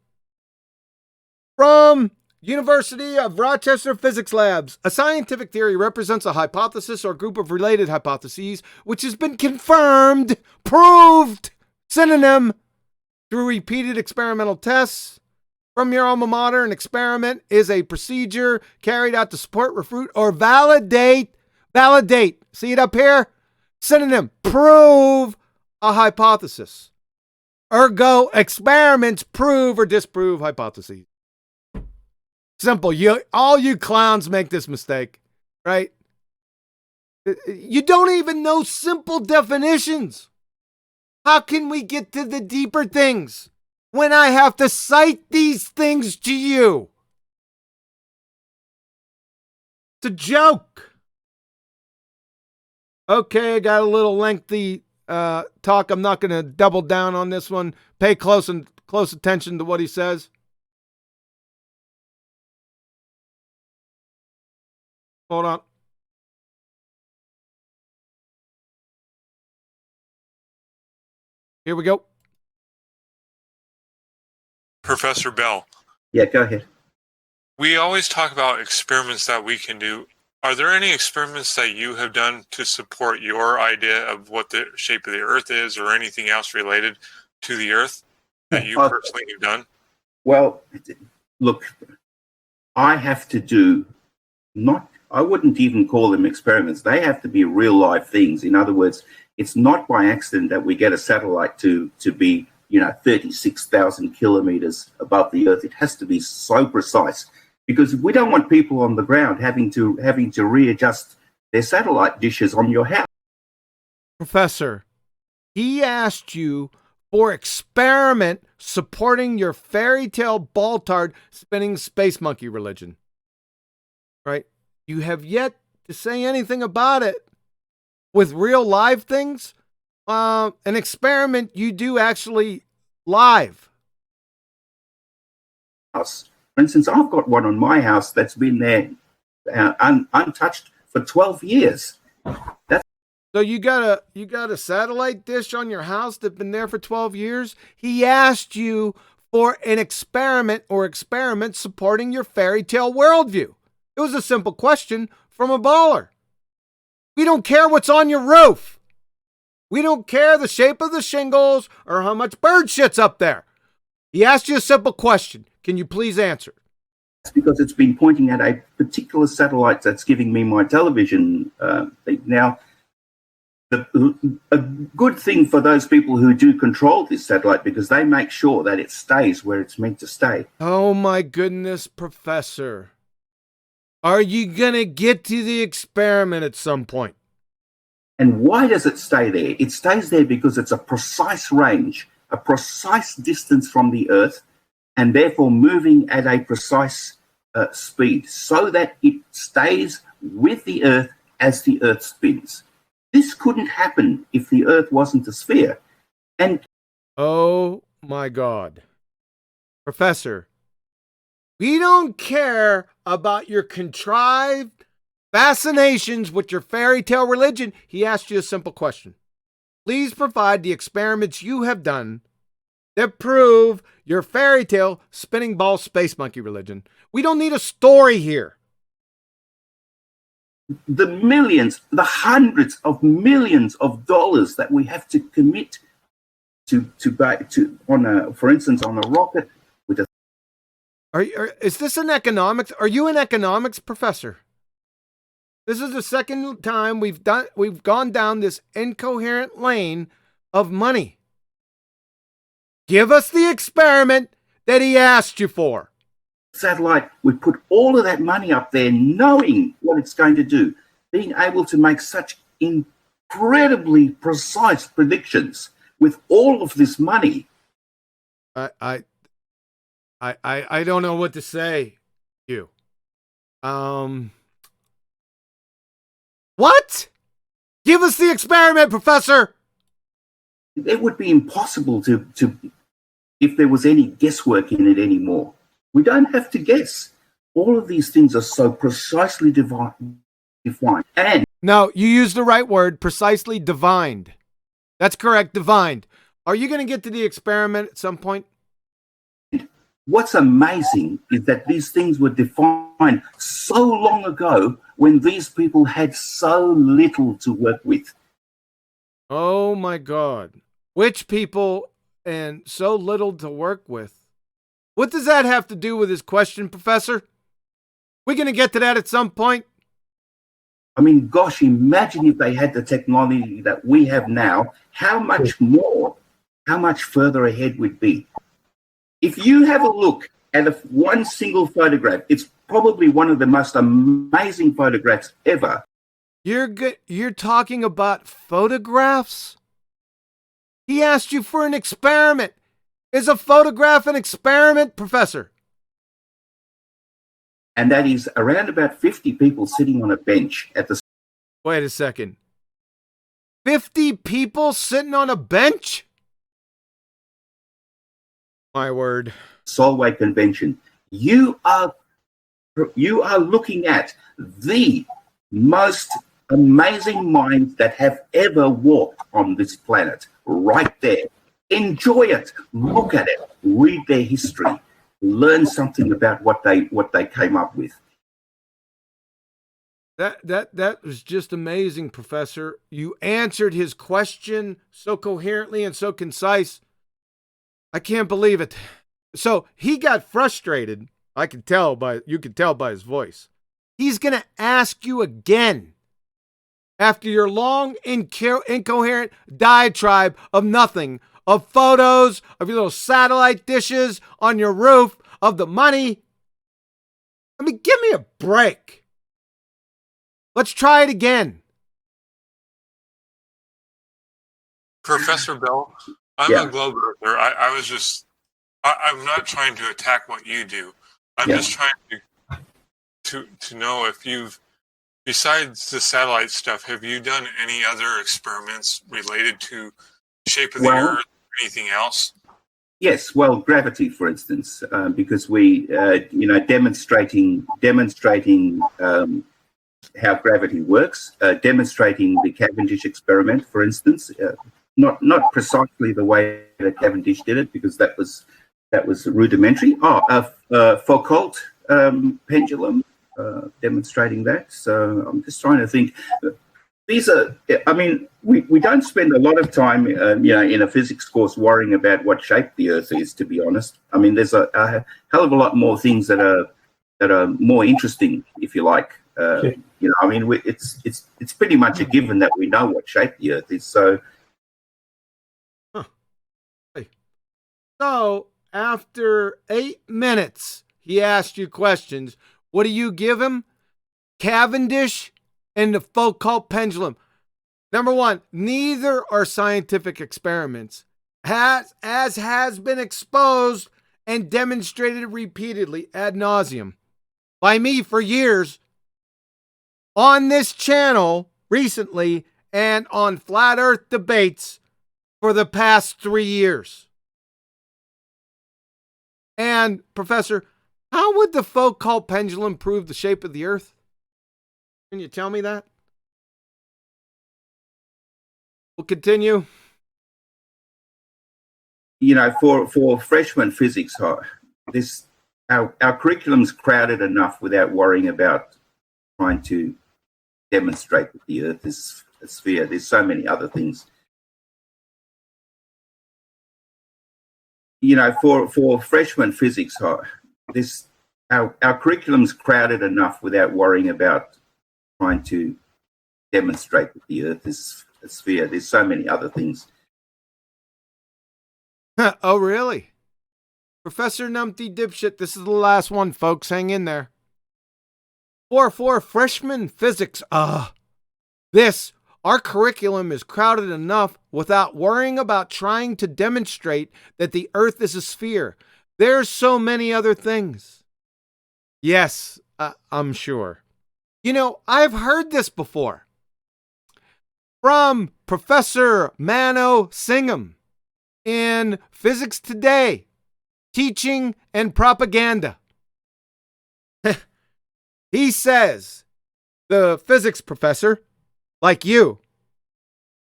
From University of Rochester Physics Labs. A scientific theory represents a hypothesis or group of related hypotheses which has been confirmed, proved, synonym, through repeated experimental tests. From your alma mater, an experiment is a procedure carried out to support, refute, or validate. Validate. See it up here? Synonym, prove a hypothesis. Ergo, experiments prove or disprove hypotheses. Simple. All you clowns make this mistake, right? You don't even know simple definitions. How can we get to the deeper things when I have to cite these things to you? It's a joke. Okay, I got a little lengthy talk. I'm not going to double down on this one. Pay close attention to what he says. Hold on. Here we go. Professor Bell. Yeah, go ahead. We always talk about experiments that we can do. Are there any experiments that you have done to support your idea of what the shape of the Earth is, or anything else related to the Earth that you personally have done? Well, look, I have to do I wouldn't even call them experiments. They have to be real life things. In other words, it's not by accident that we get a satellite to be, 36,000 kilometers above the Earth. It has to be so precise, because we don't want people on the ground having to readjust their satellite dishes on your house. Professor, he asked you for experiment supporting your fairy tale ball-tard spinning space monkey religion. Right? You have yet to say anything about it. With real live things, an experiment you do actually live. For instance, I've got one on my house that's been there untouched for 12 years. So you got a satellite dish on your house that's been there for 12 years? He asked you for an experiment or experiments supporting your fairy tale worldview. It was a simple question from a baller. We don't care what's on your roof. We don't care the shape of the shingles or how much bird shit's up there. He asked you a simple question. Can you please answer? It's because it's been pointing at a particular satellite that's giving me my television thing. Now, a good thing for those people who do control this satellite, because they make sure that it stays where it's meant to stay. Oh my goodness, Professor. Are you going to get to the experiment at some point? And why does it stay there? It stays there because it's a precise range, a precise distance from the Earth, and therefore moving at a precise speed, so that it stays with the Earth as the Earth spins. This couldn't happen if the Earth wasn't a sphere. And oh my God. Professor, we don't care about your contrived fascinations with your fairy tale religion. He asked you a simple question. Please provide the experiments you have done that prove your fairy tale spinning ball space monkey religion. We don't need a story here. The millions, the hundreds of millions of dollars that we have to commit to for instance, on a rocket with a. Is this an economics? Are you an economics professor? This is the second time we've gone down this incoherent lane of money. Give us the experiment that he asked you for. Satellite, we put all of that money up there knowing what it's going to do, being able to make such incredibly precise predictions with all of this money. I don't know what to say to you. What? Give us the experiment, Professor. It would be impossible to if there was any guesswork in it anymore. We don't have to guess. All of these things are so precisely defined. And no, you used the right word, precisely divined. That's correct, divined. Are you going to get to the experiment at some point? what's amazing is that these things were defined so long ago when these people had so little to work with. Oh my God. Which people and so little to work with? What does that have to do with his question, Professor? We're going to get to that at some point. I mean, gosh, imagine if they had the technology that we have now, how much more, how much further ahead we'd be. If you have a look at one single photograph, it's probably one of the most amazing photographs ever. You're talking about photographs? He asked you for an experiment. Is a photograph an experiment, Professor? And that is around about 50 people sitting on a bench at the... Wait a second. 50 people sitting on a bench? My word. Solway Convention. You are looking at the most amazing minds that have ever walked on this planet right there. Enjoy it. Look at it. Read their history. Learn something about what they came up with. That was just amazing, Professor. You answered his question so coherently and so concise. I can't believe it. So he got frustrated. You could tell by his voice. He's going to ask you again after your long, incoherent diatribe of nothing, of photos, of your little satellite dishes on your roof, of the money. I mean, give me a break. Let's try it again. Professor Bell, I'm a globe earther. I'm not trying to attack what you do. I'm just trying to know if you've, besides the satellite stuff, have you done any other experiments related to shape of the Earth or anything else? Yes, well, gravity, for instance, because we, demonstrating how gravity works, demonstrating the Cavendish experiment, for instance, not precisely the way that Cavendish did it, because that was rudimentary. Foucault pendulum, demonstrating that. So I'm just trying to think. These are, I mean, we don't spend a lot of time, in a physics course worrying about what shape the Earth is, to be honest. I mean, there's a hell of a lot more things that are more interesting, if you like. I mean, it's pretty much a given that we know what shape the Earth is. So, So after 8 minutes, he asked you questions. What do you give him? Cavendish and the Foucault pendulum. Number one, neither are scientific experiments, as has been exposed and demonstrated repeatedly ad nauseum by me for years on this channel recently and on Flat Earth debates for the past 3 years. And, Professor, how would the Foucault pendulum prove the shape of the Earth? Can you tell me that? We'll continue. For freshman physics, our curriculum's crowded enough without worrying about trying to demonstrate that the Earth is a sphere. There's so many other things. For freshman physics, our curriculum's crowded enough without worrying about trying to demonstrate that the Earth is a sphere. There's so many other things. Oh, really? Professor Numpty Dipshit, this is the last one, folks. Hang in there. For freshman physics, our curriculum is crowded enough without worrying about trying to demonstrate that the Earth is a sphere. There's so many other things. Yes, I'm sure. I've heard this before from Professor Mano Singham in Physics Today, Teaching and Propaganda. He says, the physics professor, like you,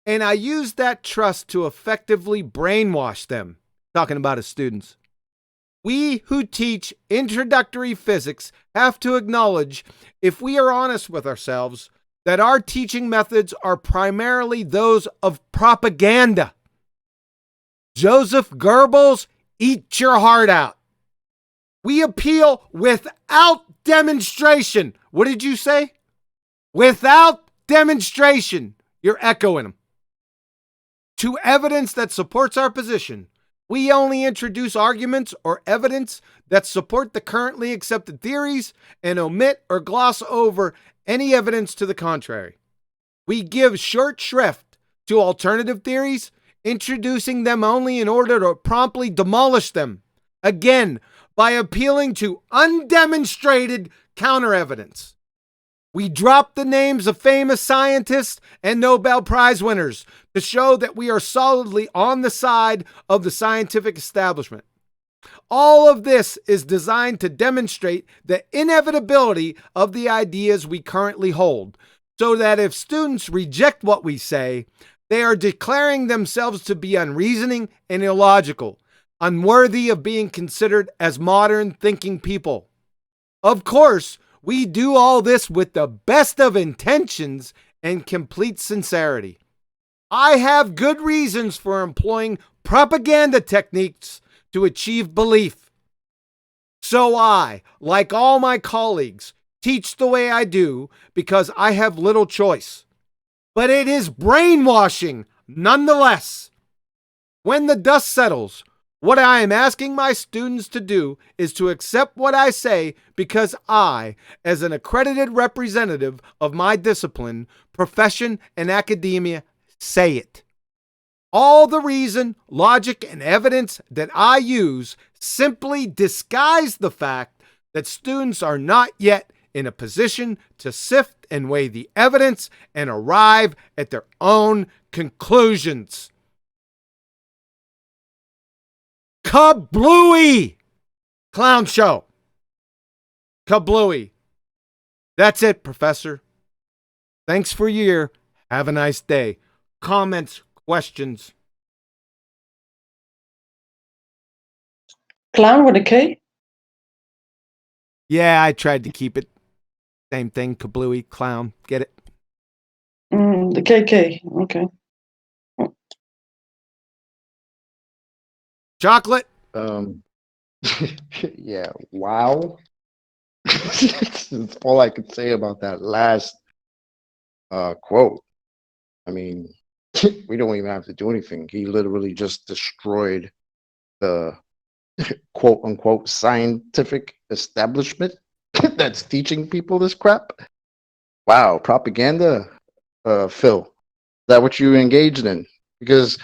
and I use that trust to effectively brainwash them, talking about his students. We who teach introductory physics have to acknowledge, if we are honest with ourselves, that our teaching methods are primarily those of propaganda. Joseph Goebbels, eat your heart out. We appeal without demonstration. What did you say? Without demonstration. You're echoing him. To evidence that supports our position. We only introduce arguments or evidence that support the currently accepted theories and omit or gloss over any evidence to the contrary. We give short shrift to alternative theories, introducing them only in order to promptly demolish them, again, by appealing to undemonstrated counter-evidence. We drop the names of famous scientists and Nobel Prize winners to show that we are solidly on the side of the scientific establishment. All of this is designed to demonstrate the inevitability of the ideas we currently hold, so that if students reject what we say, they are declaring themselves to be unreasoning and illogical, unworthy of being considered as modern thinking people. Of course, we do all this with the best of intentions and complete sincerity. I have good reasons for employing propaganda techniques to achieve belief. So I, like all my colleagues, teach the way I do because I have little choice. But it is brainwashing nonetheless. When the dust settles, what I am asking my students to do is to accept what I say because I, as an accredited representative of my discipline, profession, and academia, say it. All the reason, logic, and evidence that I use simply disguise the fact that students are not yet in a position to sift and weigh the evidence and arrive at their own conclusions. Kablooey! Clown show. Kablooey. That's it, Professor. Thanks for your ear. Have a nice day. Comments, questions? Clown with a K? Yeah, I tried to keep it. Same thing, kablooey, clown. Get it? The KK. Okay. Chocolate? Yeah, wow. That's all I could say about that last quote. I mean, we don't even have to do anything. He literally just destroyed the quote unquote scientific establishment that's teaching people this crap. Wow, propaganda, Phil. Is that what you engaged in? Because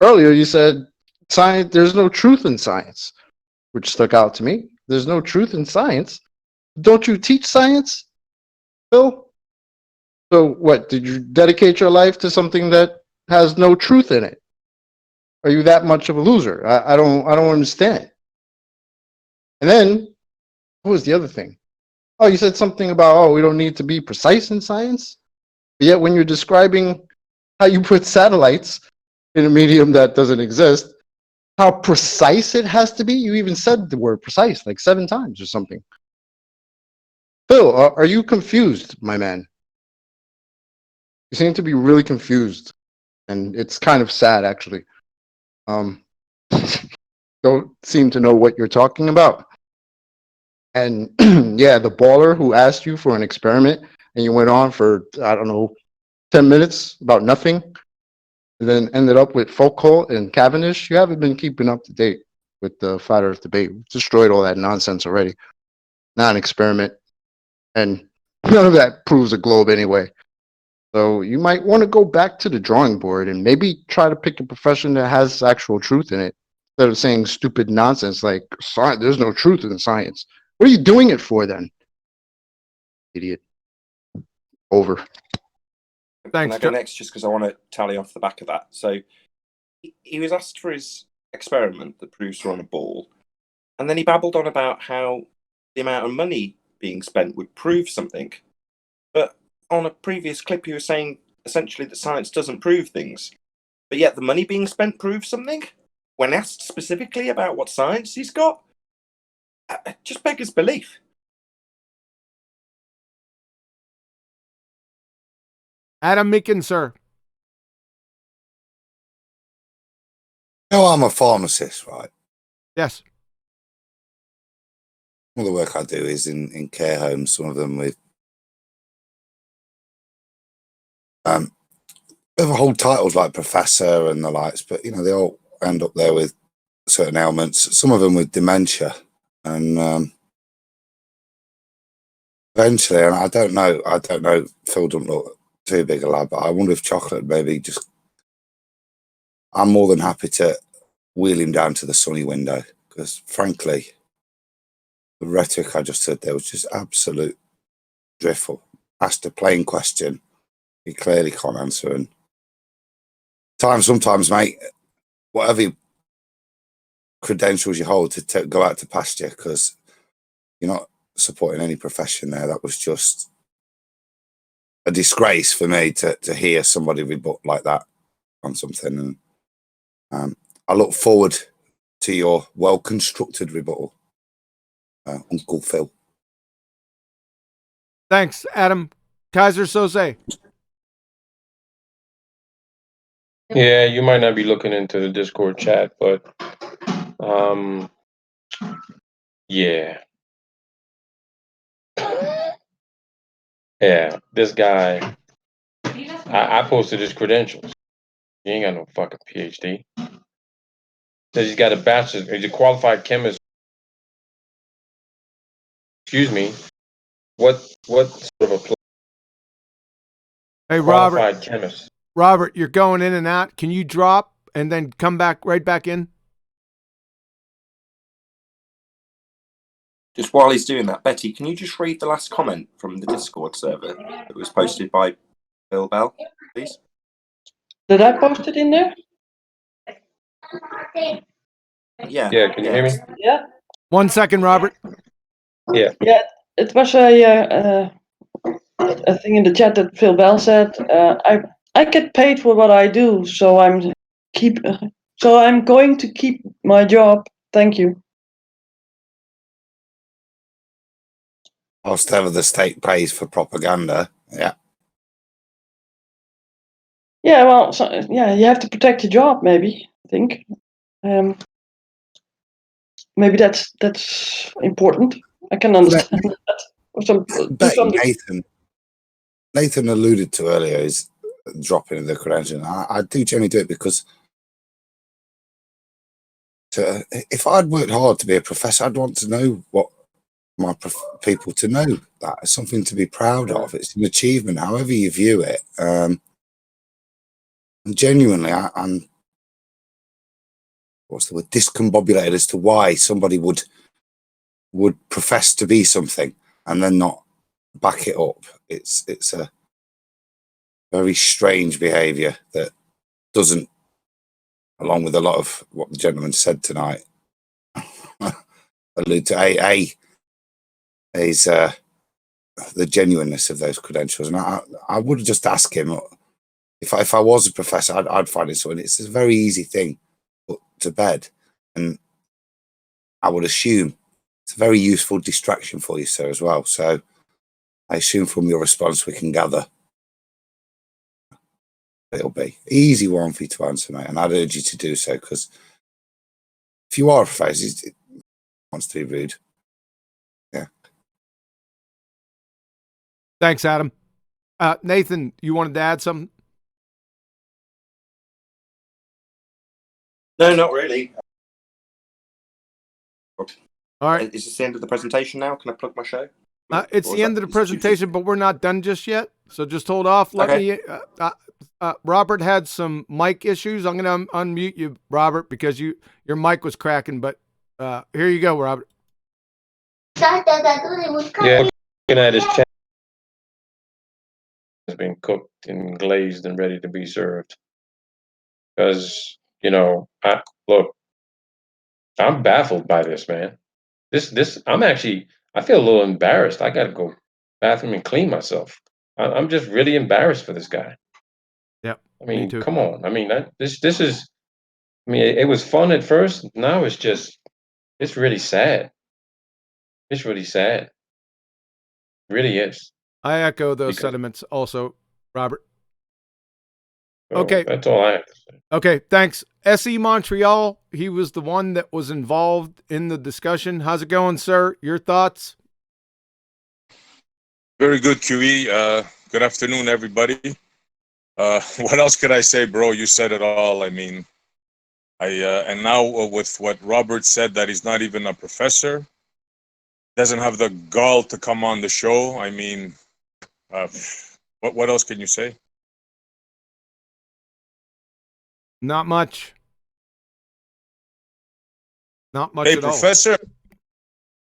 earlier you said science, there's no truth in science, which stuck out to me. There's no truth in science. Don't you teach science, Phil? So what, did you dedicate your life to something that has no truth in it? Are you that much of a loser? I don't understand. And then, what was the other thing? Oh, you said something about, oh, we don't need to be precise in science. But yet when you're describing how you put satellites in a medium that doesn't exist, how precise it has to be, you even said the word precise like 7 times or something. Phil, are you confused, my man? You seem to be really confused, and it's kind of sad, actually. Don't seem to know what you're talking about. And yeah, the baller who asked you for an experiment, and you went on for, I don't know, 10 minutes about nothing, and then ended up with Foucault and Cavendish. You haven't been keeping up to date with the Flat Earth debate. We've destroyed all that nonsense already. Not an experiment. And none of that proves a globe anyway. So you might want to go back to the drawing board and maybe try to pick a profession that has actual truth in it, instead of saying stupid nonsense like, there's no truth in science. What are you doing it for then? Idiot. Over. Can Thanks, I go next just because I want to tally off the back of that? So he was asked for his experiment that proves we're on a ball, and then he babbled on about how the amount of money being spent would prove something. But on a previous clip, he was saying essentially that science doesn't prove things, but yet the money being spent proves something. When asked specifically about what science he's got, just beggars belief. Adam Meakin, sir. No, I'm a pharmacist, right? Yes. All the work I do is in care homes, some of them with they have whole titles like professor and the likes, but you know, they all end up there with certain ailments, some of them with dementia. And eventually, and I don't know, Phil don't look too big a lad, but I wonder if chocolate maybe just, I'm more than happy to wheel him down to the sunny window, because frankly, the rhetoric I just said there was just absolute drivel. Asked a plain question, he clearly can't answer, and sometimes, mate, whatever credentials you hold to go out to pasture, because you're not supporting any profession there. That was just a disgrace for me to hear somebody rebut like that on something. And I look forward to your well-constructed rebuttal, Uncle Phil. Thanks, Adam. Kaiser Soze. Yeah, you might not be looking into the Discord chat, but yeah. Yeah, this guy, I posted his credentials. He ain't got no fucking PhD. Says he's got a bachelor's, he's a qualified chemist. Excuse me. What sort of a Hey, qualified Robert. chemist? Robert, you're going in and out. Can you drop and then come back right back in? Just while he's doing that, Betty, can you just read the last comment from the Discord server that was posted by Bill Bell, please? Did I post it in there? Yeah. Yeah, can you hear me? Yeah. 1 second, Robert. Yeah. Yeah, it was a thing in the chat that Phil Bell said. I get paid for what I do, so I'm going to keep my job. Thank you. Whilst ever the state pays for propaganda, yeah. Yeah, well, you have to protect your job, maybe. I think. Maybe that's important. I can understand that. Or Nathan alluded to earlier is dropping of the credential. I do generally do it because if I'd worked hard to be a professor, I'd want to know what my people to know that. It's something to be proud of. It's an achievement, however you view it. And genuinely, I'm what's the word, discombobulated as to why somebody would profess to be something and then not back it up. It's a very strange behaviour that doesn't, along with a lot of what the gentleman said tonight, allude to is the genuineness of those credentials. And I would just ask him, if I was a professor, I'd find it something. It's a very easy thing put to bed, and I would assume it's a very useful distraction for you, sir, as well. So I assume from your response we can gather it'll be easy one for you to answer, mate, and I'd urge you to do so, because if you are a professor, it wants to be rude. Yeah. Thanks, Adam. Nathan, you wanted to add something? No, not really. All right. Is this the end of the presentation now? Can I plug my show? It's the end of the presentation, but we're not done just yet. So just hold off. Let me. Robert had some mic issues. I'm going to unmute you, Robert, because your mic was cracking. But here you go, Robert. Yeah, looking at his chat has been cooked and glazed and ready to be served. Because I'm baffled by this, man. I feel a little embarrassed. I got to go bathroom and clean myself. I'm just really embarrassed for this guy. Yep. I mean, come on. I mean, this is. I mean, it was fun at first. Now it's really sad. It's really sad. It really is. I echo those sentiments also, Robert. So okay. That's all I have to say. Okay, thanks. SE Montreal, he was the one that was involved in the discussion. How's it going, sir? Your thoughts? Very good, QE. Good afternoon, everybody. What else could I say, bro? You said it all. I mean, and now with what Robert said, that he's not even a professor, doesn't have the gall to come on the show. I mean, what else can you say? Not much. Not much hey, at Professor,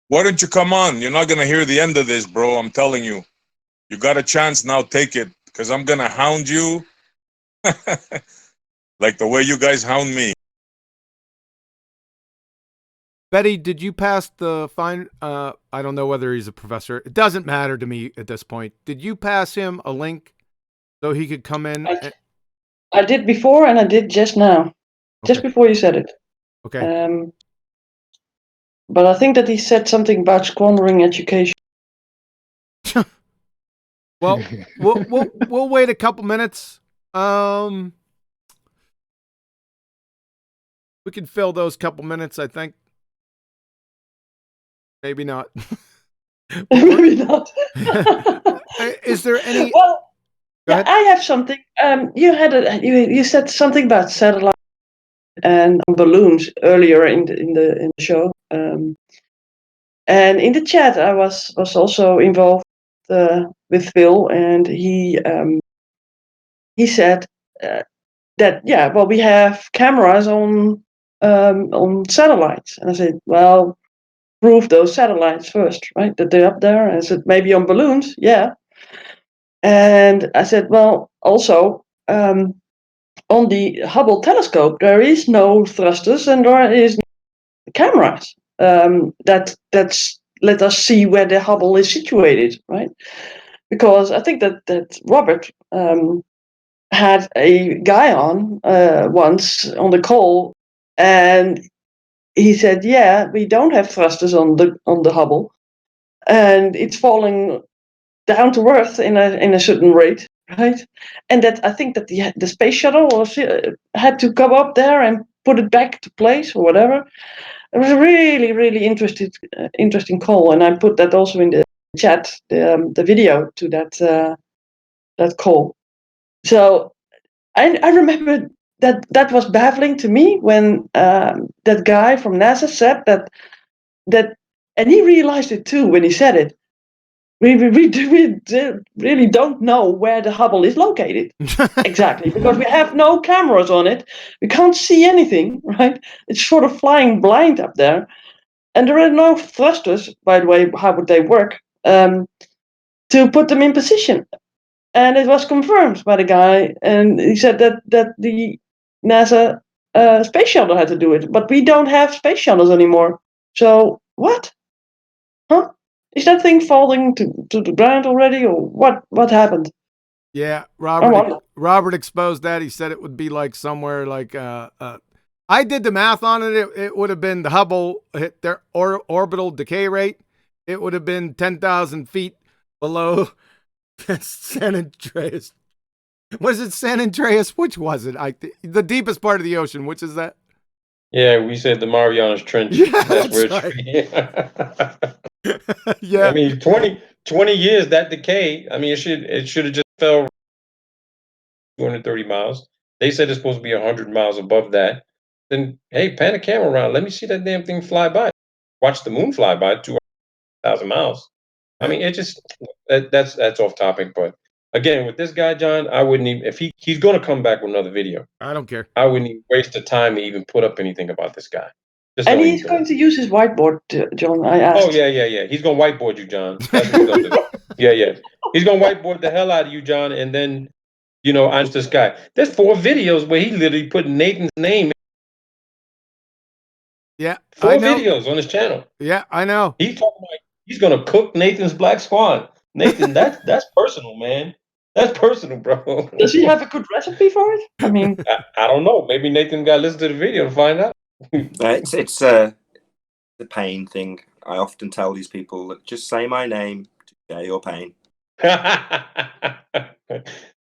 why don't you come on? You're not going to hear the end of this, bro. I'm telling you. You got a chance now, take it, because I'm going to hound you like the way you guys hound me. Betty, did you pass the fine? I don't know whether he's a professor. It doesn't matter to me at this point. Did you pass him a link so he could come in? I did before, and I did just now. Just before you said it. Okay. But I think that he said something about squandering education. Well, we'll wait a couple minutes. We can fill those couple minutes, I think. Maybe not. Maybe not. Is there any? Well, yeah, I have something. You said something about satellite and balloons earlier in the show. And in the chat, I was also involved with Phil, and he said that we have cameras on satellites, and I said, well, prove those satellites first, right? That they're up there. And I said, maybe on balloons, yeah. And I said, well, also on the Hubble telescope, there is no thrusters and there is no cameras that's let us see where the Hubble is situated, right? Because I think that Robert had a guy on once on the call, and he said, yeah, we don't have thrusters on the Hubble, and it's falling down to earth in a certain rate, right? And that I think that the space shuttle had to come up there and put it back to place or whatever. It was a really, really interesting call, and I put that also in the chat, the video to that call. So I remember that was baffling to me when that guy from NASA said that, and he realized it too when he said it. We really don't know where the Hubble is located exactly, because we have no cameras on it. We can't see anything, right? It's sort of flying blind up there. And there are no thrusters, by the way, how would they work, to put them in position. And it was confirmed by the guy, and he said that the NASA space shuttle had to do it, but we don't have space shuttles anymore. So what? Huh? Is that thing falling to the ground already, or what happened? Yeah, Robert exposed that. He said it would be like somewhere like I did the math on it. It would have been the Hubble hit their orbital decay rate. It would have been 10,000 feet below San Andreas. Was it San Andreas? Which was it? The deepest part of the ocean. Which is that? Yeah, we said the Marianas Trench. Yeah, that's where it's. Yeah. I mean, 20 years that decay. I mean, it should have just fell 230 miles. They said it's supposed to be 100 miles above that. Then, hey, pan the camera around. Let me see that damn thing fly by. Watch the moon fly by 200,000 miles. I mean, it just that's off topic. But again, with this guy, John, I wouldn't even, if he's going to come back with another video. I don't care. I wouldn't even waste the time to even put up anything about this guy. And he's going to use his whiteboard, John. I asked. Oh yeah. He's going to whiteboard you, John. That's what he's going to do. Yeah. He's going to whiteboard the hell out of you, John, and then, I'm this guy. There's 4 videos where he literally put Nathan's name. Yeah, 4 videos on his channel. Yeah, I know. He's talking about he's going to cook Nathan's Black Swan. Nathan, that's personal, man. That's personal, bro. Does he have a good recipe for it? I mean, I don't know. Maybe Nathan got to listen to the video to find out. It's the pain thing. I often tell these people, look, just say my name to share your pain.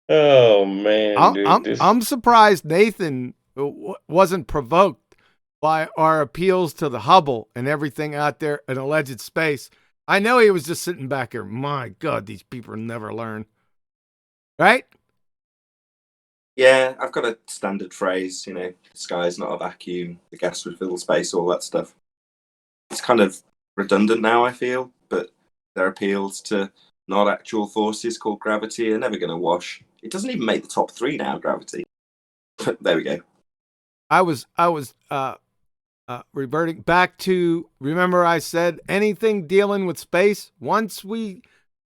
Oh man, dude, I'm surprised Nathan wasn't provoked by our appeals to the Hubble and everything out there in alleged space. I know he was just sitting back here. My God, these people never learn. Right? Yeah, I've got a standard phrase, the sky's not a vacuum, the gas would fill space, all that stuff. It's kind of redundant now, I feel, but their appeals to not actual forces called gravity are never going to wash. It doesn't even make the top 3 now, gravity. But there we go. I was reverting back to, remember I said anything dealing with space, once we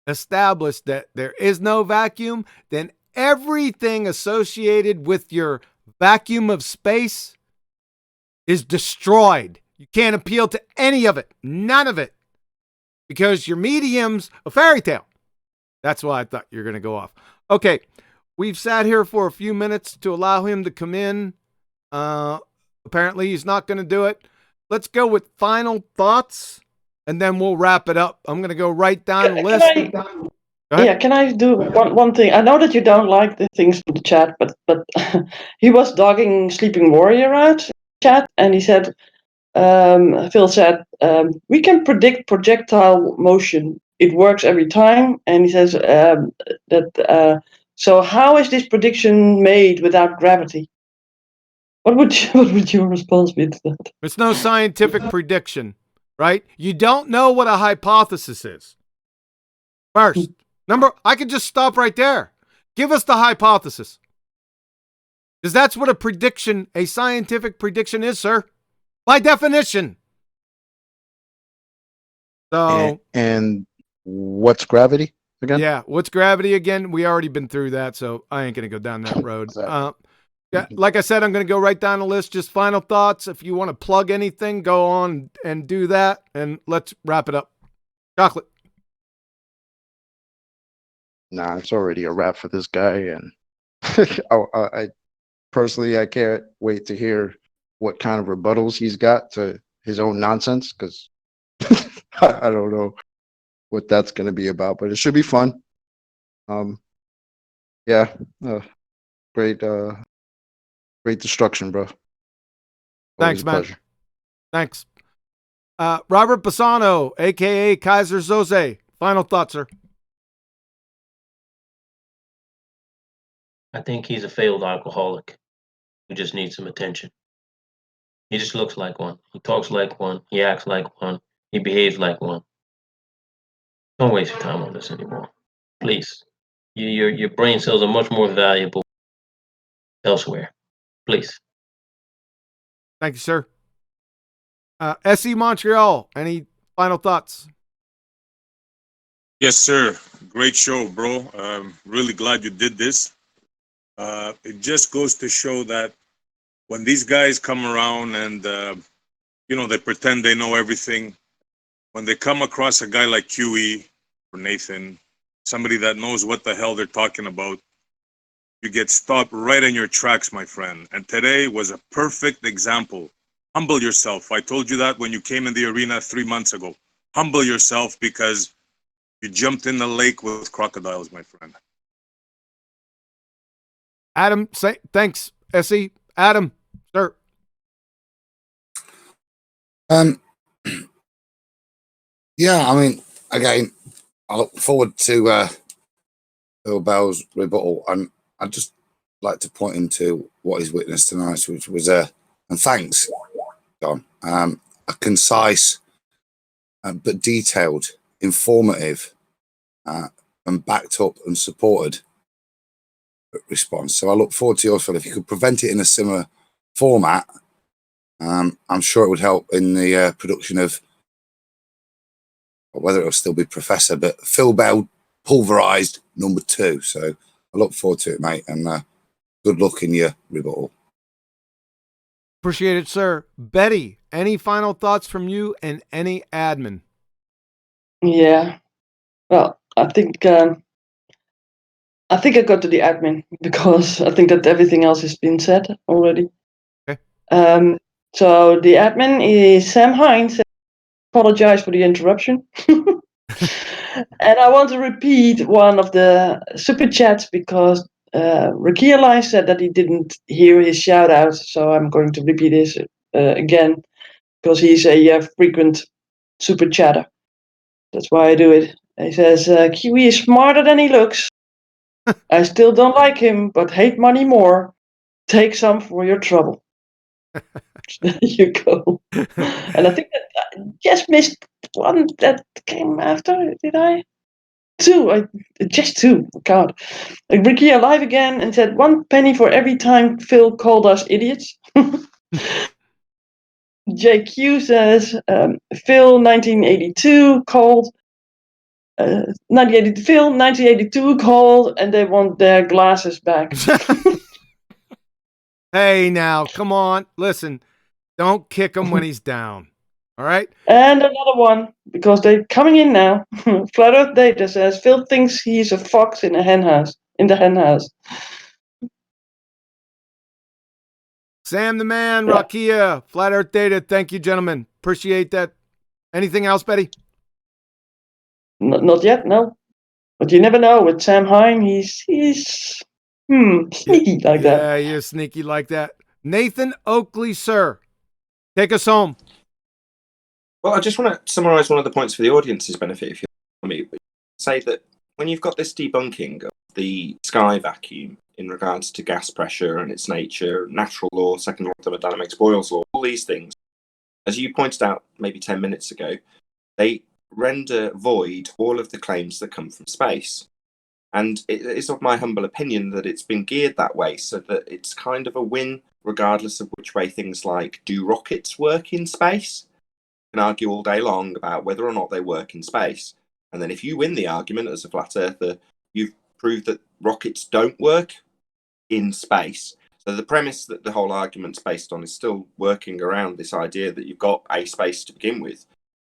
establish that there is no vacuum, then everything associated with your vacuum of space is destroyed. You can't appeal to any of it, none of it, because your medium's a fairy tale. That's why I thought you were going to go off. Okay, we've sat here for a few minutes to allow him to come in. Apparently he's not going to do it. Let's go with final thoughts, and then we'll wrap it up. I'm going to go right down the list. Can I do one thing? I know that you don't like the things from the chat, but he was dogging Sleeping Warrior out chat, and he said, Phil said, we can predict projectile motion. It works every time. And he says so how is this prediction made without gravity? What would your response be to that? There's no scientific prediction, right? You don't know what a hypothesis is. First, I could just stop right there. Give us the hypothesis. Because that's what a scientific prediction is, sir. By definition. So, and what's gravity again? Yeah, what's gravity again? We already been through that, so I ain't going to go down that road. Like I said, I'm going to go right down the list. Just final thoughts. If you want to plug anything, go on and do that, and let's wrap it up. Chocolate. Nah, it's already a wrap for this guy, and I personally, I can't wait to hear what kind of rebuttals he's got to his own nonsense, because I don't know what that's going to be about, but it should be fun. Great destruction, bro. Thanks, man. Pleasure. Thanks. Robert Bassano, a.k.a. Kaiser Soze. Final thoughts, sir. I think he's a failed alcoholic who just needs some attention. He just looks like one. He talks like one. He acts like one. He behaves like one. Don't waste your time on this anymore. Please. Your brain cells are much more valuable elsewhere. Please. Thank you, sir. SE Montreal, any final thoughts? Yes, sir. Great show, bro. Really glad you did this. It just goes to show that when these guys come around and, they pretend they know everything, when they come across a guy like QE or Nathan, somebody that knows what the hell they're talking about, you get stopped right in your tracks, my friend. And today was a perfect example. Humble yourself. I told you that when you came in the arena 3 months ago. Humble yourself because you jumped in the lake with crocodiles, my friend. Adam, thanks, SE. Adam, sir. Yeah, I mean, again, I look forward to Bill Bell's rebuttal, and I'd just like to point him to what he's witnessed tonight, which was and thanks, Don, a concise but detailed, informative, and backed up and supported response. So I look forward to yours, Phil. If you could prevent it in a similar format, I'm sure it would help in the production of, whether it'll still be Professor, but Phil Bell Pulverized #2. So I look forward to it, mate, and good luck in your rebuttal. Appreciate it, sir. Betty, any final thoughts from you and any admin? Yeah. Well, I think I go to the admin because I think that everything else has been said already. Okay. So the admin is Sam Hines. apologize for the interruption. And I want to repeat one of the super chats because Rakia said that he didn't hear his shout out, so I'm going to repeat this again because he's a frequent super chatter. That's why I do it. He says, Kiwi is smarter than he looks. I still don't like him, but hate money more. Take some for your trouble. There you go. And I think that I just missed one that came after, did I? Just two. God. Ricky alive again and said 1 penny for every time Phil called us idiots. JQ says Phil 1982 called. 1982 called and they want their glasses back. Hey, now, come on. Listen, don't kick him when he's down. All right? And another one, because they're coming in now. Flat Earth Data says Phil thinks he's a fox in a hen house. In the hen house. Sam the man, Rakia, Flat Earth Data. Thank you, gentlemen. Appreciate that. Anything else, Betty? Not yet, no. But you never know with Sam Hine. He's sneaky like that. Yeah, you're sneaky like that. Nathan Oakley, sir. Take us home. Well, I just want to summarize one of the points for the audience's benefit, if you allow me. Say that when you've got this debunking of the sky vacuum in regards to gas pressure and its nature, natural law, second law of thermodynamics, Boyle's law, all these things, as you pointed out maybe 10 minutes ago, they render void all of the claims that come from space. And it is of my humble opinion that it's been geared that way so that it's kind of a win regardless of which way things like, do rockets work in space? You can argue all day long about whether or not they work in space. And then if you win the argument as a flat earther, you've proved that rockets don't work in space. So the premise that the whole argument's based on is still working around this idea that you've got a space to begin with.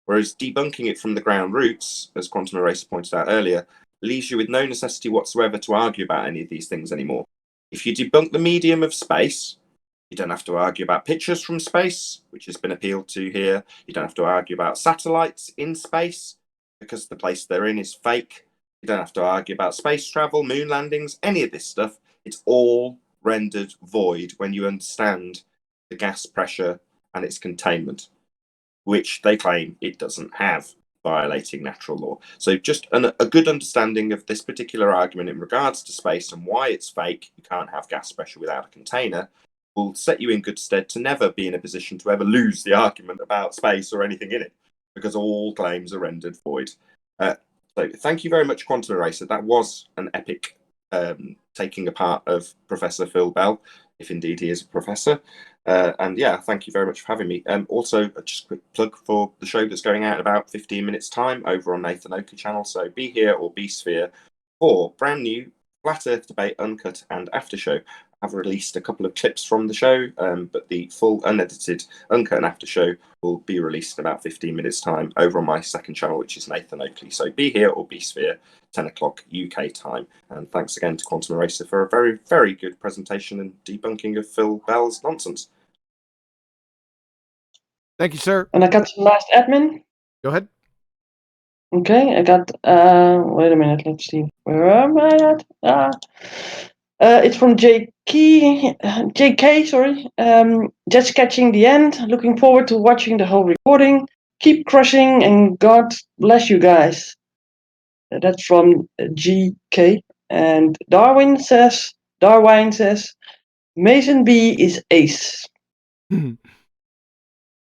Whereas debunking it from the ground roots, as Quantum Eraser pointed out earlier, leaves you with no necessity whatsoever to argue about any of these things anymore. If you debunk the medium of space, you don't have to argue about pictures from space, which has been appealed to here. You don't have to argue about satellites in space, because the place they're in is fake. You don't have to argue about space travel, moon landings, any of this stuff. It's all rendered void when you understand the gas pressure and its containment, which they claim it doesn't have, violating natural law. So just a good understanding of this particular argument in regards to space and why it's fake, you can't have gas pressure without a container, will set you in good stead to never be in a position to ever lose the argument about space or anything in it, because all claims are rendered void. So thank you very much, Quantum Eraser. That was an epic taking apart of Professor Phil Bell, if indeed he is a professor. And yeah, thank you very much for having me. Also, just a quick plug for the show that's going out in about 15 minutes' time over on Nathan Oakley channel. So be here or be sphere for brand new Flat Earth Debate Uncut and After Show. I've released a couple of clips from the show, but the full unedited Uncut and After Show will be released in about 15 minutes' time over on my second channel, which is Nathan Oakley. So be here or be sphere, 10 o'clock UK time. And thanks again to Quantum Eraser for a very, very good presentation and debunking of Phil Bell's nonsense. Thank you, sir. And I got some last admin. Go ahead. Okay, I got, wait a minute, let's see. Where am I at? It's from JK, sorry. Just catching the end. Looking forward to watching the whole recording. Keep crushing and God bless you guys. That's from GK. And Darwin says, Mason B is ace.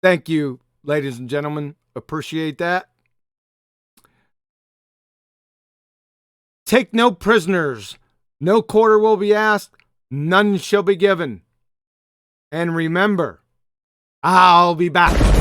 Thank you, ladies and gentlemen. Appreciate that. Take no prisoners. No quarter will be asked. None shall be given. And remember, I'll be back.